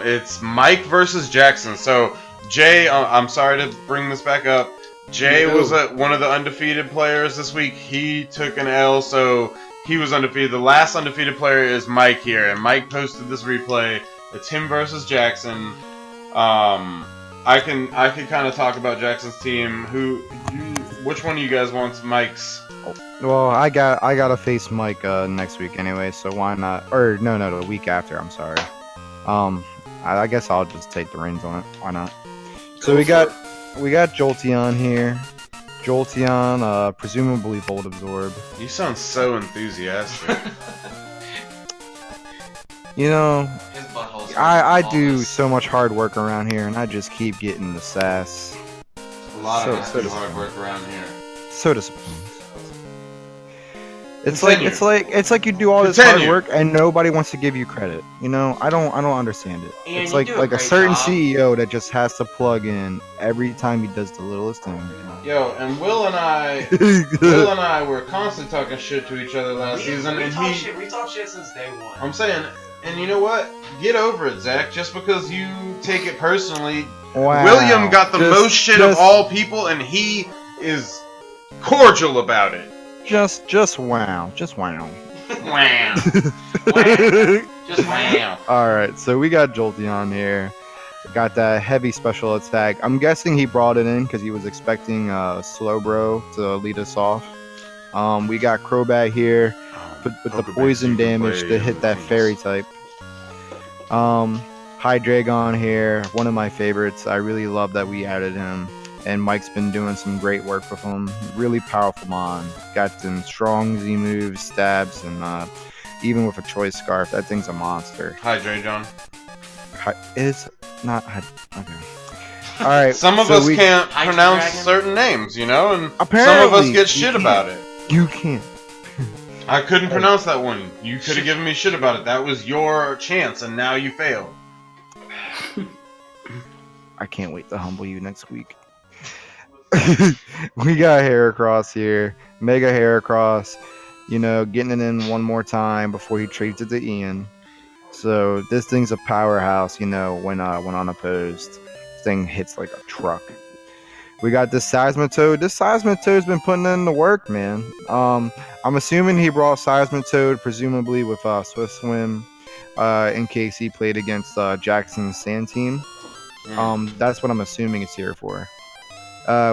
A: It's Mike versus Jackson. So, Jay, I'm sorry to bring this back up. Jay was one of the undefeated players this week. He took an L, so he was undefeated. The last undefeated player is Mike here, and Mike posted this replay. It's him versus Jackson. I can kind of talk about Jackson's team. Which one of you guys wants Mike's?
B: Well, I gotta face Mike next week anyway, so why not? Or no, the week after. I'm sorry. I guess I'll just take the reins on it. Why not? So we got Jolteon here. Jolteon, presumably Volt Absorb.
A: You sound so enthusiastic.
B: You know,
D: His butthole's
B: I do so much hard work around here, and I just keep getting the sass.
A: A lot of hard work around here.
B: So disappointing. It's
A: Continue.
B: like you do all this hard work and nobody wants to give you credit. You know, I don't understand it.
D: And
B: it's
D: you
B: like
D: do a
B: a
D: great
B: certain
D: job.
B: CEO that just has to plug in every time he does the littlest thing.
A: Yo, and Will and I were constantly talking shit to each other last season, and
D: we talk shit since day one.
A: I'm saying, and you know what? Get over it, Zach. Just because you take it personally,
B: Wow.
A: William got the most shit of all people, and he is cordial about it.
B: Just wow.
A: Wow.
D: Just wow.
B: Alright, so we got Jolteon here. Got that heavy special attack. I'm guessing he brought it in because he was expecting Slowbro to lead us off. We got Crobat here with the poison damage to hit that fairy type. Hydreigon here, one of my favorites. I really love that we added him. And Mike's been doing some great work with him. Really powerful mon. Got some strong Z moves, stabs, and even with a choice scarf, that thing's a monster.
A: Hydreigon.
B: It's not. Okay. All right.
A: Some of us can't pronounce certain names, you know, and some of us get shit about it.
B: You can't.
A: I couldn't pronounce that one. You could have given me shit about it. That was your chance, and now you failed.
B: I can't wait to humble you next week. We got Heracross here, Mega Heracross. Getting it in one more time before he trades it to Ian. So this thing's a powerhouse. When unopposed, this thing hits like a truck. We got this Seismitoad. This Seismitoad's been putting in the work, man. I'm assuming he brought Seismitoad, presumably with Swift Swim, in case he played against Jackson's Sand Team. That's what I'm assuming it's here for.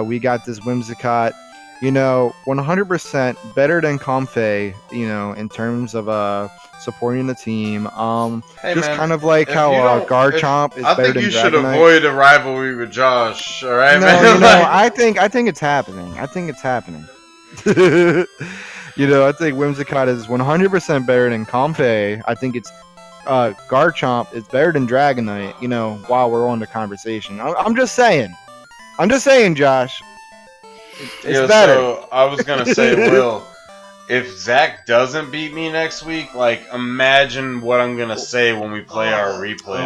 B: We got this Whimsicott, 100% better than Comfey, in terms of supporting the team.
A: Hey,
B: just
A: man,
B: kind of like how Garchomp is
A: I
B: better
A: think
B: than
A: you should
B: Dragonite.
A: avoid a rivalry with Josh. All right,
B: No,
A: man.
B: I think it's happening. I think Whimsicott is 100% better than Comfey. I think it's Garchomp is better than Dragonite. While we're on the conversation, I'm just saying. Josh. It's better.
A: So I was gonna say, Will, if Zach doesn't beat me next week, like, imagine what I'm gonna say when we play our replay.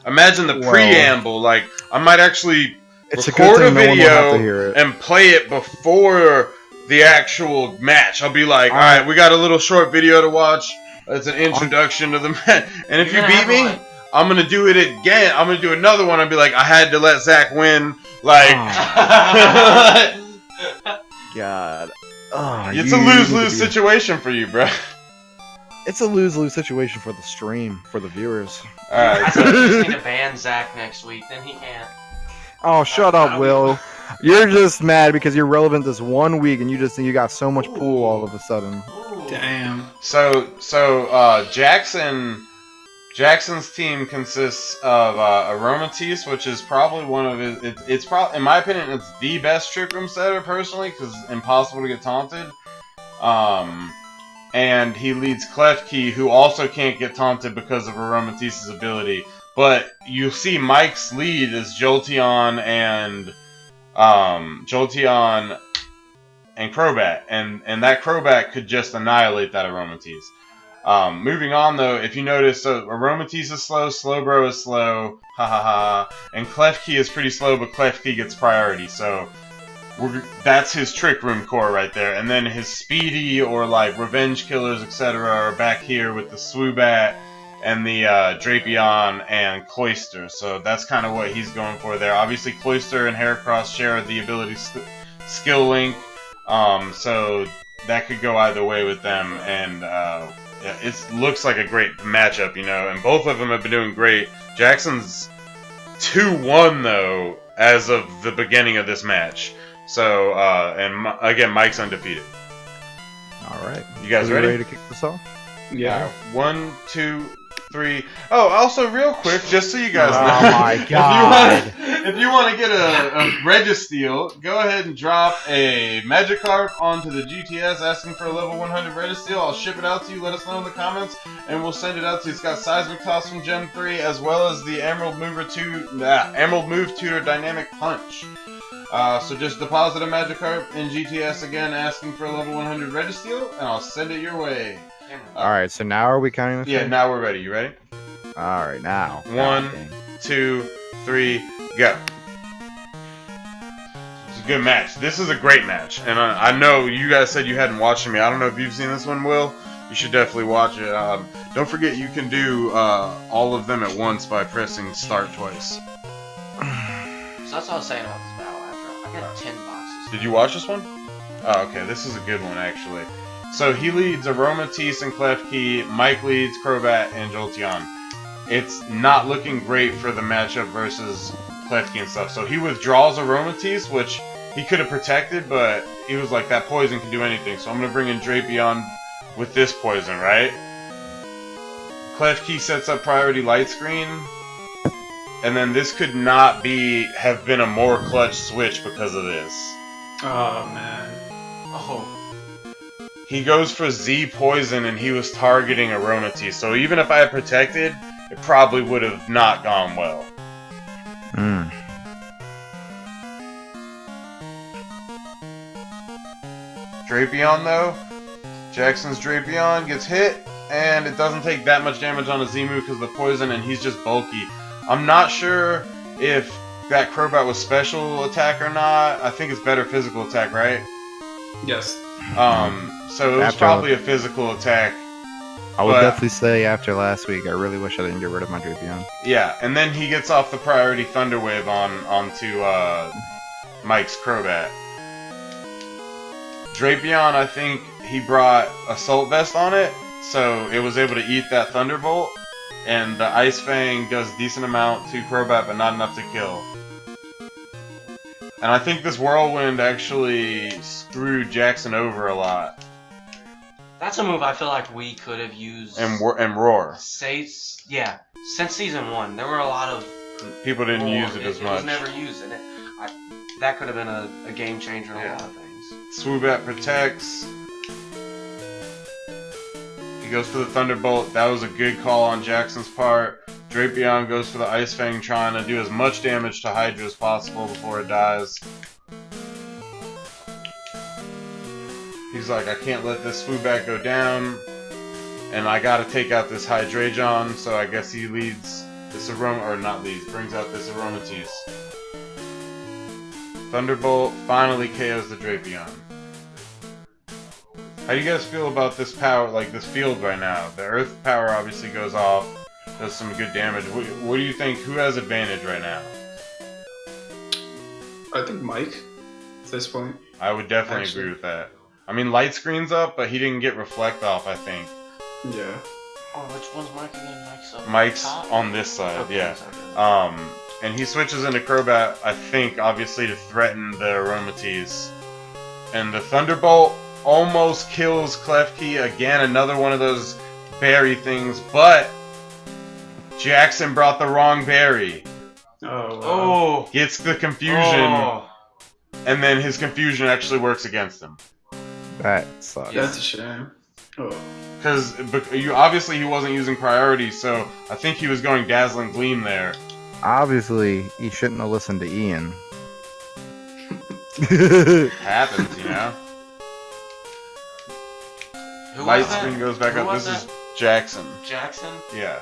A: Imagine the preamble. Like, I might actually record a video and play it before the actual match. I'll be like, all right, we got a little short video to watch. It's an introduction to the match. And if you beat me, I'm going to do it again. I'm going to do another one. I'll be like, I had to let Zach win. Like,
B: God.
A: It's a lose-lose situation for you, bro.
B: It's a lose-lose situation for the stream, for the viewers.
A: Alright,
D: I think we just need to ban Zach next week. Then he can't.
B: Oh, shut up, Will. You're just mad because you're relevant this 1 week and you just think you got so much pool all of a sudden.
C: Damn.
A: So Jackson's team consists of Aromatisse, which is probably one of his. It's probably, in my opinion, it's the best Trick Room setter personally, because it's impossible to get taunted. And he leads Klefki, who also can't get taunted because of Aromatisse's ability. But you see Mike's lead is Jolteon and Crobat, and that Crobat could just annihilate that Aromatisse. Moving on though, if you notice, so Aromatisse is slow, Slowbro is slow, and Klefki is pretty slow, but Klefki gets priority, so that's his Trick Room core right there. And then his Speedy or like Revenge Killers, etc. are back here with the Swoobat and the Drapion and Cloyster, so that's kind of what he's going for there. Obviously Cloyster and Heracross share the ability Skill Link, so that could go either way with them, and it looks like a great matchup, and both of them have been doing great. Jackson's 2-1 though as of the beginning of this match, so again, Mike's undefeated.
B: All right,
A: you guys ready
B: to kick this off?
C: Yeah.
A: 1, 2, 3. Oh, also real quick, just so you guys know.
B: Oh my god.
A: If you want to get a Registeel, go ahead and drop a Magikarp onto the GTS asking for a level 100 Registeel. I'll ship it out to you. Let us know in the comments, and we'll send it out to you. It's got Seismic Toss from Gen 3, as well as the Emerald Move Tutor Dynamic Punch. So just deposit a Magikarp in GTS again, asking for a level 100 Registeel, and I'll send it your way.
B: Alright, so now are we counting the
A: Yeah, now we're ready. You ready?
B: Alright, now.
A: 1, 2, 3, go. It's a good match. This is a great match. And I know you guys said you hadn't watched me. I don't know if you've seen this one, Will. You should definitely watch it. Don't forget you can do all of them at once by pressing start twice.
D: So that's what I was saying about this battle. I got 10 boxes.
A: Did you watch this one? Oh, okay. This is a good one, actually. So he leads Aromatisse and Klefki, Mike leads Crobat and Jolteon. It's not looking great for the matchup versus Klefki and stuff. So he withdraws Aromatisse, which he could have protected, but he was like, that poison can do anything. So I'm going to bring in Drapion with this poison, right? Klefki sets up priority light screen. And then this could not have been a more clutch switch because of this.
C: Oh, man.
D: Oh.
A: He goes for Z poison and he was targeting Aromatisse, so even if I had protected, it probably would have not gone well. Drapion though, Jackson's Drapion gets hit, and it doesn't take that much damage on a Z move because of the poison, and he's just bulky. I'm not sure if that Crobat was special attack or not. I think it's better physical attack, right?
C: Yes.
A: So it was probably a physical attack.
B: I would definitely say after last week, I really wish I didn't get rid of my Drapion.
A: Yeah, and then he gets off the priority Thunder Wave onto Mike's Crobat. Drapion, I think he brought Assault Vest on it, so it was able to eat that Thunderbolt, and the Ice Fang does decent amount to Crobat, but not enough to kill. And I think this Whirlwind actually screwed Jackson over a lot.
D: That's a move I feel like we could have used.
A: And Roar.
D: Since season 1, there were a lot of
A: people didn't use it as much.
D: It was never used, and that could have been a game changer in a lot of things.
A: Swoobat protects. He goes for the Thunderbolt. That was a good call on Jackson's part. Drapion goes for the Ice Fang, trying to do as much damage to Hydra as possible before it dies. He's like, I can't let this Swoobat go down, and I gotta take out this Hydreigon, so I guess he leads this brings out this Aromatisse. Thunderbolt finally KOs the Drapion. How do you guys feel about this power, like this field right now? The Earth power obviously goes off, does some good damage. What do you think? Who has advantage right now?
C: I think Mike, at this point.
A: I would definitely agree with that. I mean, Light Screen's up, but he didn't get Reflect off, I think.
C: Yeah.
D: Oh, which one's Mike again? Mike's up
A: Mike's
D: top?
A: on this side,
D: Okay,
A: yeah. And he switches into Crobat, I think, obviously to threaten the Aromatisse. And the Thunderbolt almost kills Klefki. Again, another one of those berry things, but Jackson brought the wrong berry.
C: Oh, wow.
A: Oh! Gets the confusion, and then his confusion actually works against him.
B: That sucks.
C: That's a shame. Oh.
A: Because obviously he wasn't using priority, so I think he was going Dazzling Gleam there.
B: Obviously, he shouldn't have listened to Ian.
A: Happens, you know? Light Screen goes back up. This is Jackson.
D: Jackson?
A: Yeah.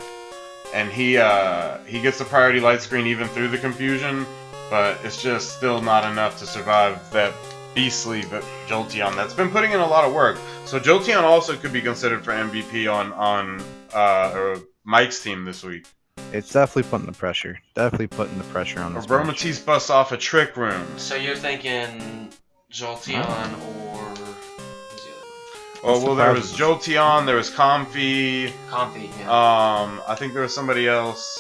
A: And he gets the priority Light Screen even through the confusion, but it's just still not enough to survive that beastly Jolteon that's been putting in a lot of work. So Jolteon also could be considered for MVP on Mike's team this week.
B: It's definitely putting the pressure. Definitely putting the pressure on this.
A: Aromatisse busts off a Trick Room.
D: So you're thinking Jolteon or...
A: Oh, well, there was Jolteon, there was Comfy.
D: Yeah.
A: I think there was somebody else.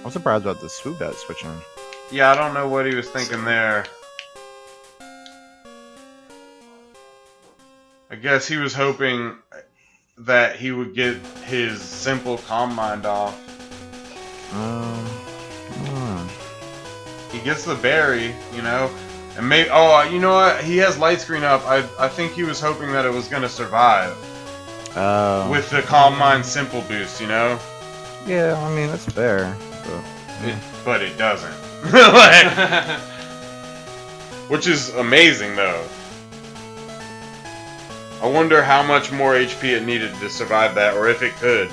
B: I'm surprised about the Swoobat switching.
A: Yeah, I don't know what he was thinking there. I guess he was hoping that he would get his simple Calm Mind off. He gets the berry, you know, and maybe. Oh, you know what? He has Light Screen up. I think he was hoping that it was gonna survive. With the Calm Mind simple boost, you know.
B: Yeah, I mean that's fair,
A: but it doesn't. Like, which is amazing, though. I wonder how much more HP it needed to survive that, or if it could.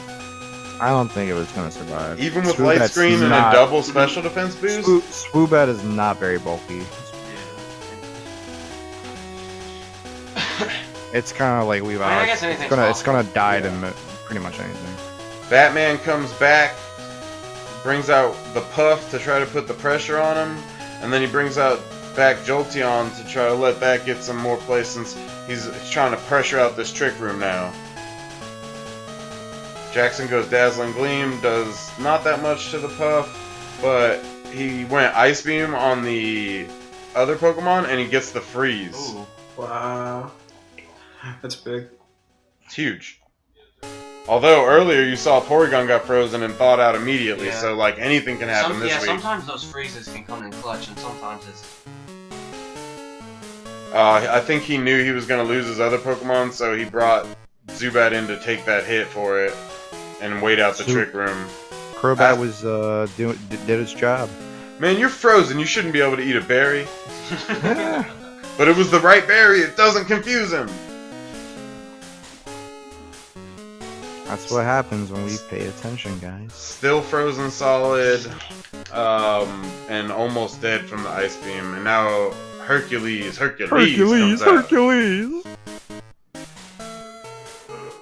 B: I don't think it was going to survive.
A: Even with Light Screen and a double special defense boost?
B: Swoobat is not very bulky. It's kind of like it's gonna die to pretty much anything.
A: Batman comes back, brings out the Puff to try to put the pressure on him, and then he brings out back Jolteon to try to let that get some more play since he's trying to pressure out this Trick Room now. Jackson goes Dazzling Gleam, does not that much to the Puff, but he went Ice Beam on the other Pokemon and he gets the Freeze.
C: Ooh. Wow. That's big.
A: It's huge. Although earlier you saw Porygon got frozen and thawed out immediately, so like anything can happen this week.
D: Sometimes those freezes can come in clutch, and sometimes it's.
A: I think he knew he was going to lose his other Pokemon, so he brought Zubat in to take that hit for it and wait out the Trick Room.
B: Crobat was did his job.
A: Man, you're frozen. You shouldn't be able to eat a berry. But it was the right berry. It doesn't confuse him.
B: That's what happens when we pay attention, guys.
A: Still frozen solid, and almost dead from the ice beam. And now Hercules comes out.
B: Hercules!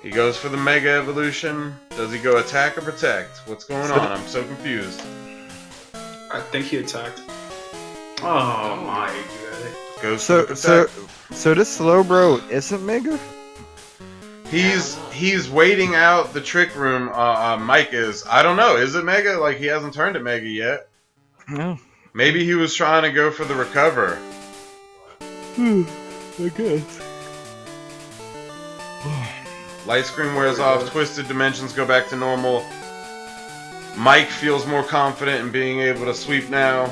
A: He goes for the Mega Evolution. Does he go attack or protect? What's going on? I'm so confused.
C: I think he attacked. Oh my god.
A: Goes for the protect.
B: So this Slowbro isn't Mega?
A: He's waiting out the trick room. Mike is. I don't know. Is it Mega? Like, he hasn't turned it Mega yet.
B: No.
A: Maybe he was trying to go for the recover.
B: I guess.
A: Light screen wears off. Twisted dimensions go back to normal. Mike feels more confident in being able to sweep now.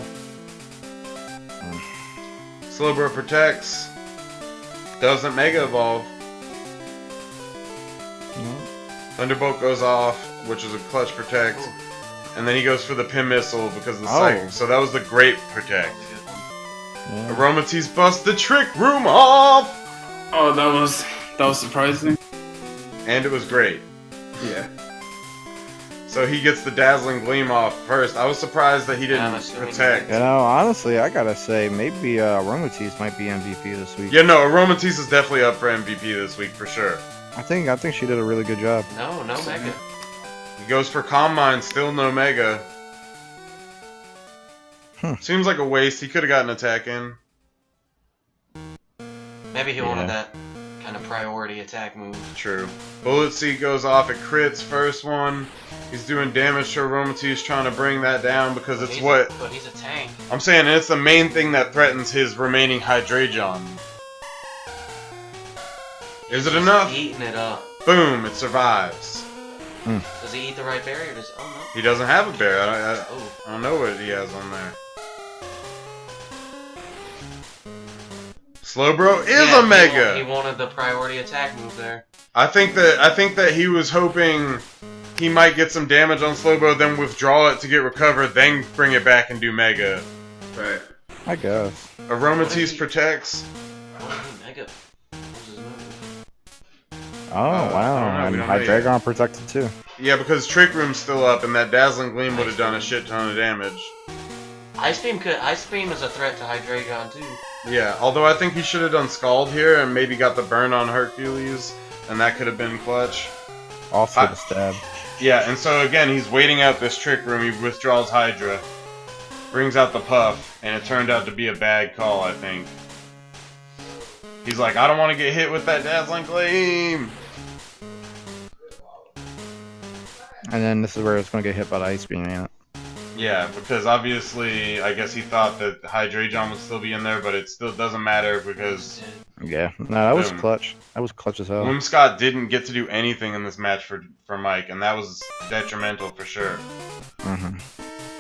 A: Slowbro protects. Doesn't Mega Evolve. Thunderbolt goes off, which is a clutch protect. And then he goes for the pin missile because of the psych. So that was the great protect.
B: Yeah.
A: Aromatisse busts the trick room off!
C: Oh, that was surprising.
A: And it was great.
C: Yeah.
A: So he gets the dazzling gleam off first. I was surprised that he didn't protect.
B: You know, honestly, I gotta say, maybe Aromatisse might be MVP this week.
A: Yeah, no, Aromatisse is definitely up for MVP this week for sure.
B: I think she did a really good job.
D: No Mega.
A: He goes for Calm Mind, still no Mega. Seems like a waste. He could have gotten an attack in.
D: Maybe he wanted that kind of priority attack move.
A: True. Bullet Seed goes off. It crits first one. He's doing damage to Aromatisse, trying to bring that down because it's what...
D: But he's a tank.
A: I'm saying it's the main thing that threatens his remaining Hydreigon. Is it enough?
D: Eating it up.
A: Boom, it survives.
D: Does he eat the right berry or does... Oh, no.
A: He doesn't have a bear. I don't know what he has on there. Slowbro is a Mega!
D: He wanted the priority attack move there.
A: I think that he was hoping he might get some damage on Slowbro, then withdraw it to get recovered, then bring it back and do Mega.
C: Right.
B: I guess.
A: Aromatisse protects.
D: Mega. What's his move?
B: Oh, wow. And Hydreigon protected too.
A: Yeah, because Trick Room's still up, and that Dazzling Gleam would have done a shit ton of damage.
D: Ice Beam is a threat to Hydreigon too.
A: Yeah, although I think he should have done Scald here and maybe got the burn on Hercules, and that could have been clutch.
B: Also the stab.
A: Yeah, and so again, he's waiting out this Trick Room. He withdraws Hydra, brings out the Puff, and it turned out to be a bad call, I think. He's like, I don't want to get hit with that Dazzling Gleam!
B: And then this is where it's going to get hit by the Ice Beam, yeah.
A: Yeah, because obviously, I guess he thought that Hydreigon would still be in there, but it still doesn't matter because...
B: Yeah, no, that was clutch. That was clutch as hell.
A: Whimsicott didn't get to do anything in this match for Mike, and that was detrimental for sure.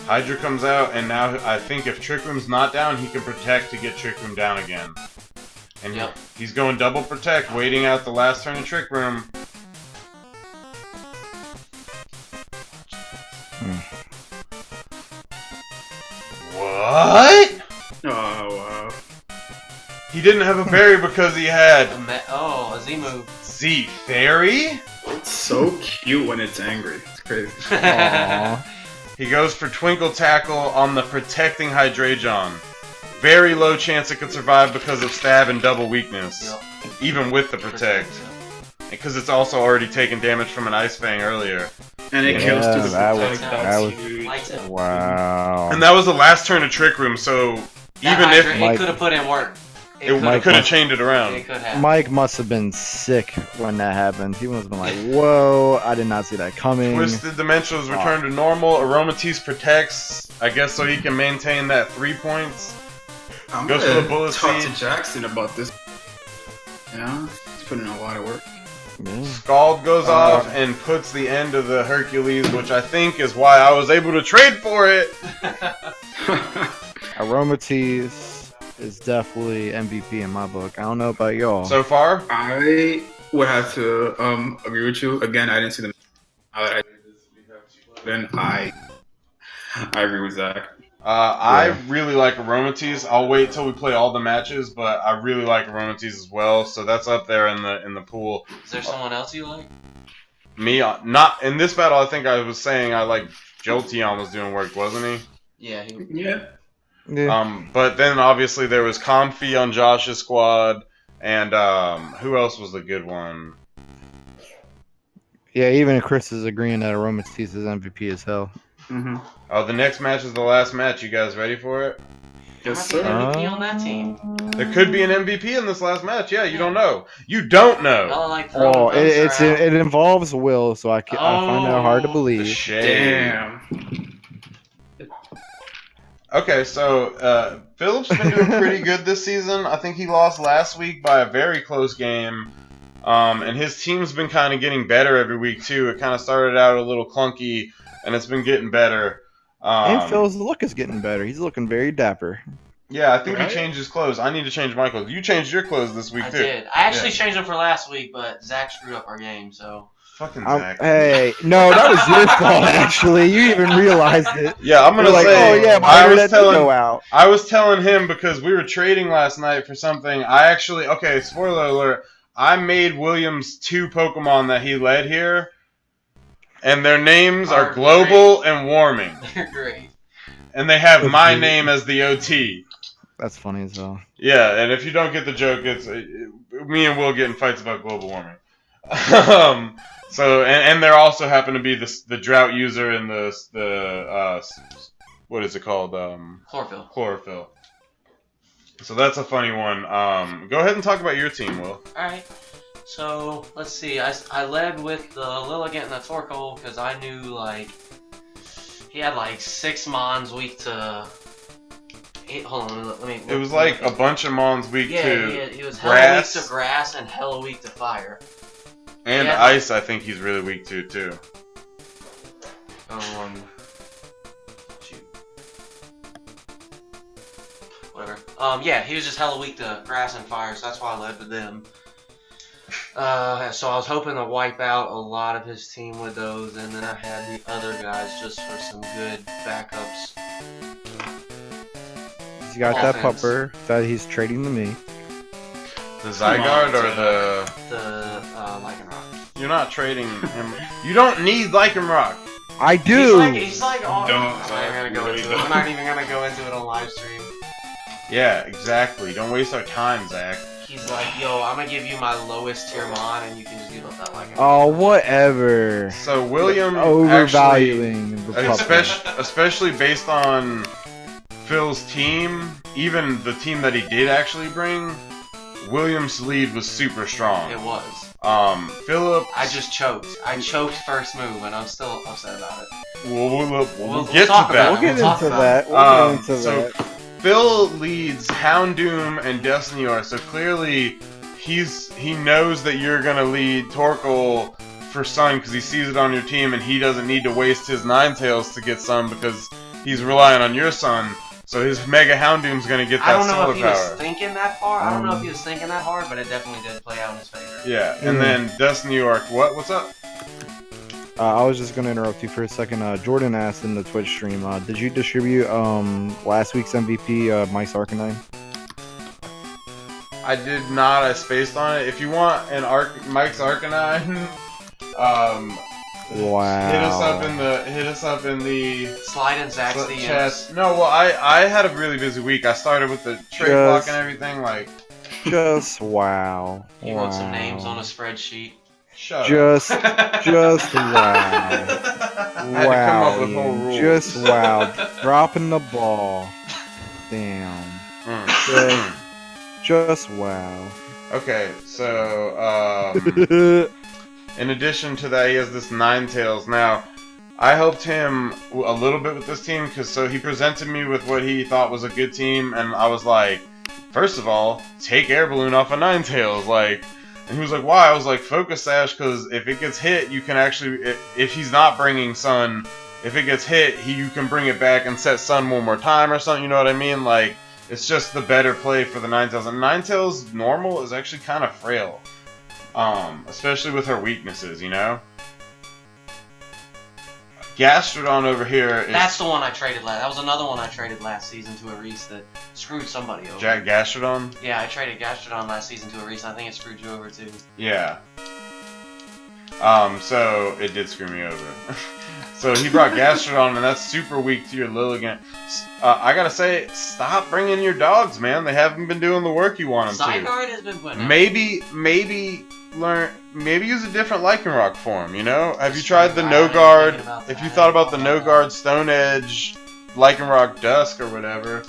A: Hydra comes out, and now I think if Trick Room's not down, he can protect to get Trick Room down again. And he's going double protect, waiting out the last turn of Trick Room. What?
C: Oh, wow.
A: He didn't have a berry because he had...
D: a Z move.
A: Z Fairy?
C: It's so cute when it's angry. It's crazy.
A: He goes for Twinkle Tackle on the protecting Hydreigon. Very low chance it could survive because of stab and double weakness. Even with the protect. Because it's also already taken damage from an Ice Fang earlier.
C: And it kills through the protect.
B: That was wow.
A: And that was the last turn of Trick Room, so even if...
D: It could have put in work.
A: It could have chained it around.
D: It could have.
B: Mike must have been sick when that happened. He must have been like, whoa, I did not see that coming.
A: Twisted Dimensionals return to normal. Aromatisse protects, I guess, so he can maintain that 3 points.
C: I'm
A: Goes for the Bullet
C: talk
A: Seed.
C: to Jackson about this. Yeah, he's putting in a lot of work.
B: Yeah.
A: Scald goes off and puts the end of the Hercules, which I think is why I was able to trade for it.
B: Aromatisse is definitely MVP in my book. I don't know about y'all.
A: So far?
C: I would have to agree with you. Again, I didn't see them. Then I agree with Zach.
A: I really like Aromatisse. I'll wait till we play all the matches, but I really like Aromatisse as well. So that's up there in the pool.
D: Is there someone else you like?
A: not in this battle. I think I was saying I like Jolteon was doing work, wasn't he?
D: Yeah.
B: Yeah.
A: But then obviously there was Comfy on Josh's squad, and who else was the good one?
B: Yeah, even Chris is agreeing that Aromatisse is MVP as hell.
C: Mm-hmm.
A: Oh, the next match is the last match. You guys ready for it?
C: Yes,
D: There
C: sir.
D: might be an MVP on that team.
A: There could be an MVP in this last match. Yeah, you don't know. You don't know.
D: Y'all like throwing
B: Oh,
D: votes around.
B: it involves Will, so I find that hard to
A: The
B: believe.
A: shade.
C: Damn.
A: Okay, so Philip's been doing pretty good this season. I think he lost last week by a very close game. And his team's been kind of getting better every week, too. It kind of started out a little clunky, and it's been getting better.
B: And Phil's look is getting better. He's looking very dapper.
A: Yeah, I think
C: Right?
A: he changed his clothes. I need to change my clothes. You changed your clothes this week,
D: I
A: too.
D: did. I actually changed them for last week, but Zach screwed up our game, so.
A: Fucking Zach.
B: Hey, no, that was your fault, actually. You even realized it.
A: Yeah, I'm going to
B: You're like,
A: say,
B: oh, yeah, my
A: I
B: internet
A: was
B: did go out.
A: I was telling him because we were trading last night for something. Okay, spoiler alert. I made Williams 2 Pokemon that he led here, and their names are Global and Warming.
D: They're great.
A: And they have my name as the OT.
B: That's funny as hell.
A: Yeah, and if you don't get the joke, it's me and Will get in fights about global warming. So and there also happen to be the drought user and the what is it called?
D: Chlorophyll.
A: Chlorophyll. So that's a funny one. Go ahead and talk about your team, Will.
D: Alright. So, let's see. I led with the Lilligant and the Torkoal because I knew, like, he had, like, 6 Mons weak to... Hold on, let me...
A: It was like a bunch of Mons weak to
D: he was hella
A: grass.
D: weak to grass and hella weak to fire.
A: And
D: Yeah.
A: ice, I think he's really weak to, too.
D: Shoot. Whatever. Yeah, he was just hella weak to grass and fire, so that's why I led with them. So I was hoping to wipe out a lot of his team with those, and then I had the other guys just for some good backups.
B: He's got that
D: Offense.
B: pupper that he's trading to me.
A: The Zygarde or
D: The Lycanroc.
A: You're not trading him. You don't need Lycanroc.
B: I do.
D: He's like oh,
C: Don't.
D: I'm not even gonna go into it. I'm not even gonna go into it on live stream.
A: Yeah, exactly. Don't waste our time, Zach.
D: He's like, yo, I'm gonna give you my lowest tier mon, and you can just give up that Lycanroc.
B: Oh, whatever.
A: So William
B: Overvaluing the
A: actually,
B: pupper.
A: especially based on Phil's team, even the team that he did actually bring, William's lead was super strong.
D: It was.
A: Philip.
D: I just choked. I choked first move, and I'm still upset about it.
A: We'll
D: We'll
A: get
D: talk
A: to
D: about
A: that.
B: We'll get
D: Talk
B: into
D: about
B: that.
D: it.
B: We'll get into
A: So
B: that.
A: Phil leads Houndoom and Destinior, so clearly he knows that you're gonna lead Torkoal for Sun because he sees it on your team, and he doesn't need to waste his Ninetales to get Sun because he's relying on your Sun. So his Mega Houndoom's gonna get that
D: I don't know
A: solar
D: if he was
A: power.
D: thinking that far. I don't know if he was thinking that hard, but it definitely did play out in his favor.
A: Yeah, and then Destinior, what's up?
B: I was just gonna interrupt you for a second. Jordan asked in the Twitch stream, did you distribute last week's MVP, Mike's Arcanine?
A: I did not. I spaced on it. If you want an Mike's Arcanine,
B: Wow.
A: hit us up in the
D: Slide in Zach's DMs.
A: chest. No, well, I had a really busy week. I started with the trade block and everything. Like,
B: Just wow.
D: He wrote some names on a spreadsheet.
A: shut
B: Just
A: up.
B: wow.
A: I had to come
B: Wow.
A: up with whole rules.
B: Just wow. Dropping the ball. Damn.
A: Mm.
B: Just wow.
A: Okay, so in addition to that, he has this Ninetales. Now, I helped him a little bit with this team because he presented me with what he thought was a good team, and I was like, first of all, take Air Balloon off of Ninetales, like. And he was like, why? I was like, Focus Sash, because if it gets hit, you can actually, if he's not bringing Sun, if it gets hit, you can bring it back and set Sun one more time or something, you know what I mean? Like, it's just the better play for the Ninetales. And Ninetales normal is actually kind of frail. Especially with her weaknesses, you know? Gastrodon over here is...
D: That's the one I traded last. That was another one I traded last season to a Reese that screwed somebody over.
A: Jack Gastrodon?
D: Yeah, I traded Gastrodon last season to a Reese, and I think it screwed you over too.
A: Yeah. So it did screw me over. So he brought Gastrodon, and that's super weak to your Lilligant. I gotta say, stop bringing your dogs, man. They haven't been doing the work you want them to.
D: Zygarde has been putting out.
A: Maybe use a different Lycanroc form, you know? Have you tried the No Guard? If you thought about the No Guard, Stone Edge, Lycanroc Dusk, or whatever.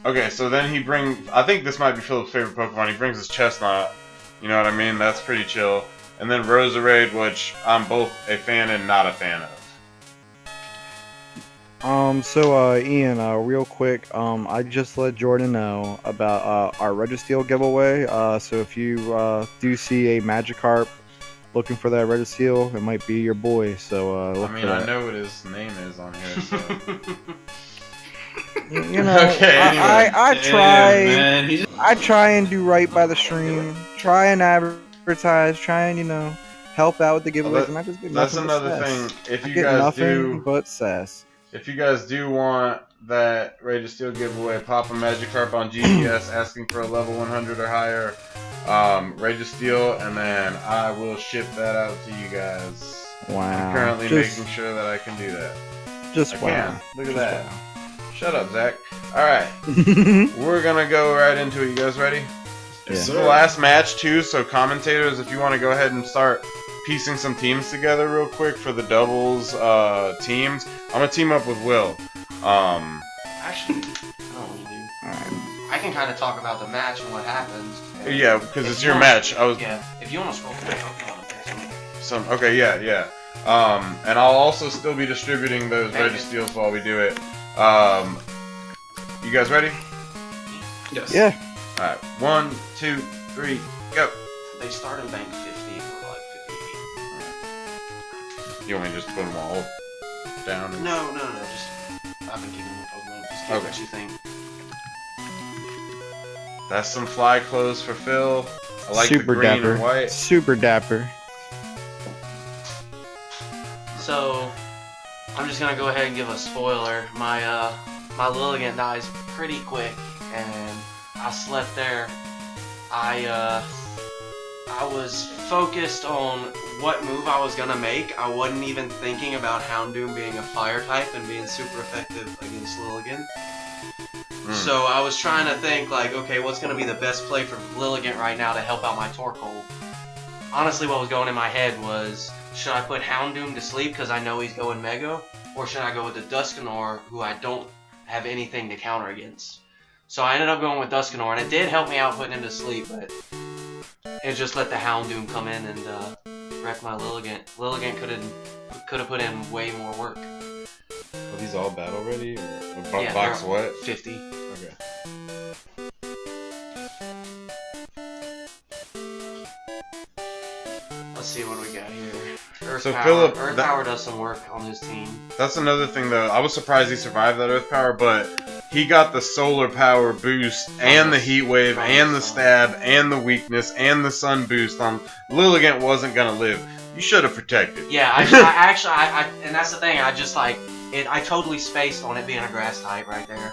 A: Okay, so then he brings... I think this might be Philip's favorite Pokemon. He brings his Chestnut. You know what I mean? That's pretty chill. And then Roserade, which I'm both a fan and not a fan of.
B: Ian, real quick, I just let Jordan know about our Registeel giveaway. So if you do see a Magikarp looking for that Registeel, it might be your boy. So look for that.
A: I know what his name is on here. So.
B: You know,
A: Okay, anyway.
B: I try and do right by the stream. Try and advertise. Try and help out with the giveaways. And I just get
A: That's
B: nothing but
A: another
B: sass.
A: thing. If
B: I
A: you
B: get
A: guys
B: nothing
A: do,
B: but sass.
A: if you guys do want that Registeel giveaway, pop a Magikarp on GTS asking for a level 100 or higher Registeel, and then I will ship that out to you guys.
B: Wow.
A: I'm currently making sure that I can do that.
B: Just
A: I
B: wow.
A: can. Look at that. Shut up, Zach. Alright. We're gonna go right into it. You guys ready?
B: Yes,
A: This is the last match, too, so commentators, if you want to go ahead and start piecing some teams together real quick for the doubles teams, I'm going to team up with Will.
D: Actually, I don't need to. I can kind of talk about the match and what happens.
A: Yeah, because it's your match.
D: Yeah, if you want to scroll through Pokemon,
A: okay, yeah. And I'll also still be distributing those Registeels while we do it. You guys ready?
C: Yes.
B: Yeah.
A: Alright, 1, 2, 3, go.
D: they start in bank 50 for like 58.
A: You want me to just put them all down?
D: No, just I've been keeping them Pokemon. Just get what you think.
A: That's some fly clothes for Phil. I like
B: Super
A: the green
B: dapper.
A: and white.
B: Super dapper.
D: So, I'm just gonna go ahead and give a spoiler. My Lilligant dies pretty quick, and I slept there. I was focused on what move I was gonna make. I wasn't even thinking about Houndoom being a fire type and being super effective against Lilligant. So I was trying to think, like, okay, what's gonna be the best play for Lilligant right now to help out my Torkoal? Honestly, what was going in my head was, should I put Houndoom to sleep because I know he's going Mega? Or should I go with the Dusknoir, who I don't have anything to counter against? So I ended up going with Dusknoir, and it did help me out putting him to sleep, but it just let the Houndoom come in and wreck my Lilligant. Lilligant could have put in way more work.
A: Are these all battle ready? Or
D: Yeah,
A: box
D: they're
A: what?
D: 50.
A: Okay.
D: Let's see what we got here. Earth
A: So
D: Power.
A: Philip,
D: Earth Power does some work on his team.
A: That's another thing, though. I was surprised he survived that Earth Power, but he got the Solar Power boost, and the Heat Wave, and the Stab, and the Weakness, and the Sun boost on Lilligant wasn't gonna live. You should have protected.
D: Yeah, I and that's the thing. I just like it. I totally spaced on it being a grass type right there.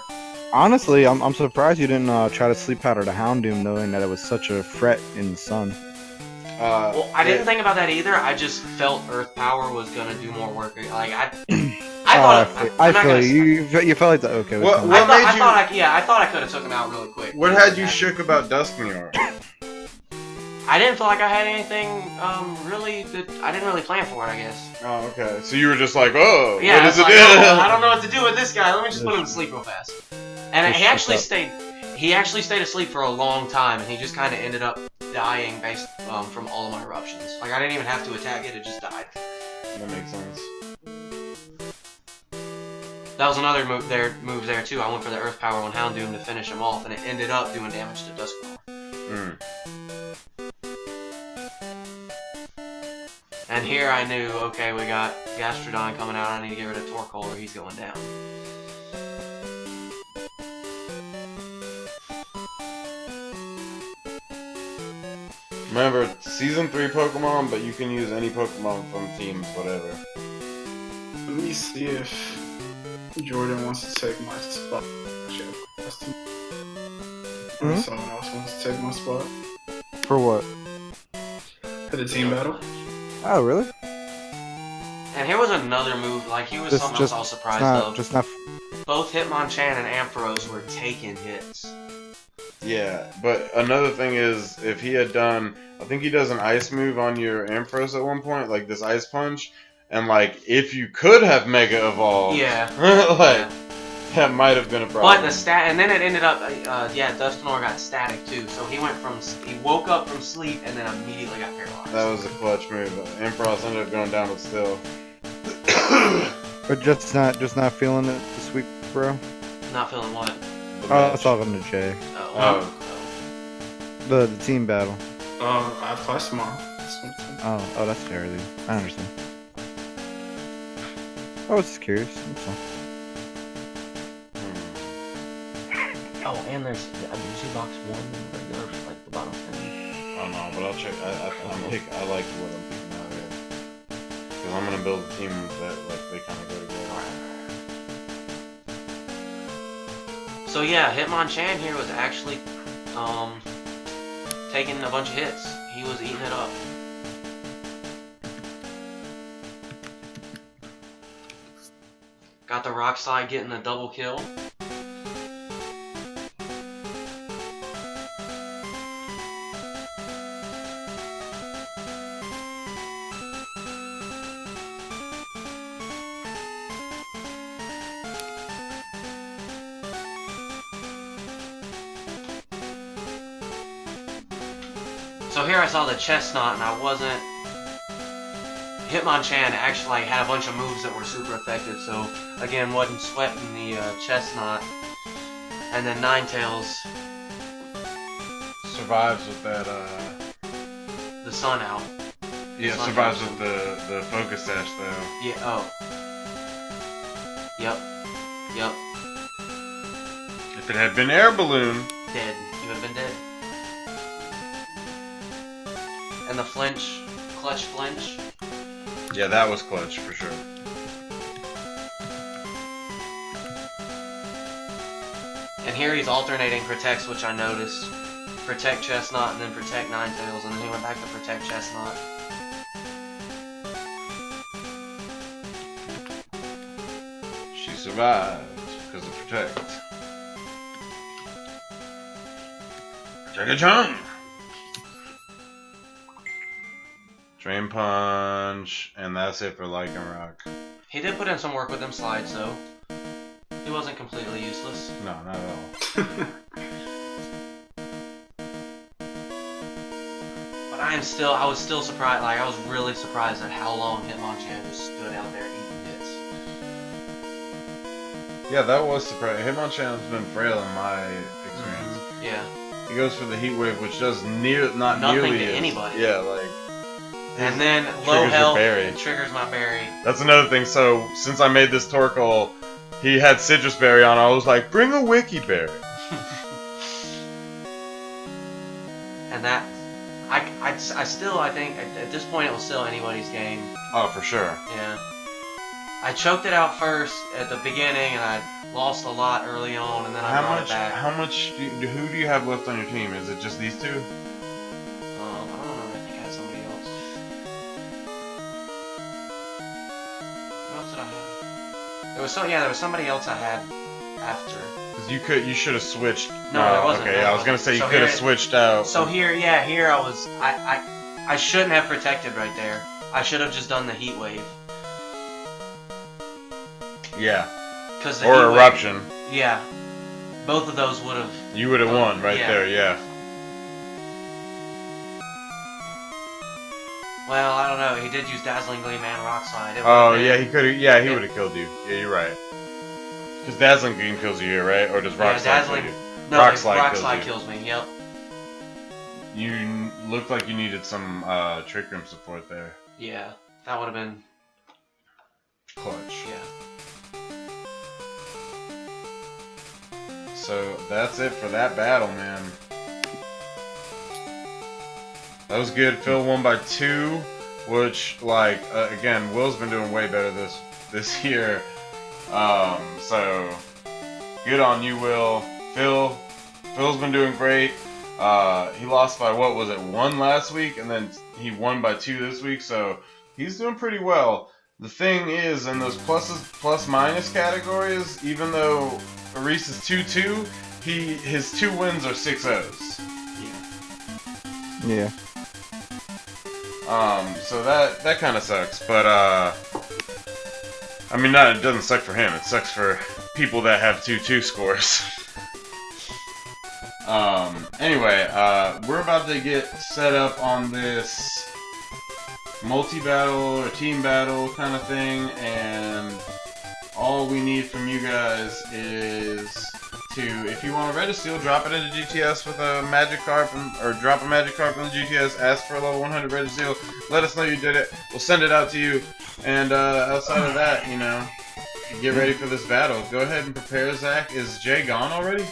B: Honestly, I'm surprised you didn't try to sleep powder the Houndoom, knowing that it was such a threat in the sun.
D: Well, I didn't think about that either. I just felt Earth Power was gonna do more work. Like I thought.
B: I feel you felt like the okay.
D: I thought I could have took him out really quick.
A: What had you shook about Dusknoir?
D: I didn't feel like I had anything really that I didn't really plan for it. I guess.
A: Oh, okay. So you were just like, oh,
D: Yeah,
A: what does it
D: like,
A: do?
D: oh, I don't know what to do with this guy. Let me just put him to sleep real fast. And he actually stayed. He actually stayed asleep for a long time, and he just kind of ended up dying based from all of my eruptions. Like I didn't even have to attack it; it just died.
A: That makes sense.
D: That was another move there too. I went for the Earth Power on Houndoom to finish him off, and it ended up doing damage to Dusknoir. And here I knew, okay, we got Gastrodon coming out. I need to get rid of Torkoal, or he's going down.
A: Remember, Season 3 Pokemon, but you can use any Pokemon from teams, whatever.
C: Let me see if Jordan wants to take my spot. Actually, someone else wants to take my spot.
B: For what?
C: For the team battle.
B: Oh, really?
D: And here was another move, like here was something else I was surprised of.
B: Just not.
D: Both Hitmonchan and Ampharos were taking hits.
A: Yeah, but another thing is, if he had done, I think he does an ice move on your Ampharos at one point, like this ice punch, and like if you could have Mega Evolved,
D: Yeah.
A: like that might have been a problem.
D: But the stat, and then it ended up, Dusknoir got static too. So he woke up from sleep and then immediately got paralyzed.
A: That was a clutch move. Ampharos ended up going down, but still.
B: But just not feeling it this week, bro.
D: Not feeling what?
B: I was talking to Jay.
A: Oh.
B: The team battle.
C: I plus tomorrow.
B: Oh, that's fair, dude. I understand. I was just curious. That's all.
D: Oh, and there's, did you see box 1 in regular, like the bottom 10?
A: I don't know, but I'll check. I like what I'm picking out here. Because I'm going to build a team that, like, they kind of go together.
D: So yeah, Hitmonchan here was actually taking a bunch of hits. He was eating it up. Got the Rock Slide getting a double kill. So here I saw the Chestnut, and I wasn't... Hitmonchan actually had a bunch of moves that were super effective, so again, wasn't sweating the Chestnut. And then Ninetales...
A: Survives with that,
D: the sun out.
A: Yeah,
D: Sun
A: survives
D: out.
A: with the Focus Sash, though.
D: Yeah, oh. Yep. Yep.
A: If it had been Air Balloon...
D: Dead. He would have been dead. And the flinch, clutch flinch.
A: Yeah, that was clutch, for sure.
D: And here he's alternating protects, which I noticed. Protect Chestnut and then protect Ninetales, and then he went back to protect Chestnut.
A: She survived because of Protect. Chugga-chung! Drain Punch, and that's it for Lycanroc.
D: He did put in some work with them slides, though. He wasn't completely useless.
A: No, not at all.
D: But I was still surprised, like, I was really surprised at how long Hitmonchan just stood out there eating hits.
A: Yeah, that was surprising. Hitmonchan's been frail in my experience.
D: Yeah.
A: He goes for the Heat Wave, which does not
D: Nothing
A: nearly
D: to
A: as-
D: anybody.
A: Yeah, like...
D: And then
A: Triggers
D: low
A: your
D: health
A: berry.
D: triggers my berry.
A: That's another thing. So, since I made this Torkoal, he had Citrus Berry on. I was like, bring a Wiki Berry.
D: And that, I think at this point it was still anybody's game.
A: Oh, for sure.
D: Yeah. I choked it out first at the beginning, and I lost a lot early on, and then I brought it back.
A: How much? Who do you have left on your team? Is it just these two?
D: I don't know. I think I had somebody else. What else did I have? There was somebody else I had after.
A: Because you should have switched.
D: No, there wasn't.
A: Okay,
D: No,
A: I was gonna say you
D: so
A: could have
D: here-
A: switched out.
D: So here I shouldn't have protected right there. I should have just done the Heat Wave.
A: Yeah.
D: Cause the
A: Or
D: Heat Wave-
A: Eruption.
D: Yeah. Both of those would have.
A: You would have won right
D: yeah.
A: there. Yeah.
D: Well, I don't know. He did use Dazzling Gleam and Rock Slide.
A: Oh yeah, he could have. Yeah, he would have killed you. Yeah, you're right. Because Dazzling Gleam kills you here, right? Or does Rock Slide kill you?
D: No,
A: Rock
D: Rock
A: Slide kills
D: Slide
A: you.
D: kills me. Yep.
A: You looked like you needed some Trick Room support there.
D: Yeah, that would have been.
A: Clutch.
D: Yeah.
A: So that's it for that battle, man. That was good. Phil won by 2, which, like, again, Will's been doing way better this year. So good on you, Will. Phil's been doing great. He lost by, what was it, 1 last week, and then he won by 2 this week, so he's doing pretty well. The thing is, in those plus minus categories, even though Reese is 2-2, his 2 wins are 6-0s.
B: Yeah.
A: So that kind of sucks, but I mean, it doesn't suck for him. It sucks for people that have 2-2 scores. Anyway, we're about to get set up on this multi-battle or team battle kind of thing, and all we need from you guys is to, if you want a Red Steel, drop it into GTS with a Magikarp, or drop a Magikarp in the GTS, ask for a level 100 Red Steel, let us know you did it, we'll send it out to you, and outside of that, you know, get ready for this battle. Go ahead and prepare, Zach. Is Jay gone already?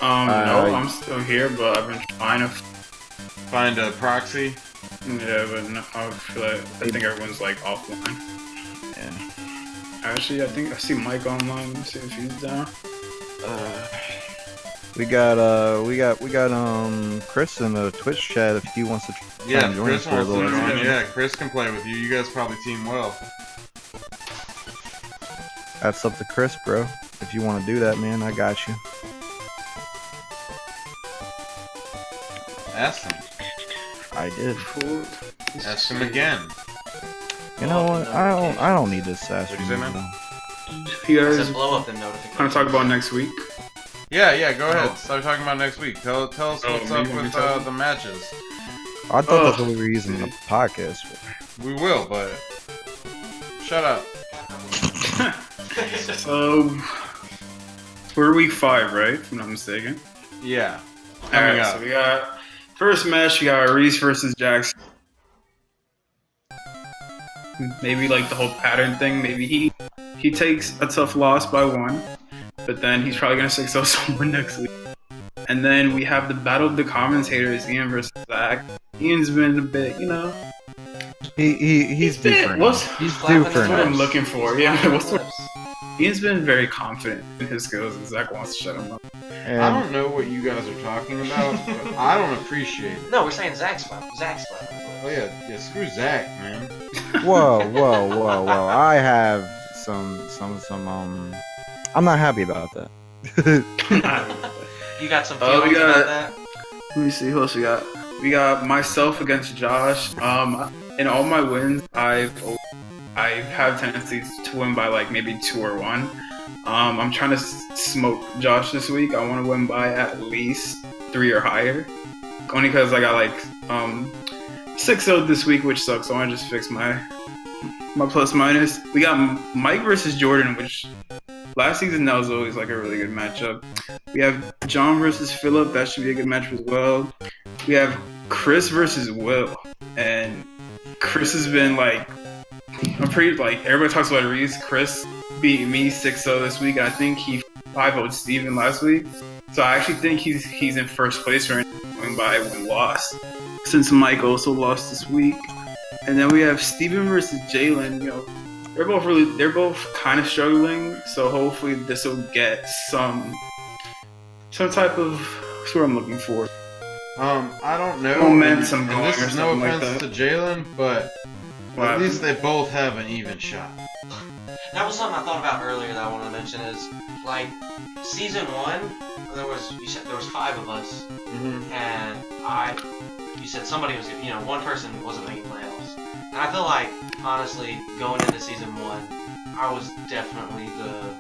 C: No, I'm still here, but I've been trying to
A: find a proxy.
C: Yeah, but no, I think everyone's like offline.
B: Yeah.
C: Actually, I think I see Mike online. Let me see if he's down.
B: We got Chris in the Twitch chat if he wants to try and join us for a little bit.
A: Yeah, Chris can play with you. You guys probably team well.
B: That's up to Chris, bro. If you want to do that, man, I got you.
A: Ask him.
B: I did.
A: Ask him again.
B: You know what? I don't need this ass.
A: What'd you say, man?
C: You guys
D: blow up the notification.
C: want to talk about next week?
A: Yeah, go ahead. Start talking about next week. Tell us what's up with the matches.
B: I thought that's what we were using the podcast for.
A: We will, but shut up.
C: So we're week 5, right? If I'm not mistaken.
A: Yeah.
C: Coming up. So we got first match. We got Reese versus Jackson. Maybe like the whole pattern thing. Maybe he takes a tough loss by 1, but then he's probably gonna 6-0 someone next week. And then we have the battle of the commentators, Ian versus Zach. Ian's been a bit, you know.
B: He's different. He's different.
C: That's what I'm looking for. Yeah. Ian's been very confident in his skills, and Zach wants to shut him up.
B: And
A: I don't know what you guys are talking about, but I don't appreciate it.
D: No, we're saying Zach's fine.
A: Oh yeah, screw Zach, man.
B: whoa. I have some I'm not happy about that.
D: You got some feelings about that?
C: Let me see who else we got. We got myself against Josh. In all my wins, I have tendencies to win by like maybe 2 or 1. I'm trying to smoke Josh this week. I want to win by at least 3 or higher. Only because I got like 6-0 this week, which sucks. So I want to just fix my plus minus. We got Mike versus Jordan, which last season that was always like a really good matchup. We have John versus Philip. That should be a good match as well. We have Chris versus Will, and Chris has been like, I'm pretty like, everybody talks about Reese. Chris beat me 6-0 this week. I think he 5-0'd Steven last week. So I actually think he's in first place right now, going by 1 loss. Since Mike also lost this week. And then we have Steven versus Jalen. You know, they're both kind of struggling. So hopefully this will get some type of, that's what I'm looking for.
A: I don't know.
C: Momentum going,
A: this
C: or
A: is no
C: something like
A: offense
C: that.
A: to Jalen, but at least they both have an even shot.
D: That was something I thought about earlier that I wanted to mention is, like, season 1, you said there was 5 of us, and you said somebody was, you know, one person wasn't making playoffs. And I feel like, honestly, going into season 1, I was definitely the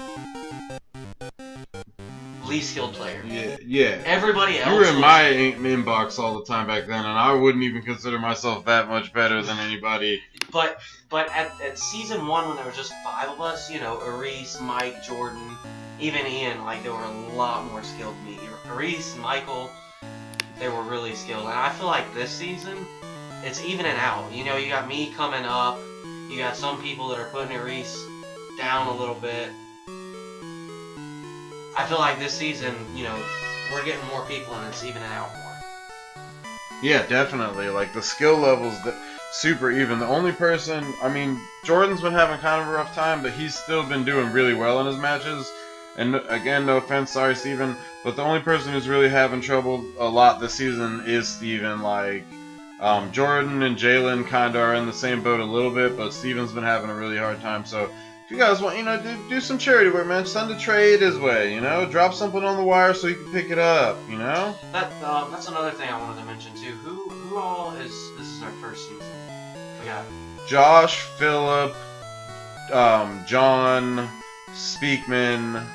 D: least skilled player.
A: Yeah.
D: Everybody else.
A: You were in my inbox all the time back then, and I wouldn't even consider myself that much better than anybody.
D: But at season 1, when there was just 5 of us, you know, Aris, Mike, Jordan, even Ian, like, there were a lot more skilled than me. Aris, Michael, they were really skilled. And I feel like this season, it's evening out. You know, you got me coming up. You got some people that are putting Aris down a little bit. I feel like this season, you know, we're getting more people and it's evening out more.
A: Yeah, definitely. Like, the skill levels, super even. The only person, I mean, Jordan's been having kind of a rough time, but he's still been doing really well in his matches. And again, no offense, sorry, Steven, but the only person who's really having trouble a lot this season is Steven. Like, Jordan and Jalen kind of are in the same boat a little bit, but Steven's been having a really hard time. So if you guys want, do some charity work, man. Send a trade his way, drop something on the wire so he can pick it up,
D: That's another thing I wanted to mention too. Who all is this is our first season? We got
A: Josh, Phillip, John, Speakman.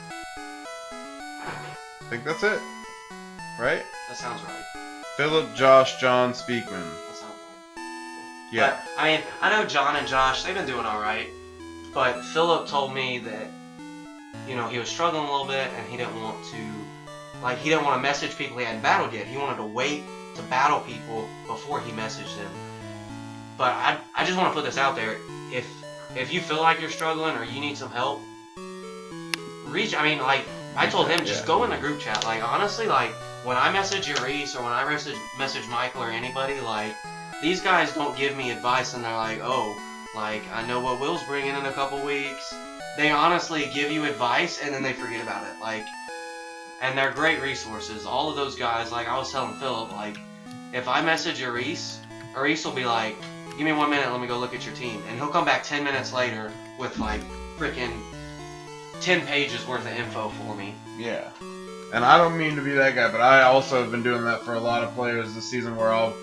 A: I think that's it, right?
D: that sounds right.
A: Phillip, Josh, John, Speakman.
D: That sounds right.
A: Yeah.
D: But, I mean, I know John and Josh, they've been doing all right. But Phillip told me that, he was struggling a little bit, and he didn't want to message people he hadn't battled yet. He wanted to wait to battle people before he messaged them. But I just want to put this out there. If you feel like you're struggling or you need some help, I told him, just go in the group chat. Like, honestly, when I message Reese or when I message Michael or anybody, these guys don't give me advice and they're like, I know what Will's bringing in a couple weeks. They honestly give you advice and then they forget about it. And they're great resources. All of those guys, I was telling Phillip, if I message Reese will be like, give me 1 minute, let me go look at your team. And he'll come back 10 minutes later with freaking 10 pages worth of info for me.
A: Yeah. And I don't mean to be that guy, but I also have been doing that for a lot of players this season where I'll,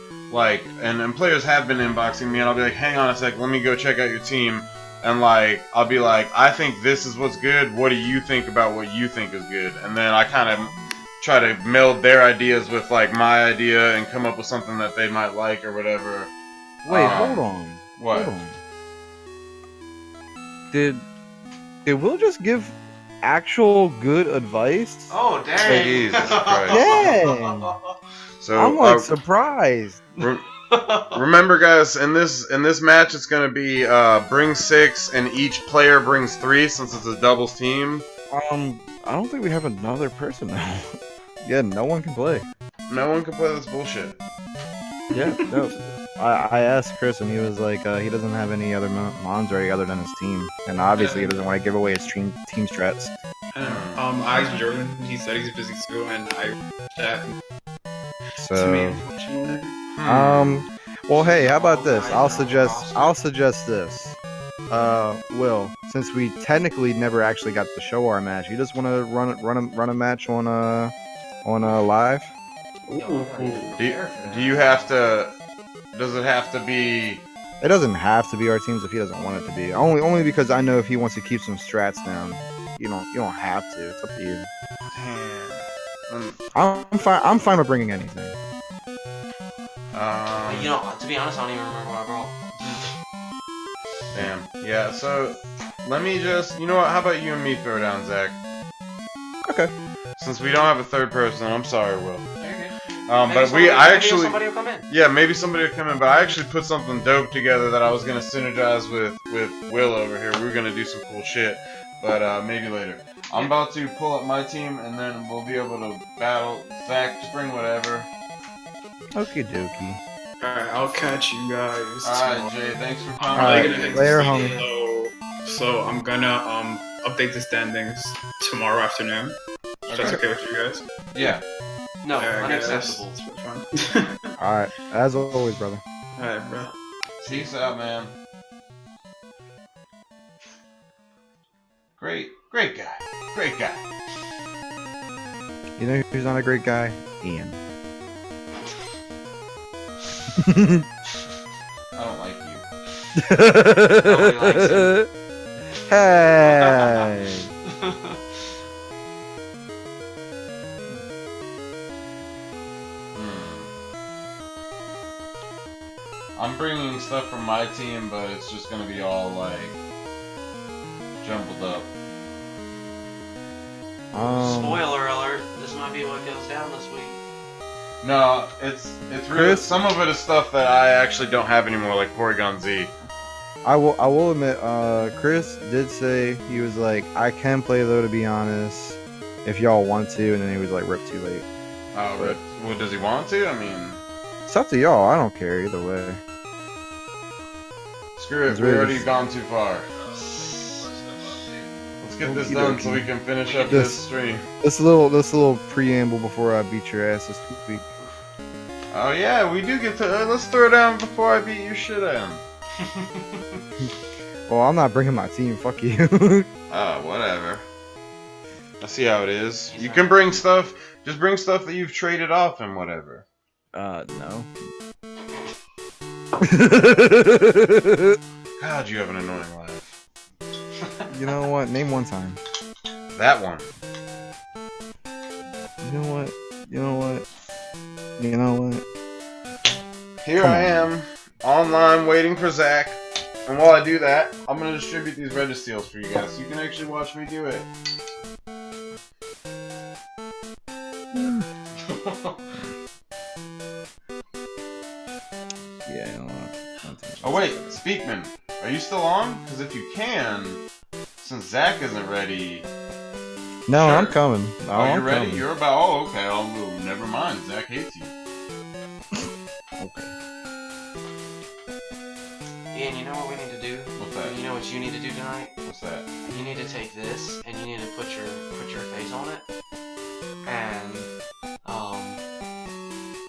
A: and players have been inboxing me and I'll be like, hang on a sec, let me go check out your team. And, I'll be like, I think this is what's good. What do you think about what you think is good? And then I kind of try to meld their ideas with, my idea and come up with something that they might like or whatever.
B: Wait, hold on.
A: What?
B: Hold on. Did Will just give actual good advice?
D: Oh, dang.
A: Jesus Christ.
B: Yeah.
A: So,
B: I'm surprised.
A: Remember, guys, in this match, it's gonna be bring 6 and each player brings 3 since it's a doubles team.
B: I don't think we have another person now. Yeah, no one can play.
A: No one can play this bullshit.
B: Yeah, no. I asked Chris and he was like, he doesn't have any other mons ready other than his team, and obviously he doesn't want to give away his team strats.
C: I asked Jordan. He said he's busy too, and I chat.
B: So,
C: Unfortunately.
B: well, hey, how about this? I'll suggest this. Will, since we technically never actually got to show our match, you just want to run a match on live?
A: Do you have to? Does it have to be?
B: It doesn't have to be our teams if he doesn't want it to be. Only because I know if he wants to keep some strats down, you don't have to. It's up to you.
A: Damn.
B: I'm fine with bringing anything.
D: To be honest, I don't even remember what I brought.
A: Damn. Yeah. So let me just. You know what? How about you and me throw down, Zach?
B: Okay.
A: Since we don't have a third person, I'm sorry, Will.
D: Maybe
A: But
D: somebody will come in.
A: Yeah, maybe somebody will come in, but I actually put something dope together that I was going to synergize with Will over here. We were going to do some cool shit, but maybe later. I'm about to pull up my team, and then we'll be able to battle. Zach, just bring whatever.
B: Okie dokie.
C: Alright, I'll catch you guys.
A: Alright, Jay, thanks for coming.
B: Alright, later, homie.
C: So I'm gonna update the standings tomorrow afternoon. If that's okay with you guys?
A: Yeah.
D: No,
C: Alright,
D: unacceptable.
C: That's fine.
B: Alright, as always, brother.
C: Alright, bro.
A: Peace out, man. Great guy. Great guy.
B: You know who's not a great guy? Ian.
A: I don't like you.
D: Nobody likes him.
B: Hey!
A: I'm bringing stuff from my team, but it's just gonna be all jumbled up.
D: Spoiler alert, this might be what goes down this week.
A: No, it's really
B: Chris?
A: some of it is stuff that I actually don't have anymore, like Porygon Z.
B: I will admit, Chris did say, he was like, I can play though, to be honest, if y'all want to, and then he was like, rip too late.
A: Oh, but well, does he want to? I mean,
B: It's up to y'all, I don't care either way.
A: screw it,
B: It's
A: we
B: really
A: already
B: just-
A: gone too far. Let's get this done so we can finish up this stream.
B: This little preamble before I beat your ass this week.
A: Oh yeah, we do get to. Let's throw down before I beat your shit in.
B: Well, I'm not bringing my team. Fuck you.
A: Oh, whatever. I see how it is. You can bring stuff. Just bring stuff that you've traded off and whatever.
B: No.
A: God, you have an annoying life.
B: You know what? Name one time.
A: That one.
B: You know what? You know what? You know what?
A: Here
B: Come
A: I am, online waiting for Zach. And while I do that, I'm gonna distribute these Registeals for you guys, so you can actually watch me do it.
B: Yeah, you know what?
A: Oh wait, Speakman, are you still on? Because if you can, since Zach isn't ready.
B: No,
A: Sure.
B: I'm coming.
A: Oh, you're
B: I'm
A: ready?
B: coming.
A: You're about. Oh, okay. Oh, never mind. Zach hates you.
B: Okay.
D: Ian, you know what we need to do?
A: What's that?
D: You know what you need to do tonight?
A: What's that?
D: You need to take this and you need to put your face on it and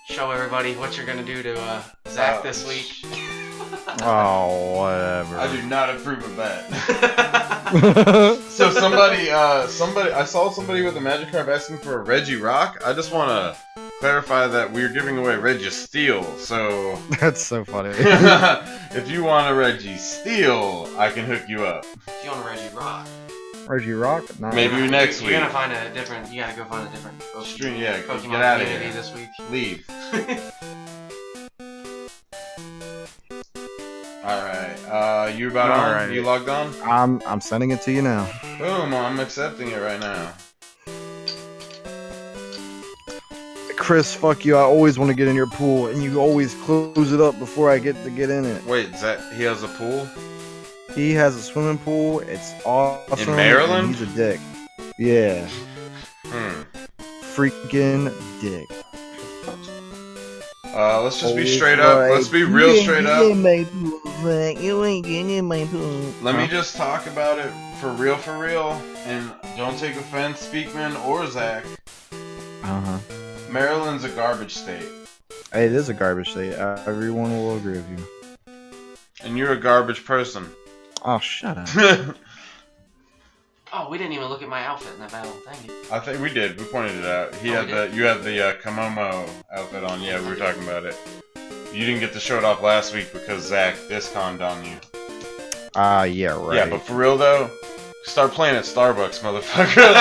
D: show everybody what you're gonna do to Zach this week.
B: Oh, whatever.
A: I do not approve of that. So somebody, I saw somebody with a magic card asking for a Reggie Rock. I just want to clarify that we're giving away Reggie Steel. So
B: That's so funny.
A: if you want a Reggie Steel, I can hook you up.
D: If you want a Reggie Rock,
B: Reggie Rock? No.
A: Maybe next week.
D: You're gonna find a different. You gotta go find a different
A: Stream, yeah,
D: Pokemon
A: get out of
D: community
A: here.
D: this week.
A: Leave. Alright, you about on?
B: Alright.
A: You logged on?
B: I'm sending it to you now.
A: Boom, I'm accepting it right now.
B: Chris, fuck you. I always want to get in your pool, and you always close it up before I get to get in it.
A: Wait, he has a pool?
B: He has a swimming pool. It's awesome.
A: In Maryland?
B: and He's a dick. Yeah. Freaking dick.
A: Let's just be straight up. Let's be real straight up.
B: You ain't getting in my pool.
A: Let me just talk about it for real, and don't take offense, Speakman or Zach.
B: Uh-huh.
A: Maryland's a garbage state.
B: Hey, it is a garbage state. Everyone will agree with you.
A: And you're a garbage person.
B: Oh, shut up.
D: Oh, we didn't even look at my outfit in that battle. Dang it.
A: I think we did. We pointed it out.
D: We did?
A: You had the Komomo outfit on. Yeah, we were talking about it. You didn't get to show it off last week because Zach disconned on you.
B: Yeah, right.
A: Yeah, but for real though, start playing at Starbucks, motherfucker.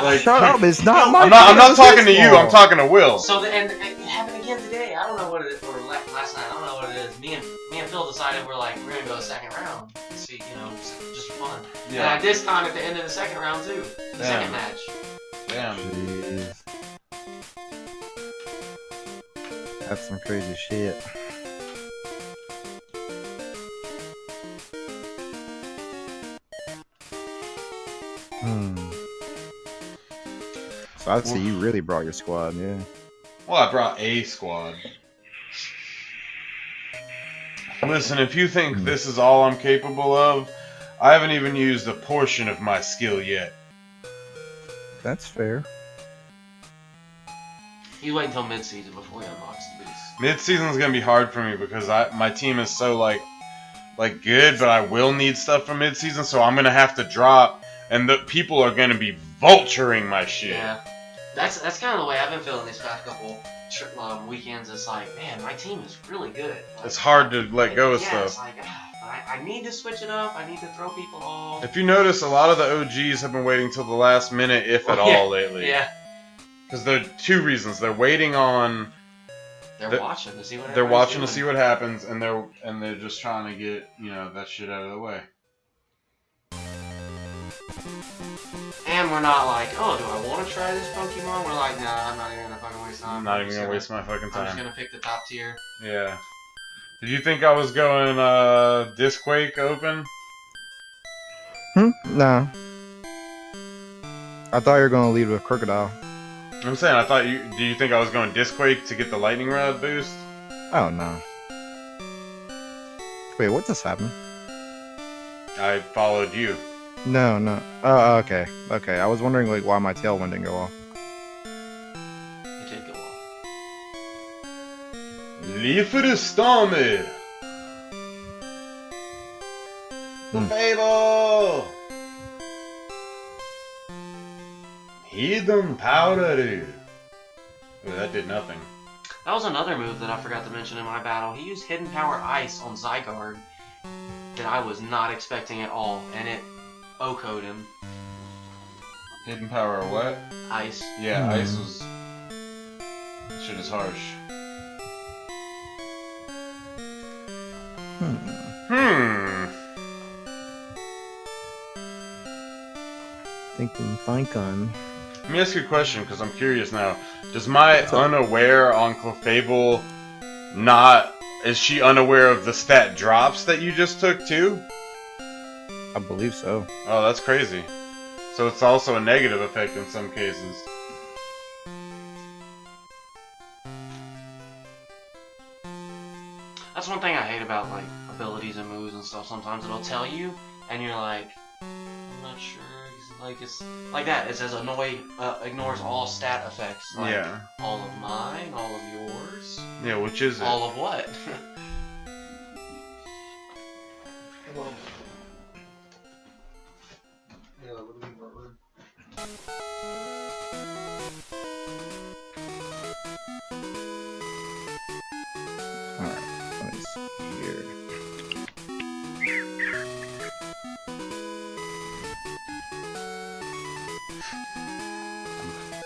A: like,
B: Shut up, it's not my
A: I'm not
B: business.
A: talking to you. I'm talking to Will.
D: So and it happened again today. I don't know what it is, or last night. I don't know what it is. Me and Phil decided we're gonna go the second round and see, just for fun.
A: Yeah.
D: And I disconned at the end of the second round too. The second match.
A: Damn.
B: Jeez. That's some crazy shit. So I'd say you really brought your squad, yeah.
A: Well, I brought a squad. Listen, if you think this is all I'm capable of, I haven't even used a portion of my skill yet.
B: That's fair.
D: You wait until mid-season before he unlocks the beast.
A: Mid-season's gonna be hard for me because my team is so like good, but I will need stuff for mid-season, so I'm gonna have to drop, and the people are gonna be vulturing my shit.
D: Yeah, that's kind of the way I've been feeling these past couple weekends. It's like, man, my team is really good.
A: It's hard to let go of
D: It's
A: stuff.
D: like, I need to switch it up. I need to throw people off.
A: If you notice, a lot of the OGs have been waiting till the last minute, if at all, lately.
D: Yeah.
A: Because there are two reasons. They're waiting on.
D: They're watching to see what.
A: They're watching
D: doing.
A: to see what happens, and they're just trying to get that shit out of the way.
D: And we're not like, oh, do I want to try this Pokemon? We're like, nah, I'm not even gonna fucking waste time.
A: I'm not even gonna waste my fucking
D: I'm just
A: time.
D: gonna pick the top tier.
A: Yeah. Did you think I was going Disquake open?
B: No. I thought you were gonna lead with Crocodile.
A: I'm saying I thought do you think I was going Disquake to get the lightning rod boost?
B: Oh no. Wait, what just happened?
A: I followed you.
B: No. Oh, okay. Okay, I was wondering why my tailwind didn't go off.
D: It did go off.
A: Liefere The Fable! Hidden Powder! Oh, that did nothing.
D: That was another move that I forgot to mention in my battle. He used Hidden Power Ice on Zygarde that I was not expecting at all, and it OHKO'd him.
A: Hidden Power or what?
D: Ice.
A: Yeah, Ice was... Shit is harsh.
B: Thinking.
A: Let me ask you a question, because I'm curious now. Does my unaware on Clefable not... Is she unaware of the stat drops that you just took, too?
B: I believe so.
A: Oh, that's crazy. So it's also a negative effect in some cases.
D: That's one thing I hate about, like, abilities and moves and stuff. Sometimes it'll tell you, and you're like, I'm not sure. Like, it's like that. It says ignores all stat effects. Like,
A: yeah.
D: All of mine, all of yours.
A: Yeah, which is it?
D: All of what?
B: Alright, let me see here.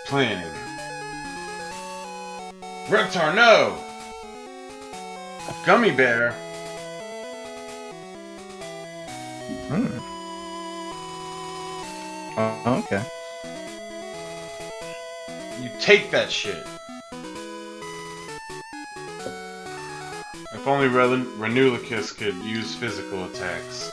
A: Planning. Reptar, no! Gummy Bear.
B: Oh, okay.
A: You take that shit. If only Renulicus could use physical attacks.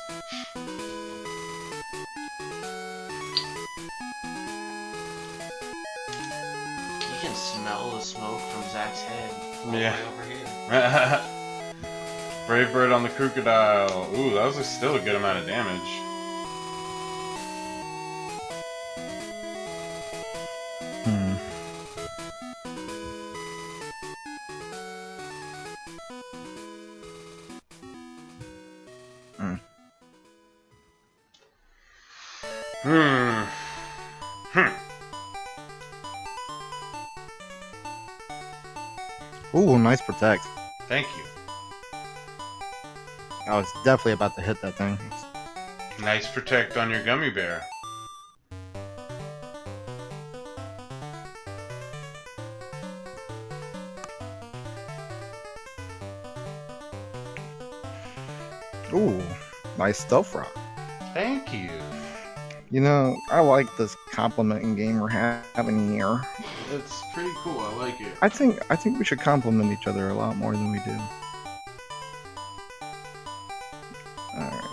D: You can smell the smoke from Zach's head. All
A: Yeah.
D: the way over here.
A: Brave Bird on the Crocodile. Ooh, that was still a good amount of damage.
B: Ooh, nice protect.
A: Thank you.
B: I was definitely about to hit that thing.
A: Nice protect on your Gummy Bear.
B: Ooh, nice stealth rock.
A: Thank you.
B: You know, I like this complimenting game we're having here.
A: It's pretty cool. I like it.
B: I think we should compliment each other a lot more than we do. Alright.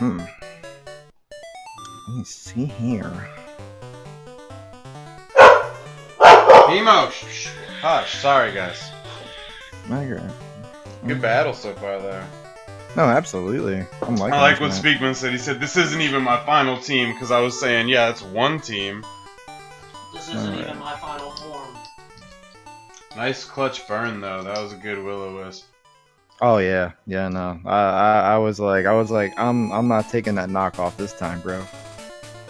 B: Let me see here.
A: Emo! Hush. Sorry, guys.
B: Okay.
A: Good battle so far, there.
B: No, absolutely.
A: I like what Speakman said. He said, this isn't even my final team, because I was saying, yeah, it's one team.
D: This isn't even my final form.
A: Nice clutch burn, though. That was a good Will-O-Wisp.
B: Oh yeah, no. I was like, I'm not taking that knockoff this time, bro.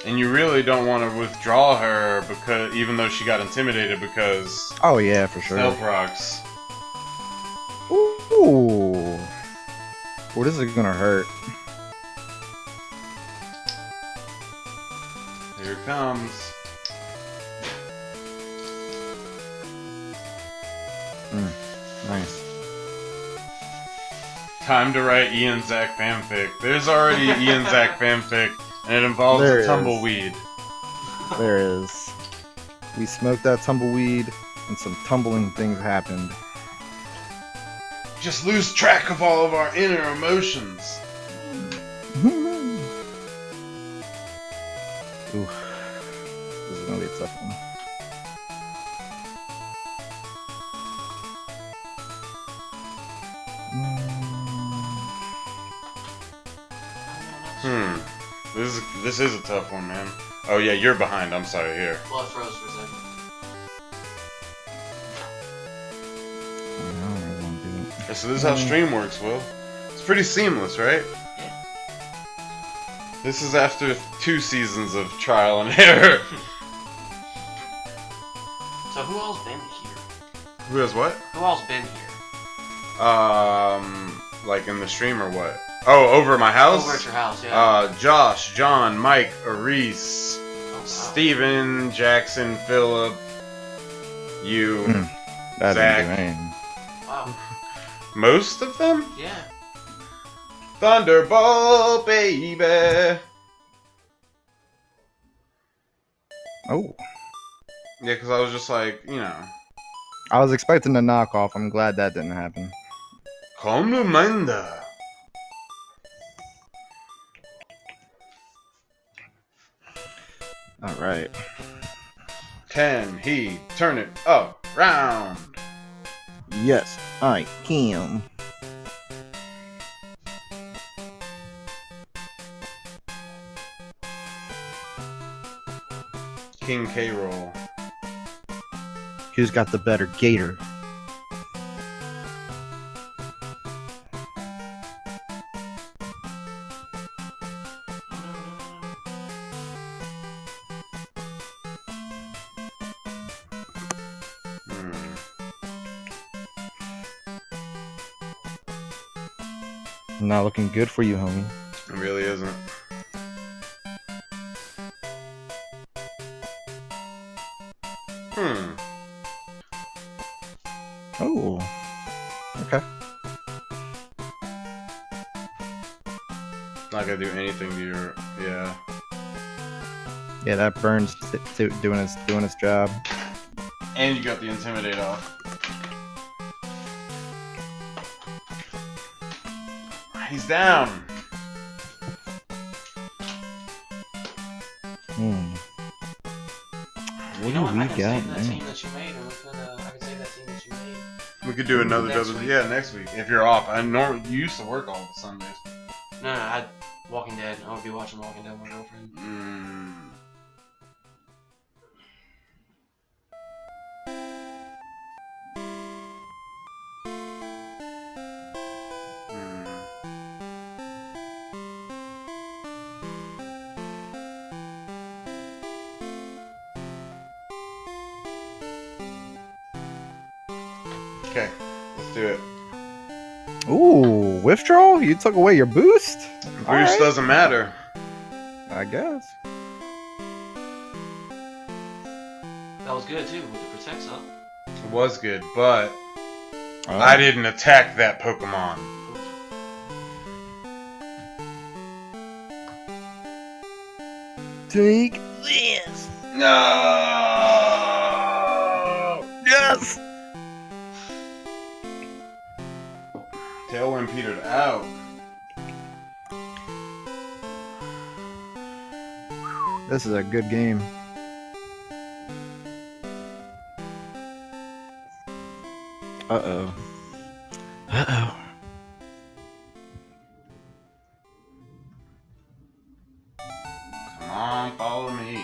A: And you really don't want to withdraw her because, even though she got intimidated, because
B: oh yeah, for sure.
A: Stealth Rocks.
B: Ooh. What is it gonna hurt?
A: Here it comes.
B: Nice.
A: Time to write Ian Zach fanfic. There's already Ian Zach fanfic, and it involves
B: There
A: a
B: is.
A: tumbleweed.
B: There is. We smoked that tumbleweed, and some tumbling things happened.
A: Just lose track of all of our inner emotions.
B: Ooh. This is gonna be a tough one.
A: This is a tough one, man. Oh yeah, you're behind. I'm sorry. Here.
D: Well, it froze for a second.
A: so this is how stream works, Will. It's pretty seamless, right?
D: Yeah.
A: This is after 2 seasons of trial and error.
D: So who else been here?
A: Who has what?
D: Who else been here?
A: Like in the stream or what? Oh, over at my house?
D: Over at your house, yeah.
A: Josh, John, Mike, Aris,
D: wow.
A: Steven, Jackson, Philip, you,
B: That
A: Zach.
B: insane.
D: Wow.
A: Most of them?
D: Yeah.
A: Thunderbolt, baby.
B: Oh,
A: Yeah, because I was just like, you know,
B: I was expecting a knockoff. I'm glad that didn't happen.
A: como manda.
B: All right.
A: Can he turn it around?
B: Yes, I can.
A: King K. Roll.
B: Who's got the better gator? Not looking good for you, homie.
A: It really isn't.
B: Oh. Okay.
A: Not gonna do anything to your. Yeah.
B: Yeah, that burns doing his job.
A: And you got the Intimidate off. He's down.
B: What
D: You know
B: do we
D: I can
B: got
D: save that
B: now?
D: team that you made, and I can save that team that you made.
A: We could do another
D: Next
A: double.
D: week.
A: Yeah, next week if you're off. I normally you used to work all the Sundays.
D: No, I Walking Dead. I would be watching Walking Dead with my girlfriend.
A: Okay, let's do it.
B: Ooh, withdrawal? You took away your boost?
A: Boost
B: Alright.
A: doesn't matter.
B: I guess.
D: That was good too with the protects up.
A: It was good, but
B: Oh.
A: I didn't attack that Pokemon.
B: Take this.
A: No.
B: Yes.
A: Tailwind petered out.
B: This is a good game. Uh-oh. Uh-oh.
A: Come on, follow me.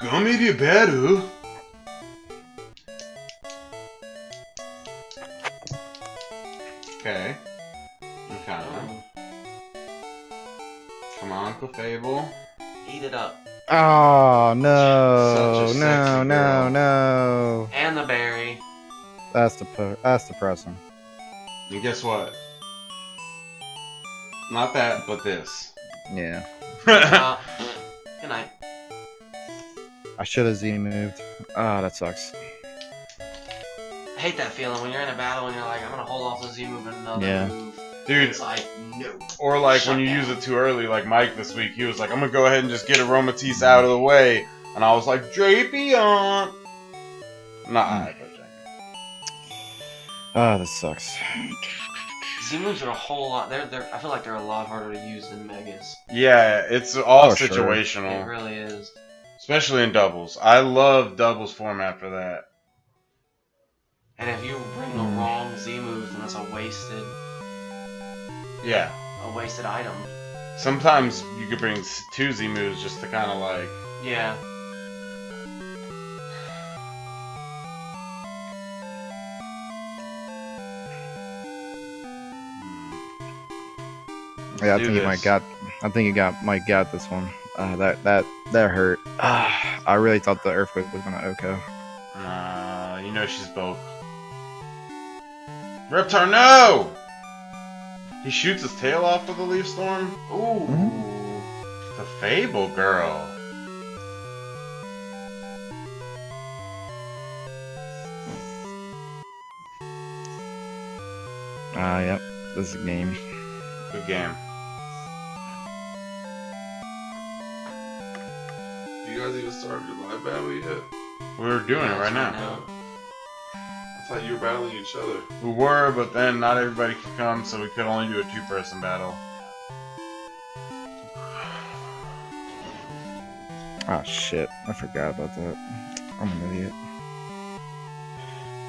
A: Gummy de Beru. Okay. Okay. Come on, Clefable.
D: Eat it up.
B: Oh, no.
A: Such a
B: No,
A: sexy
B: no,
A: girl.
B: no.
D: And the berry.
B: That's depressing.
A: And guess what? Not that, but this.
B: Yeah.
D: Good night.
B: I should have Z-moved. Oh, that sucks.
D: I hate that feeling when you're in a battle and you're like, I'm gonna hold off the Z move and another
B: Yeah.
D: move.
A: Dude,
D: It's like, no.
A: or like
D: Shut
A: when you
D: down.
A: use it too early, like Mike this week, he was like, I'm gonna go ahead and just get Aromatisse out of the way. And I was like, Drapion! Nah,
B: Oh, that sucks.
D: Z moves are a whole lot. I feel like they're a lot harder to use than Megas.
A: Yeah, it's all
B: Oh, sure.
A: situational.
D: It really is.
A: Especially in doubles. I love doubles format for that.
D: And if you bring the wrong Z moves, then it's a
A: Yeah.
D: wasted item.
A: Sometimes you could bring 2 Z moves just to kind of like
D: Yeah.
B: Yeah, I
A: do
B: think he
A: this.
B: might got this one. That hurt. I really thought the earthquake was gonna Oko.
A: Nah, you know she's broke. Reptar, no! He shoots his tail off with the leaf storm. Ooh, the Fable girl.
B: Yep. This is a game.
A: Good game.
E: You guys even started your live battle yet?
A: We're doing it right now.
E: I thought you were battling each other.
A: We were, but then not everybody could come, so we could only do a 2-person battle.
B: Oh shit! I forgot about that. I'm an idiot.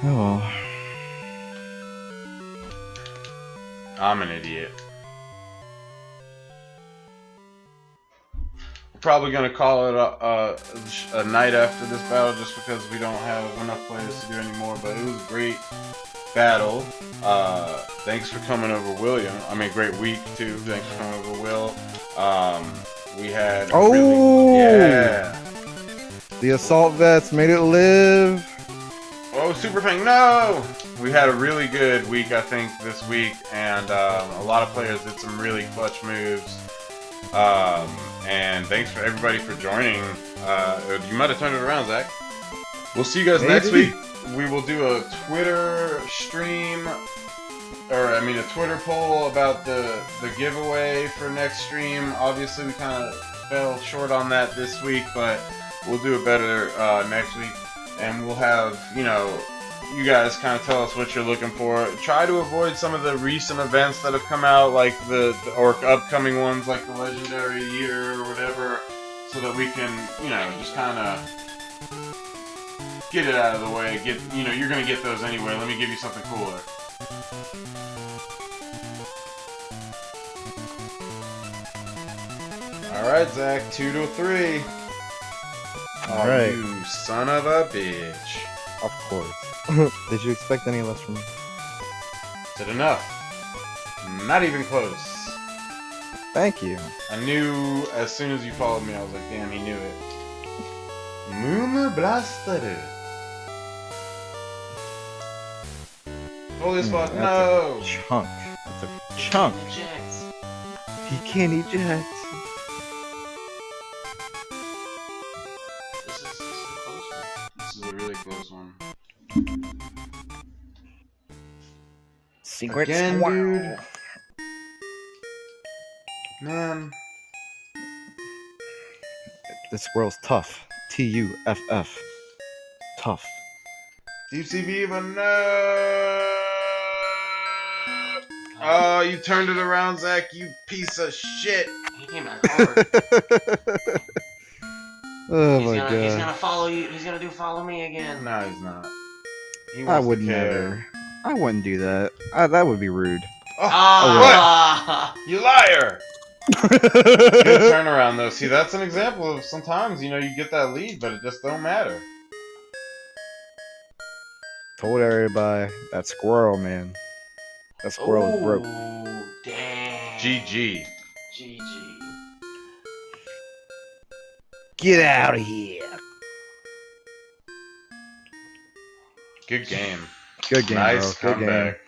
B: Oh well.
A: I'm an idiot. We're probably gonna call it a night after this battle, just because we don't have enough players to do anymore. But it was a great battle. Thanks for coming over, William. I mean, great week too. Thanks for coming over, Will. We had yeah.
B: The assault vets made it live.
A: Oh, Super Fang, no! We had a really good week, I think, this week, and a lot of players did some really clutch moves. And thanks for everybody for joining. You might have turned it around, Zach. We'll see you guys next week. We will do a Twitter stream, or I mean a Twitter poll about the giveaway for next stream. Obviously, we kind of fell short on that this week, but we'll do it better next week. And we'll have, you guys kind of tell us what you're looking for. Try to avoid some of the recent events that have come out, like or upcoming ones like the Legendary Year or whatever, so that we can, just kind of get it out of the way. You're gonna get those anyway. Let me give you something cooler. All right, Zach, 2-3.
B: All right.
A: You son of a bitch.
B: Of course. Did you expect any less from me?
A: Said enough. Not even close.
B: Thank you.
A: I knew as soon as you followed me, I was like, damn, he knew it. Moomer Blaster. Holy as fuck,
B: That's
A: no!
B: a chunk. That's a chunk.
D: Eject.
B: He can't eject.
D: This is a close one.
A: This is a really close one.
B: Secret
A: Again,
B: squirrel.
A: dude. Man.
B: This squirrel's tough. Tuff. Tough.
A: Deep Sea Viva, no! Oh, you turned it around, Zach, you piece of shit!
D: He came back hard.
B: Oh
D: He's
B: my
D: gonna, He's
B: god.
D: gonna follow you. He's gonna do follow me again.
A: No, he's not. He
B: I
A: wants
B: would
A: to care.
B: never. I wouldn't do that. That would be rude.
D: Ah!
A: What? You liar! Good turnaround, though. See, that's an example of sometimes, you get that lead, but it just don't matter.
B: Told everybody that squirrel, man. That squirrel is broke.
D: Oh, damn.
A: GG.
D: GG.
B: Get out of here.
A: Good game.
B: Good game,
A: Nice
B: bro. Good game.
A: comeback.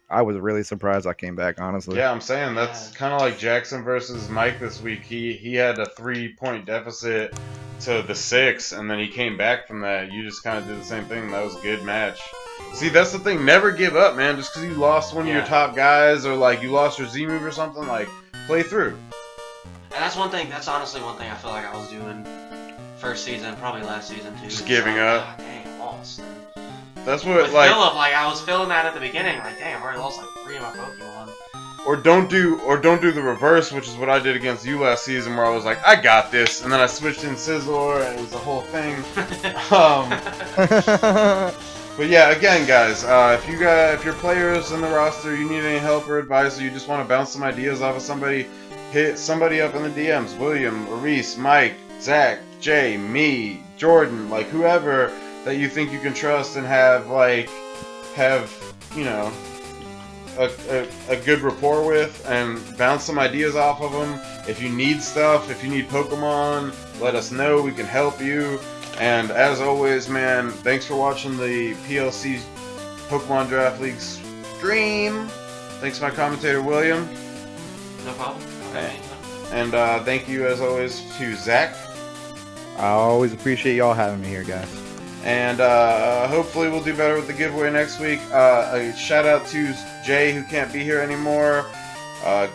B: I was really surprised I came back, honestly.
A: Yeah, I'm saying that's kind of like Jackson versus Mike this week. He had a 3-point deficit to the 6, and then he came back from that. You just kind of did the same thing. That was a good match. See, that's the thing. Never give up, man. Just because you lost one of your top guys or, like, you lost your Z move or something, like, play through.
D: And that's one thing. That's honestly one thing I feel like I was doing first season, probably last season too.
A: Just giving up.
D: God, dang, I lost.
A: That's what,
D: With
A: like...
D: Phillip, I was feeling that at the beginning. Like, damn, I already lost, 3 of my Pokemon.
A: Or don't do the reverse, which is what I did against you last season, where I was like, I got this, and then I switched in Sizzlor, and it was a whole thing. But yeah, again, guys, if your players in the roster, you need any help or advice, or you just want to bounce some ideas off of somebody, hit somebody up in the DMs. William, Reese, Mike, Zach, Jay, me, Jordan, like whoever that you think you can trust and have you know, a good rapport with, and bounce some ideas off of them. If you need stuff, if you need Pokemon, let us know. We can help you. And as always, man, thanks for watching the PLC Pokemon Draft League stream. Thanks to my commentator, William.
D: No problem.
A: And thank you, as always, to Zach.
B: I always appreciate y'all having me here, guys.
A: And hopefully we'll do better with the giveaway next week. A shout out to Jay, who can't be here anymore.